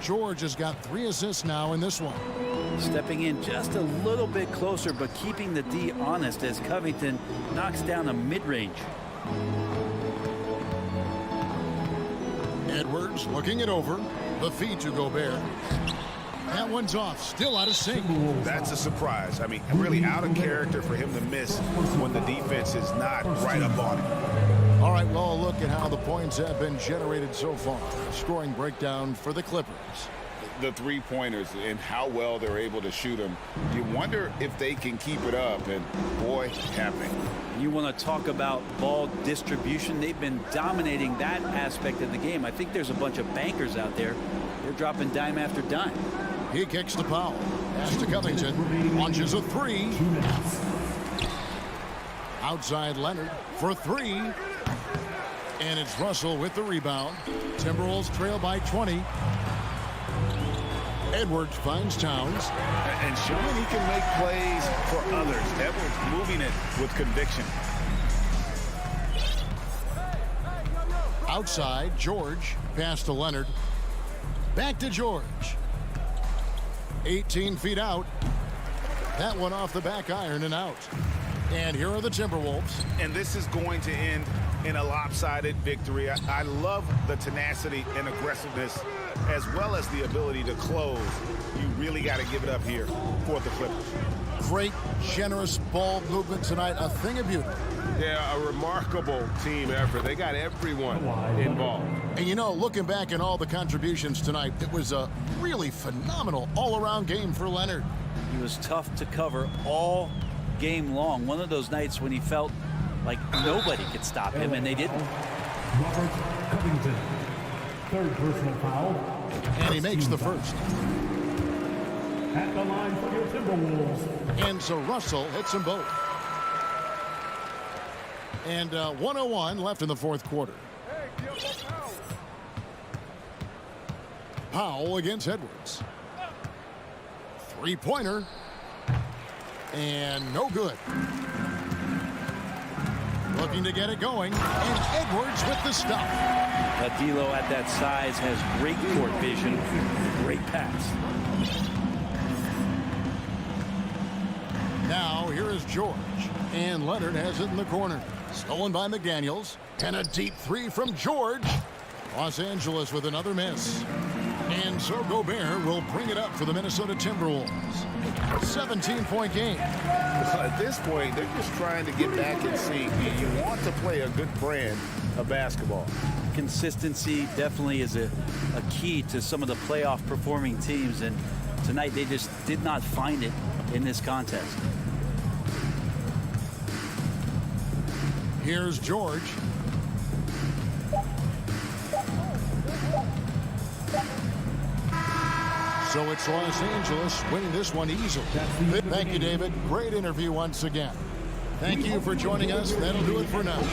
George has got 3 assists now in this one. stepping in just a little bit closer, but keeping the D honest as Covington knocks down a mid-range. Edwards looking it over. The feed to Gobert. That one's off. Still out of sync. That's a surprise. I mean, really out of character for him to miss when the defense is not right up on him. All right, well, look at how the points have been generated so far. Scoring breakdown for the Clippers. The three-pointers and how well they're able to shoot them. You wonder if they can keep it up, and boy, have they. You want to talk about ball distribution. They've been dominating that aspect of the game. I think there's a bunch of bankers out there. They're dropping dime after dime. He kicks to Powell. Pass to Covington. Launches a three. Outside Leonard for three. And it's Russell with the rebound. Timberwolves trail by 20. Edwards finds Towns. And showing he can make plays for others. Edwards moving it with conviction. Outside, George. Pass to Leonard. Back to George. 18 feet out. That one off the back iron and out. And here are the Timberwolves. And this is going to end in a lopsided victory. I love the tenacity and aggressiveness as well as the ability to close. You really got to give it up here for the Clippers. Great, generous ball movement tonight. A thing of beauty. Yeah, a remarkable team effort. They got everyone involved. And you know, looking back at all the contributions tonight, it was a really phenomenal all-around game for Leonard. He was tough to cover all game long. One of those nights when he felt like nobody could stop him, and they didn't. Robert Covington, third personal foul. And he makes the first. At the line for your Timberwolves. And so Russell hits them both. And 1:01 left in the fourth quarter. Powell against Edwards. Three-pointer. And no good. Looking to get it going. And Edwards with the stop. D'Lo at that size has great court vision. Great pass. Now here is George. And Leonard has it in the corner. Stolen by McDaniels. And a deep three from George. Los Angeles with another miss. And so Gobert will bring it up for the Minnesota Timberwolves. 17-point game. At this point, they're just trying to get back in sync. You want to play a good brand of basketball. Consistency definitely is a key to some of the playoff performing teams, and tonight they just did not find it in this contest. Here's George. So it's Los Angeles winning this one easily. Thank you, David. Great interview once again. Thank you for joining us. That'll do it for now.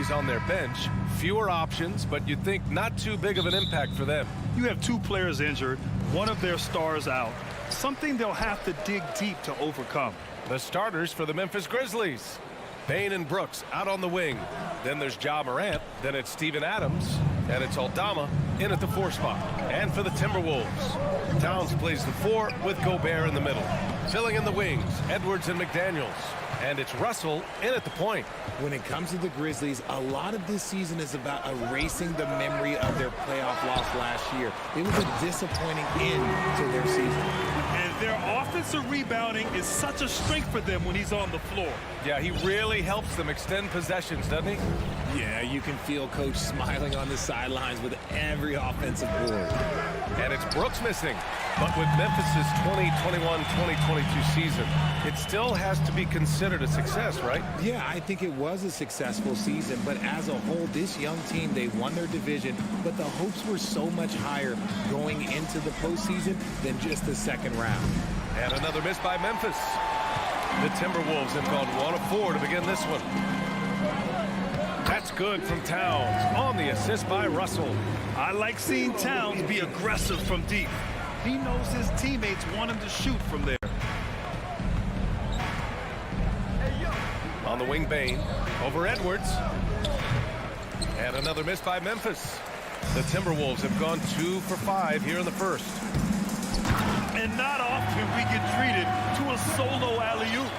Grizzlies on their bench. Fewer options, but you'd think not too big of an impact for them. You have 2 players injured, one of their stars out. Something they'll have to dig deep to overcome. The starters for the Memphis Grizzlies. Bane and Brooks out on the wing. Then there's Ja Morant. Then it's Steven Adams. And it's Aldama in at the 4 spot. And for the Timberwolves, Towns plays the 4 with Gobert in the middle. Filling in the wings, Edwards and McDaniels. And it's Russell in at the point. When it comes to the Grizzlies, a lot of this season is about erasing the memory of their playoff loss last year. It was a disappointing end to their season. And their offensive rebounding is such a strength for them when he's on the floor. Yeah, he really helps them extend possessions, doesn't he? Yeah, you can feel Coach smiling on the sidelines with every offensive board. And it's Brooks missing. But with Memphis's 2021-2022 season, it still has to be considered a success, right? Yeah, I think it was a successful season, but as a whole, this young team, they won their division, but the hopes were so much higher going into the postseason than just the second round. And another miss by Memphis. The Timberwolves have gone 1 of 4 to begin this one. That's good from Towns on the assist by Russell. I like seeing Towns be aggressive from deep. He knows his teammates want him to shoot from there. On the wing, Bane over Edwards. And another miss by Memphis. The Timberwolves have gone 2 for 5 here in the first. And not often we get treated to a solo alley-oop.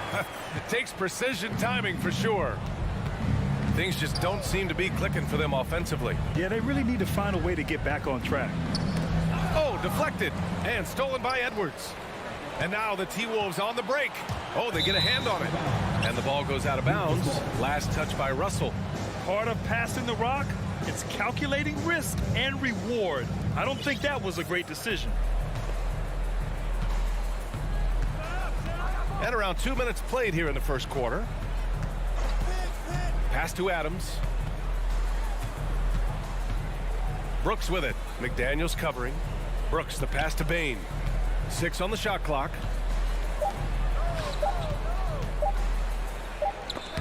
It takes precision timing for sure. Things just don't seem to be clicking for them offensively. Yeah, they really need to find a way to get back on track. Oh, deflected and stolen by Edwards. And now the T-Wolves on the break. Oh, they get a hand on it. And the ball goes out of bounds. Last touch by Russell. Part of passing the rock, it's calculating risk and reward. I don't think that was a great decision. And around 2 minutes played here in the first quarter. Pass to Adams. Brooks with it. McDaniels covering. Brooks, the pass to Bane. 6 on the shot clock.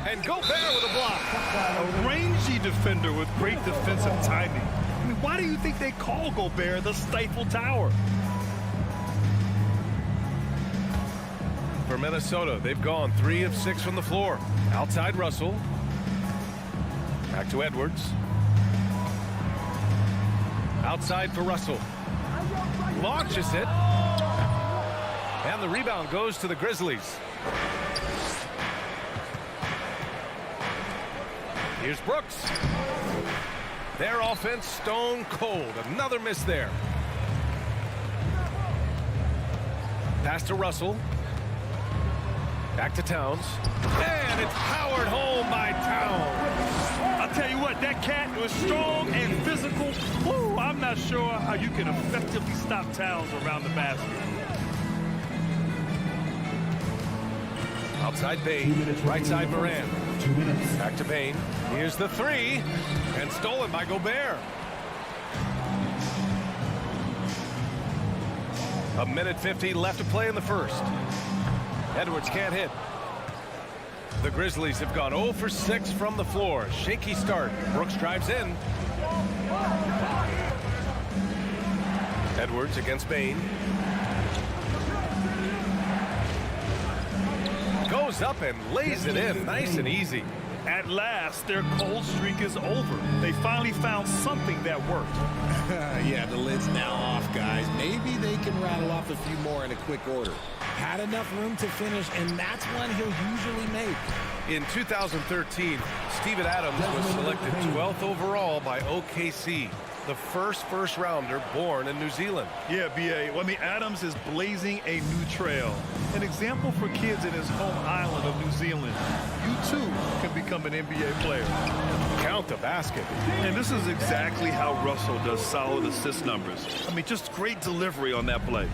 And Gobert with a block. A rangy defender with great defensive timing. I mean, why do you think they call Gobert the Stifle Tower? For Minnesota, they've gone 3 of 6 from the floor. Outside Russell. Back to Edwards. Outside for Russell. Launches it. And the rebound goes to the Grizzlies. Here's Brooks. Their offense stone cold. Another miss there. Pass to Russell. Back to Towns. And it's powered home by Towns. I'll tell you what, that cat was strong and physical. Woo, I'm not sure how you can effectively stop Towns around the basket. Outside Bane, right side Moran. 2 minutes. Back to Bane. Here's the 3. And stolen by Gobert. A minute 50 left to play in the first. Edwards can't hit. The Grizzlies have gone 0 for 6 from the floor. Shaky start. Brooks drives in. Edwards against Bane. Goes up and lays it in. Nice and easy. At last, their cold streak is over. They finally found something that worked. Yeah, the lid's now off, guys. Maybe they can rattle off a few more in a quick order. Had enough room to finish, and that's one he'll usually make. In 2013, Steven Adams was selected 12th overall by OKC, the first rounder born in New Zealand. Yeah, B.A. Well, I mean, Adams is blazing a new trail. An example for kids in his home island of New Zealand. You, too, can become an NBA player. Count the basket. And this is exactly how Russell does solid assist numbers. I mean, just great delivery on that play.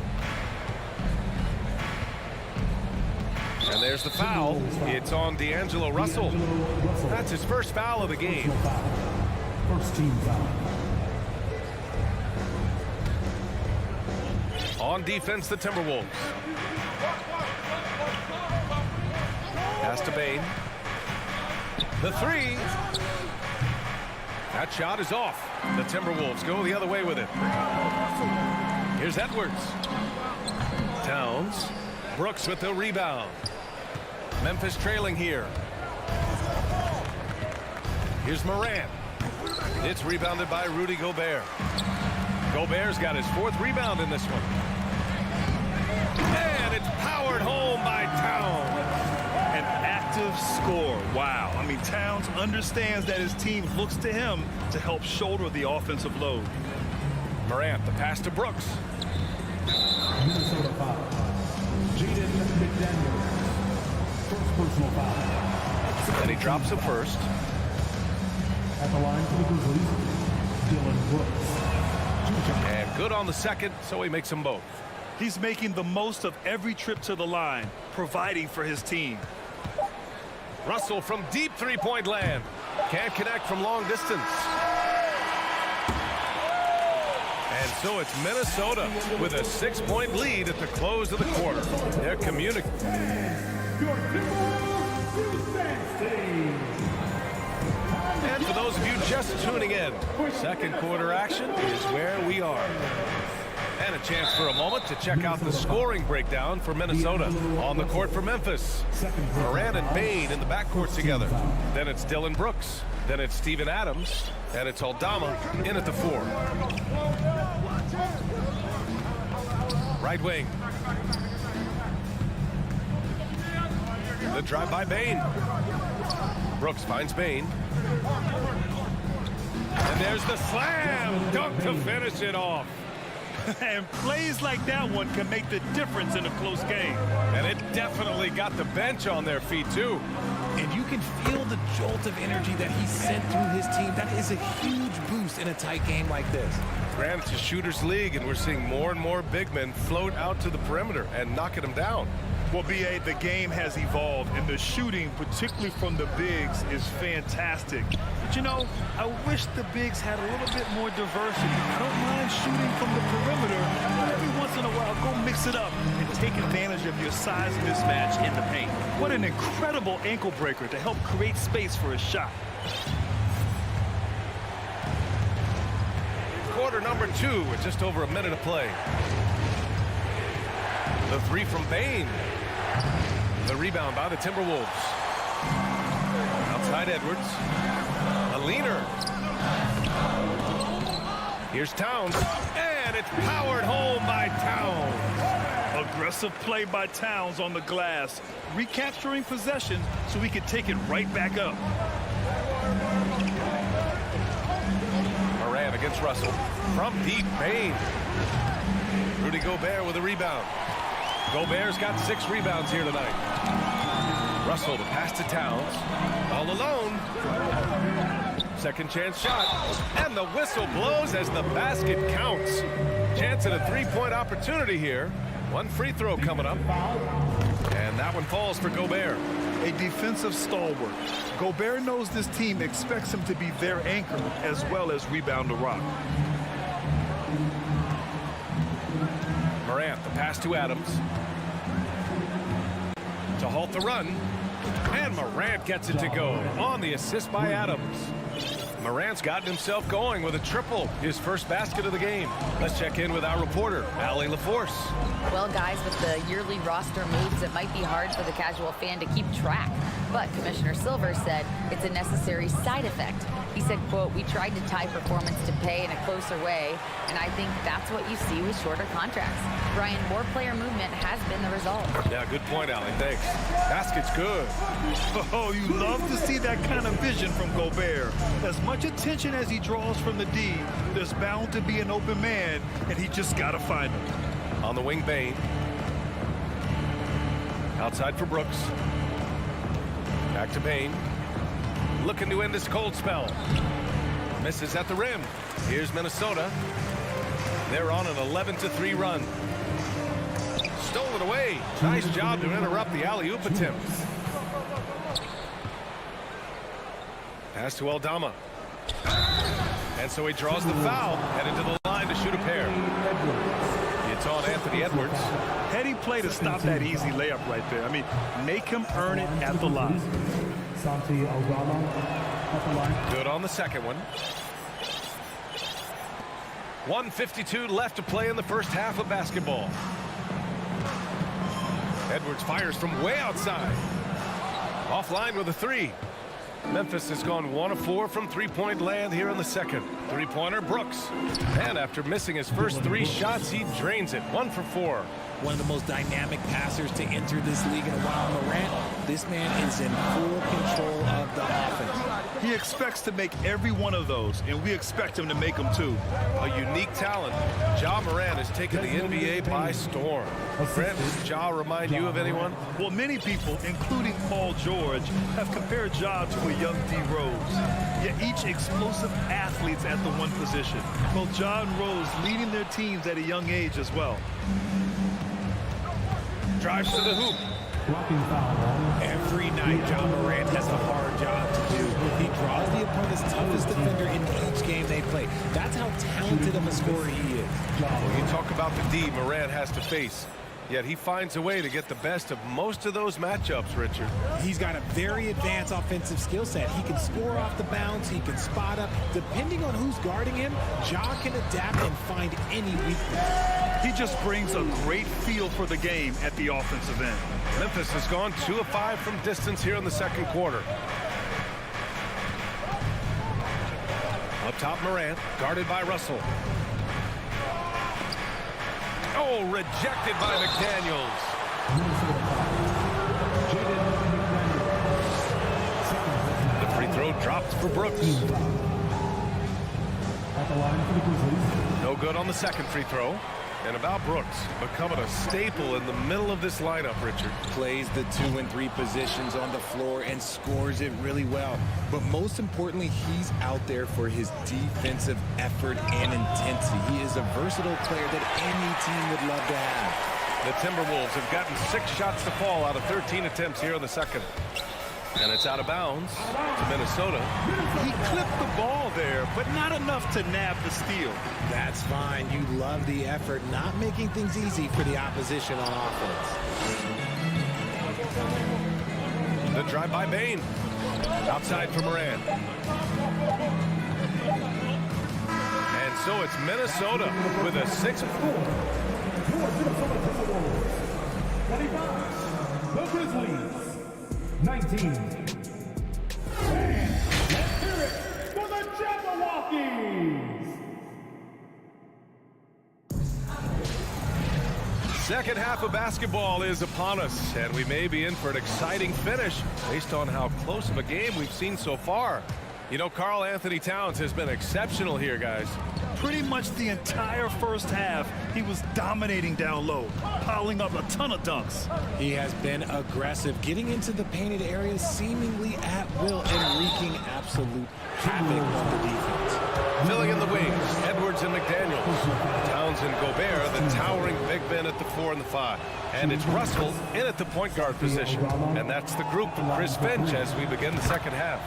And there's the foul. It's on D'Angelo Russell. That's his first foul of the game. First team foul. On defense, the Timberwolves. Pass to Bane. The 3. That shot is off. The Timberwolves go the other way with it. Here's Edwards. Towns. Brooks with the rebound. Memphis trailing here. Here's Morant. It's rebounded by Rudy Gobert. Gobert's got his 4th rebound in this one. And it's powered home by Towns. An active score. Wow. I mean, Towns understands that his team looks to him to help shoulder the offensive load. Morant, the pass to Brooks. Minnesota foul. Jaden McDaniels. First personal foul. And he drops the first. At the line for the Grizzlies, Dylan Brooks. And good on the second, so he makes them both. He's making the most of every trip to the line, providing for his team. Russell from deep three-point land. Can't connect from long distance. And so it's Minnesota with a 6-point lead at the close of the quarter. They're communicating. And for those of you just tuning in, second quarter action is where we are. And a chance for a moment to check out the scoring breakdown for Minnesota. On the court for Memphis, Morant and Bane in the backcourt together. Then it's Dylan Brooks. Then it's Steven Adams. And it's Aldama in at the 4. Right wing. The drive by Bane. Brooks finds Bane. And there's the slam dunk to finish it off. And plays like that one can make the difference in a close game. And it definitely got the bench on their feet, too. And you can feel the jolt of energy that he sent through his team. That is a huge boost in a tight game like this. Granted, it's a shooter's league, and we're seeing more and more big men float out to the perimeter and knocking them down. Well, B.A., the game has evolved, and the shooting, particularly from the bigs, is fantastic. But, you know, I wish the bigs had a little bit more diversity. I don't mind shooting from the perimeter, but every once in a while, go mix it up and take advantage of your size mismatch in the paint. What an incredible ankle breaker to help create space for a shot. Quarter number 2 with just over a minute of play. The 3 from Bane. The rebound by the Timberwolves. Outside Edwards. A leaner. Here's Towns. And it's powered home by Towns. Aggressive play by Towns on the glass. Recapturing possession so he can take it right back up. Morant against Russell. From deep, Bane. Rudy Gobert with a rebound. Gobert's got 6 rebounds here tonight. Russell to pass to Towns. All alone. Second chance shot. And the whistle blows as the basket counts. Chance at a 3-point opportunity here. 1 free throw coming up. And that one falls for Gobert. A defensive stalwart. Gobert knows this team expects him to be their anchor as well as rebound the rock. Morant, the pass to Adams. To halt the run. And Morant gets it to go on the assist by Adams. Morant's gotten himself going with a triple, his first basket of the game. Let's check in with our reporter, Allie LaForce. Well, guys, with the yearly roster moves, it might be hard for the casual fan to keep track. But Commissioner Silver said it's a necessary side effect. He said, quote, "We tried to tie performance to pay in a closer way, and I think that's what you see with shorter contracts." Brian, more player movement has been the result. Yeah, good point, Allie. Thanks. Basket's good. Oh, you love to see that kind of vision from Gobert. As much attention as he draws from the D, there's bound to be an open man, and he just got to find him. On the wing, Bane. Outside for Brooks. Back to Bane. Looking to end this cold spell. Misses at the rim. Here's Minnesota. They're on an 11-3 run. Stolen away. Nice job to interrupt the alley-oop attempt. Pass to Aldama. And so he draws the foul. Headed to the line to shoot a pair. It's on Anthony Edwards. Heady play to stop that easy layup right there. I mean, make him earn it at the line. Santi Aldama. Good on the second one. 1:52 left to play in the first half of basketball. Edwards fires from way outside. Offline with a three. Memphis has gone 1 of 4 from three-point land here in the second. Three-pointer, Brooks. And after missing his first 3 shots, he drains it. 1 for 4. One of the most dynamic passers to enter this league in a while. Morant, this man is in full control of the offense. He expects to make every one of those, and we expect him to make them too. A unique talent. Ja Morant has taken the NBA by storm. Brent, does Ja remind you of anyone? Well, many people, including Paul George, have compared Ja to a young D. Rose. Yet each explosive athletes at the one position. Both Ja and Rose leading their teams at a young age as well. Drives to the hoop. Every night, Ja Morant has a hard job to do. He draws the opponent's toughest defender in each game they play. That's how talented of a scorer he is. Well, you talk about the D Morant has to face. Yet he finds a way to get the best of most of those matchups, Richard. He's got a very advanced offensive skill set. He can score off the bounce. He can spot up. Depending on who's guarding him, Ja can adapt and find any weakness. He just brings a great feel for the game at the offensive end. Memphis has gone 2 of 5 from distance here in the second quarter. Up top, Morant, guarded by Russell. Oh, rejected by McDaniels. The free throw dropped for Brooks. No good on the second free throw. And about Brooks, becoming a staple in the middle of this lineup, Richard. Plays the 2 and 3 positions on the floor and scores it really well. But most importantly, he's out there for his defensive effort and intensity. He is a versatile player that any team would love to have. The Timberwolves have gotten 6 shots to fall out of 13 attempts here in the second. And it's out of bounds to Minnesota. He clipped the ball there, but not enough to nab the steal. That's fine. You love the effort, not making things easy for the opposition on offense. The drive by Bane. Outside for Morant. And so it's Minnesota with a 6-4. 25, the Grizzlies. 19. And let's hear it for the Jabberwockies! Second half of basketball is upon us, and we may be in for an exciting finish based on how close of a game we've seen so far. You know, Karl Anthony Towns has been exceptional here, guys. Pretty much the entire first half, he was dominating down low, piling up a ton of dunks. He has been aggressive, getting into the painted areas seemingly at will and wreaking absolute havoc on the defense. Filling in the wings, Edwards and McDaniels. Towns and Gobert, the towering big men at the 4 and the 5. And it's Russell in at the point guard position. And that's the group from Chris Finch as we begin the second half.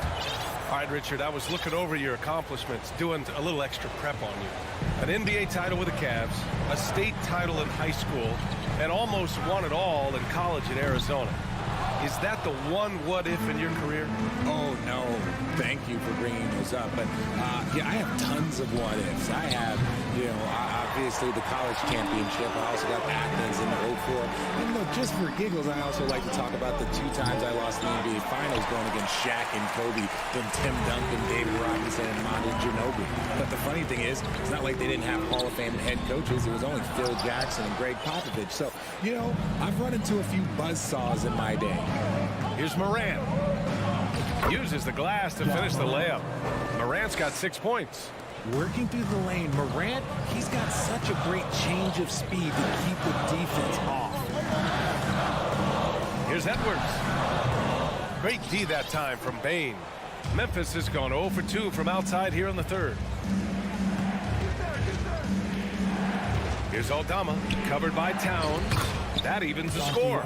All right, Richard, I was looking over your accomplishments, doing a little extra prep on you. An NBA title with the Cavs, a state title in high school, and almost won it all in college in Arizona. Is that the one what-if in your career? Oh, no. Thank you for bringing those up. But, yeah, I have tons of what-ifs. I have, you know, obviously the college championship. I also got Athens in the 04. And, look, just for giggles, I also like to talk about the 2 times I lost the NBA Finals going against Shaq and Kobe, then Tim Duncan, David Robinson, and Manu Ginobili. But the funny thing is, it's not like they didn't have Hall of Fame head coaches. It was only Phil Jackson and Greg Popovich. So, you know, I've run into a few buzzsaws in my day. Here's Morant. Uses the glass to finish the layup. Morant's got 6 points. Working through the lane, Morant, he's got such a great change of speed to keep the defense off. Here's Edwards. Great D that time from Bane. Memphis has gone 0 for 2 from outside here in the third. Here's Aldama, covered by Towns. That evens the score.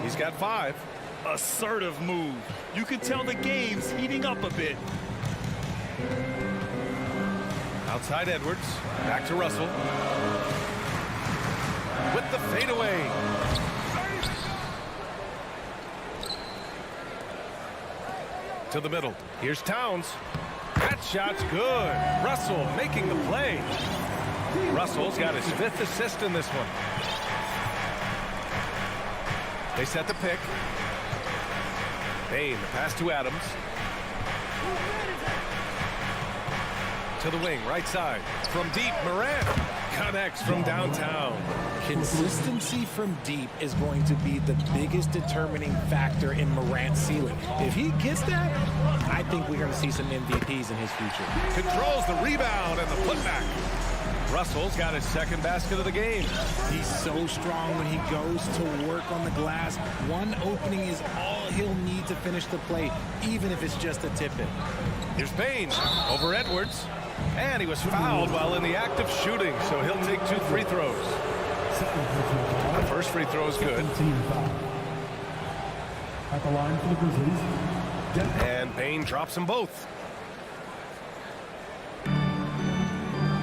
He's got 5. Assertive move. You can tell the game's heating up a bit. Outside Edwards. Back to Russell. With the fadeaway. to the middle. Here's Towns. That shot's good. Russell making the play. Russell's got his 5th assist in this one. They set the pick. Bain, the pass to Adams. To the wing, right side. From deep, Morant connects from downtown. Consistency from deep is going to be the biggest determining factor in Morant's ceiling. If he gets that, I think we're going to see some MVPs in his future. Controls the rebound and the putback. Russell's got his 2nd basket of the game. He's so strong when he goes to work on the glass. One opening is all he'll need to finish the play, even if it's just a tip-in. Here's Bain over Edwards. And he was fouled while in the act of shooting, so he'll take 2 free throws. The first free throw is good. At the line for the Grizzlies. And Bain drops them both.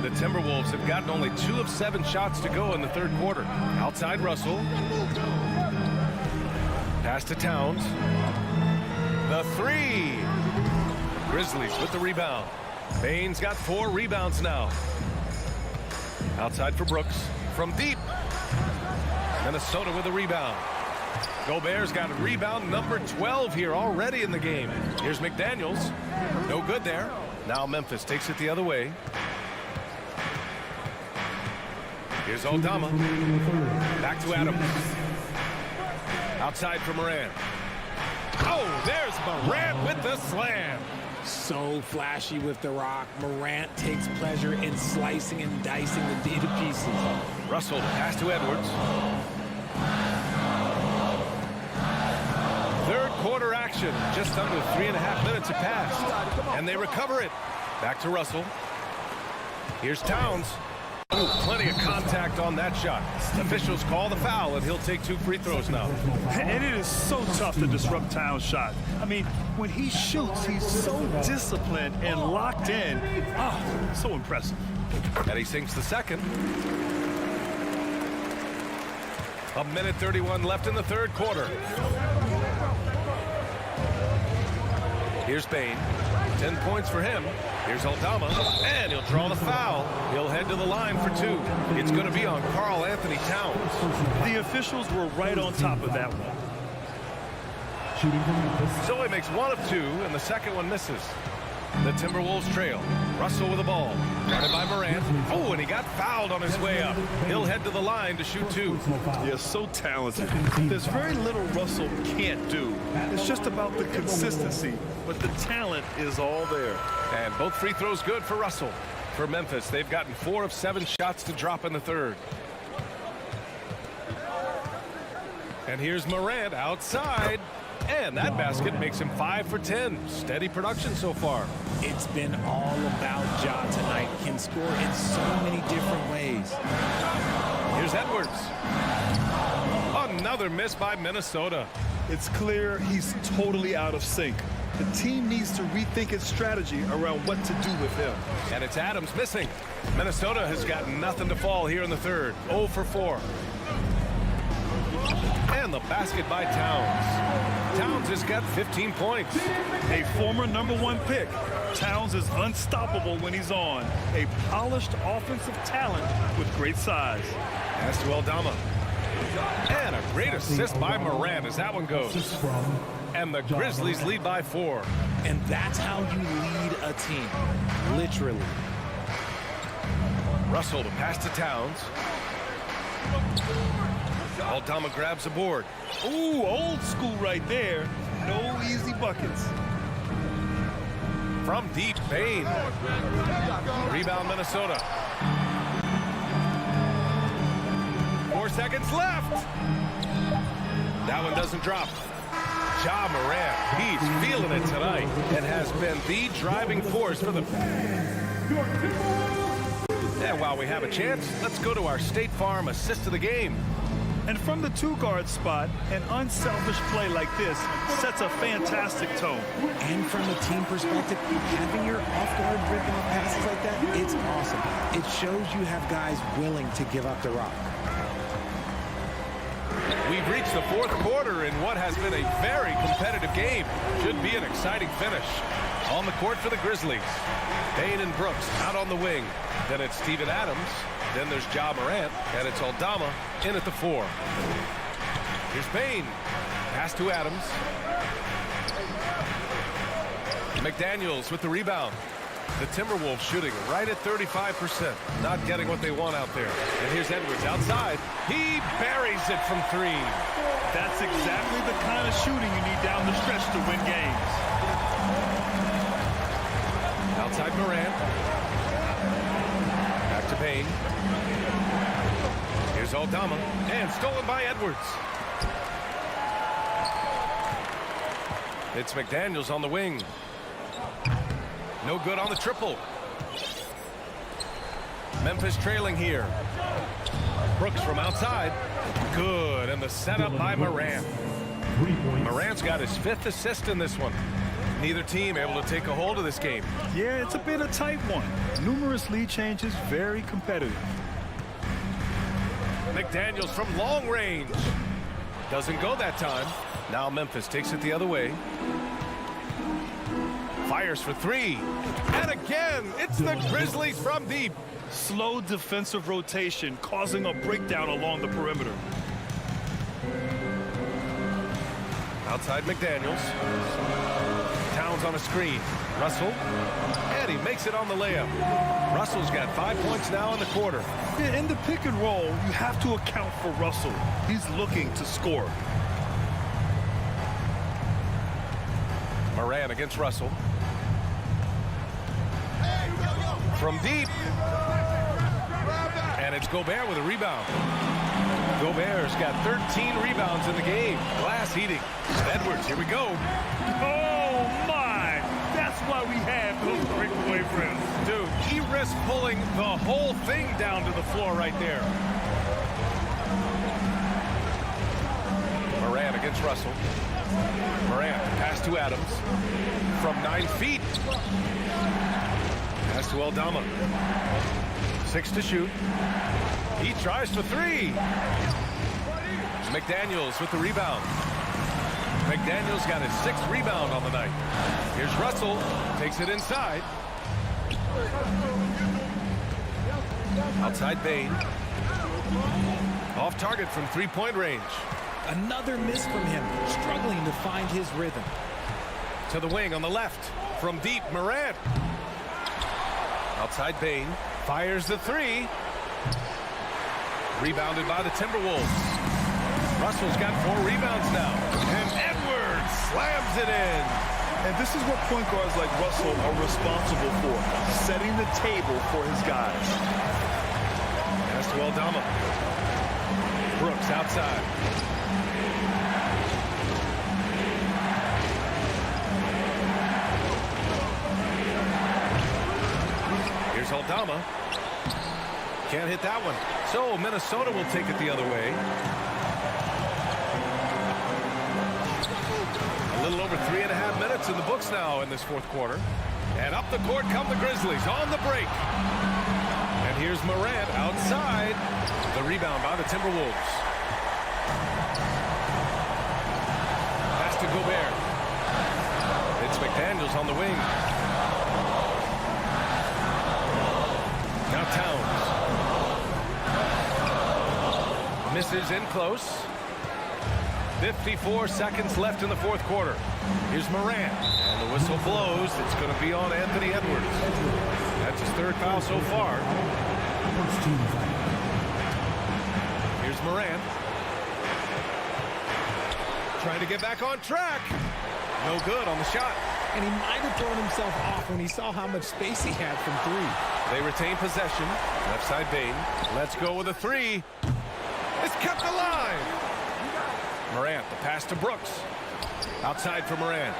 The Timberwolves have gotten only 2 of 7 shots to go in the 3rd quarter. Outside Russell. Pass to Towns. The 3. Grizzlies with the rebound. Bain's got 4 rebounds now. Outside for Brooks. From deep. Minnesota with a rebound. Gobert's got a rebound number 12 here already in the game. Here's McDaniels. No good there. Now Memphis takes it the other way. Here's Aldama. Back to Adams. Outside for Morant. Oh, there's Morant with the slam. So flashy with the rock. Morant takes pleasure in slicing and dicing the D to pieces. Russell pass to Edwards. 3rd quarter action. Just under 3.5 minutes have passed. And they recover it. Back to Russell. Here's Towns. Ooh, plenty of contact on that shot. Officials call the foul, and he'll take 2 free throws now. And it is so tough to disrupt Towns' shot. I mean, when he shoots, he's so disciplined and locked in. Oh, so impressive. And he sinks the 2nd. 1:31 left in the 3rd quarter. Here's Bain. 10 points for him. Here's Aldama, and he'll draw the foul. He'll head to the line for 2. It's going to be on Karl Anthony Towns. The officials were right on top of that one. So he makes 1 of 2, and the 2nd one misses. The Timberwolves trail. Russell with the ball. Guarded by Morant. Oh, and he got fouled on his way up. He'll head to the line to shoot 2. Yeah, so talented. There's very little Russell can't do. It's just about the consistency, but the talent is all there. And both free throws good for Russell. For Memphis, they've gotten 4 of 7 shots to drop in the 3rd. And here's Morant outside. And that basket makes him 5 for 10. Steady production so far. It's been all about Ja tonight. Can score in so many different ways. Here's Edwards. Another miss by Minnesota. It's clear he's totally out of sync. The team needs to rethink its strategy around what to do with him. And it's Adams missing. Minnesota has got nothing to fall here in the 3rd. 0 for 4. And the basket by Towns. Towns has got 15 points. A former #1 pick. Towns is unstoppable when he's on. A polished offensive talent with great size. Pass to Aldama. And a great assist by Morant as that one goes. And the Grizzlies lead by 4. And that's how you lead a team. Literally. Russell to pass to Towns. Aldama grabs the board. Ooh, old school right there. No easy buckets. From deep, Bain. Rebound, Minnesota. 4 seconds left. That one doesn't drop. Ja Morant, he's feeling it tonight and has been the driving force for the... And while we have a chance, let's go to our State Farm assist of the game. And from the 2-guard spot, an unselfish play like this sets a fantastic tone. And from a team perspective, having your off-guard ripping off passes like that, it's awesome. It shows you have guys willing to give up the rock. We've reached the fourth quarter in what has been a very competitive game. Should be an exciting finish. On the court for the Grizzlies, Bain and Brooks out on the wing. Then it's Steven Adams. Then there's Ja Morant, and it's Aldama in at the 4. Here's Bain. Pass to Adams. McDaniels with the rebound. The Timberwolves shooting right at 35%. Not getting what they want out there. And here's Edwards outside. He buries it from 3. That's exactly the kind of shooting you need down the stretch to win games. Outside Morant. Back to Bain. Here's Aldama. And stolen by Edwards. It's McDaniels on the wing. No good on the triple. Memphis trailing here. Brooks from outside. Good. And the setup by Morant. Morant's got his 5th assist in this one. Neither team able to take a hold of this game. Yeah, it's a bit of a tight one. Numerous lead changes, very competitive. McDaniels from long range. Doesn't go that time. Now Memphis takes it the other way. Fires for 3. And again, it's the Grizzlies from deep. Slow defensive rotation causing a breakdown along the perimeter. Outside McDaniels. Towns on a screen. Russell. And he makes it on the layup. Russell's got 5 points now in the quarter. Yeah, in the pick and roll, you have to account for Russell. He's looking to score. Morant against Russell. From deep. And it's Gobert with a rebound. Gobert's got 13 rebounds in the game. Glass heating. Edwards, here we go. Oh, my. That's why we have those breakaway friends. Dude, he risked pulling the whole thing down to the floor right there. Morant against Russell. Morant, pass to Adams. From 9 feet. Pass to Aldama. 6 to shoot. He tries for 3. McDaniels with the rebound. McDaniels got his 6th rebound on the night. Here's Russell. Takes it inside. Outside Bain. Off target from 3-point range. Another miss from him, struggling to find his rhythm. To the wing on the left. From deep, Morant. Outside Bain. Fires the 3. Rebounded by the Timberwolves. Russell's got 4 rebounds now. And Edwards slams it in. And this is what point guards like Russell are responsible for, setting the table for his guys. Pass to Aldama. Brooks outside. Here's Aldama. Can't hit that one. So Minnesota will take it the other way. A little over 3.5 minutes in the books now in this fourth quarter. And up the court come the Grizzlies on the break. And here's Morant outside. The rebound by the Timberwolves. Pass to Gobert. It's McDaniels on the wing. Now Towns. Misses in close. 54 seconds left in the fourth quarter. Here's Morant. And the whistle blows. It's going to be on Anthony Edwards. That's his 3rd foul so far. Here's Morant. Trying to get back on track. No good on the shot. And he might have thrown himself off when he saw how much space he had from 3. They retain possession. Left side Bain. Let's go with a 3. It's kept alive. Morant, the pass to Brooks. Outside for Morant.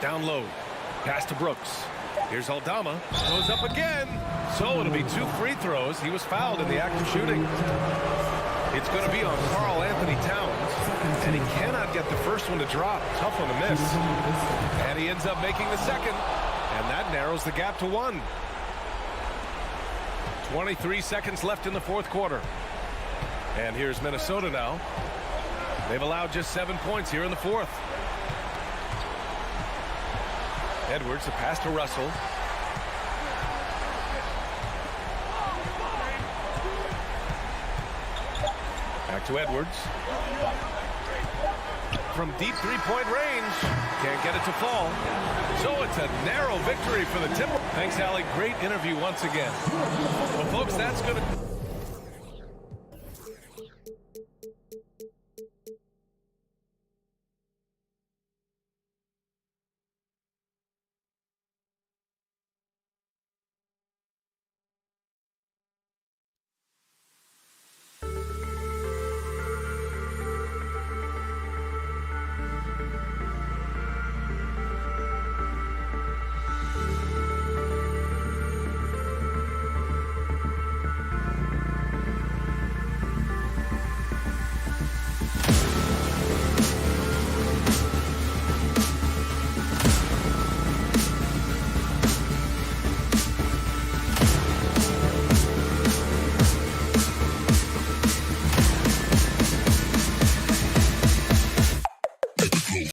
Down low. Pass to Brooks. Here's Aldama. Goes up again. So it'll be 2 free throws. He was fouled in the act of shooting. It's going to be on Karl Anthony Towns. And he cannot get the first one to drop. Tough one to miss. And he ends up making the second. And that narrows the gap to 1. 23 seconds left in the fourth quarter. And here's Minnesota now. They've allowed just 7 points here in the fourth. Edwards, the pass to Russell. Back to Edwards. From deep three-point range. Can't get it to fall. So it's a narrow victory for the Timberwolves. Thanks, Allie. Great interview once again. Well, folks, that's going to...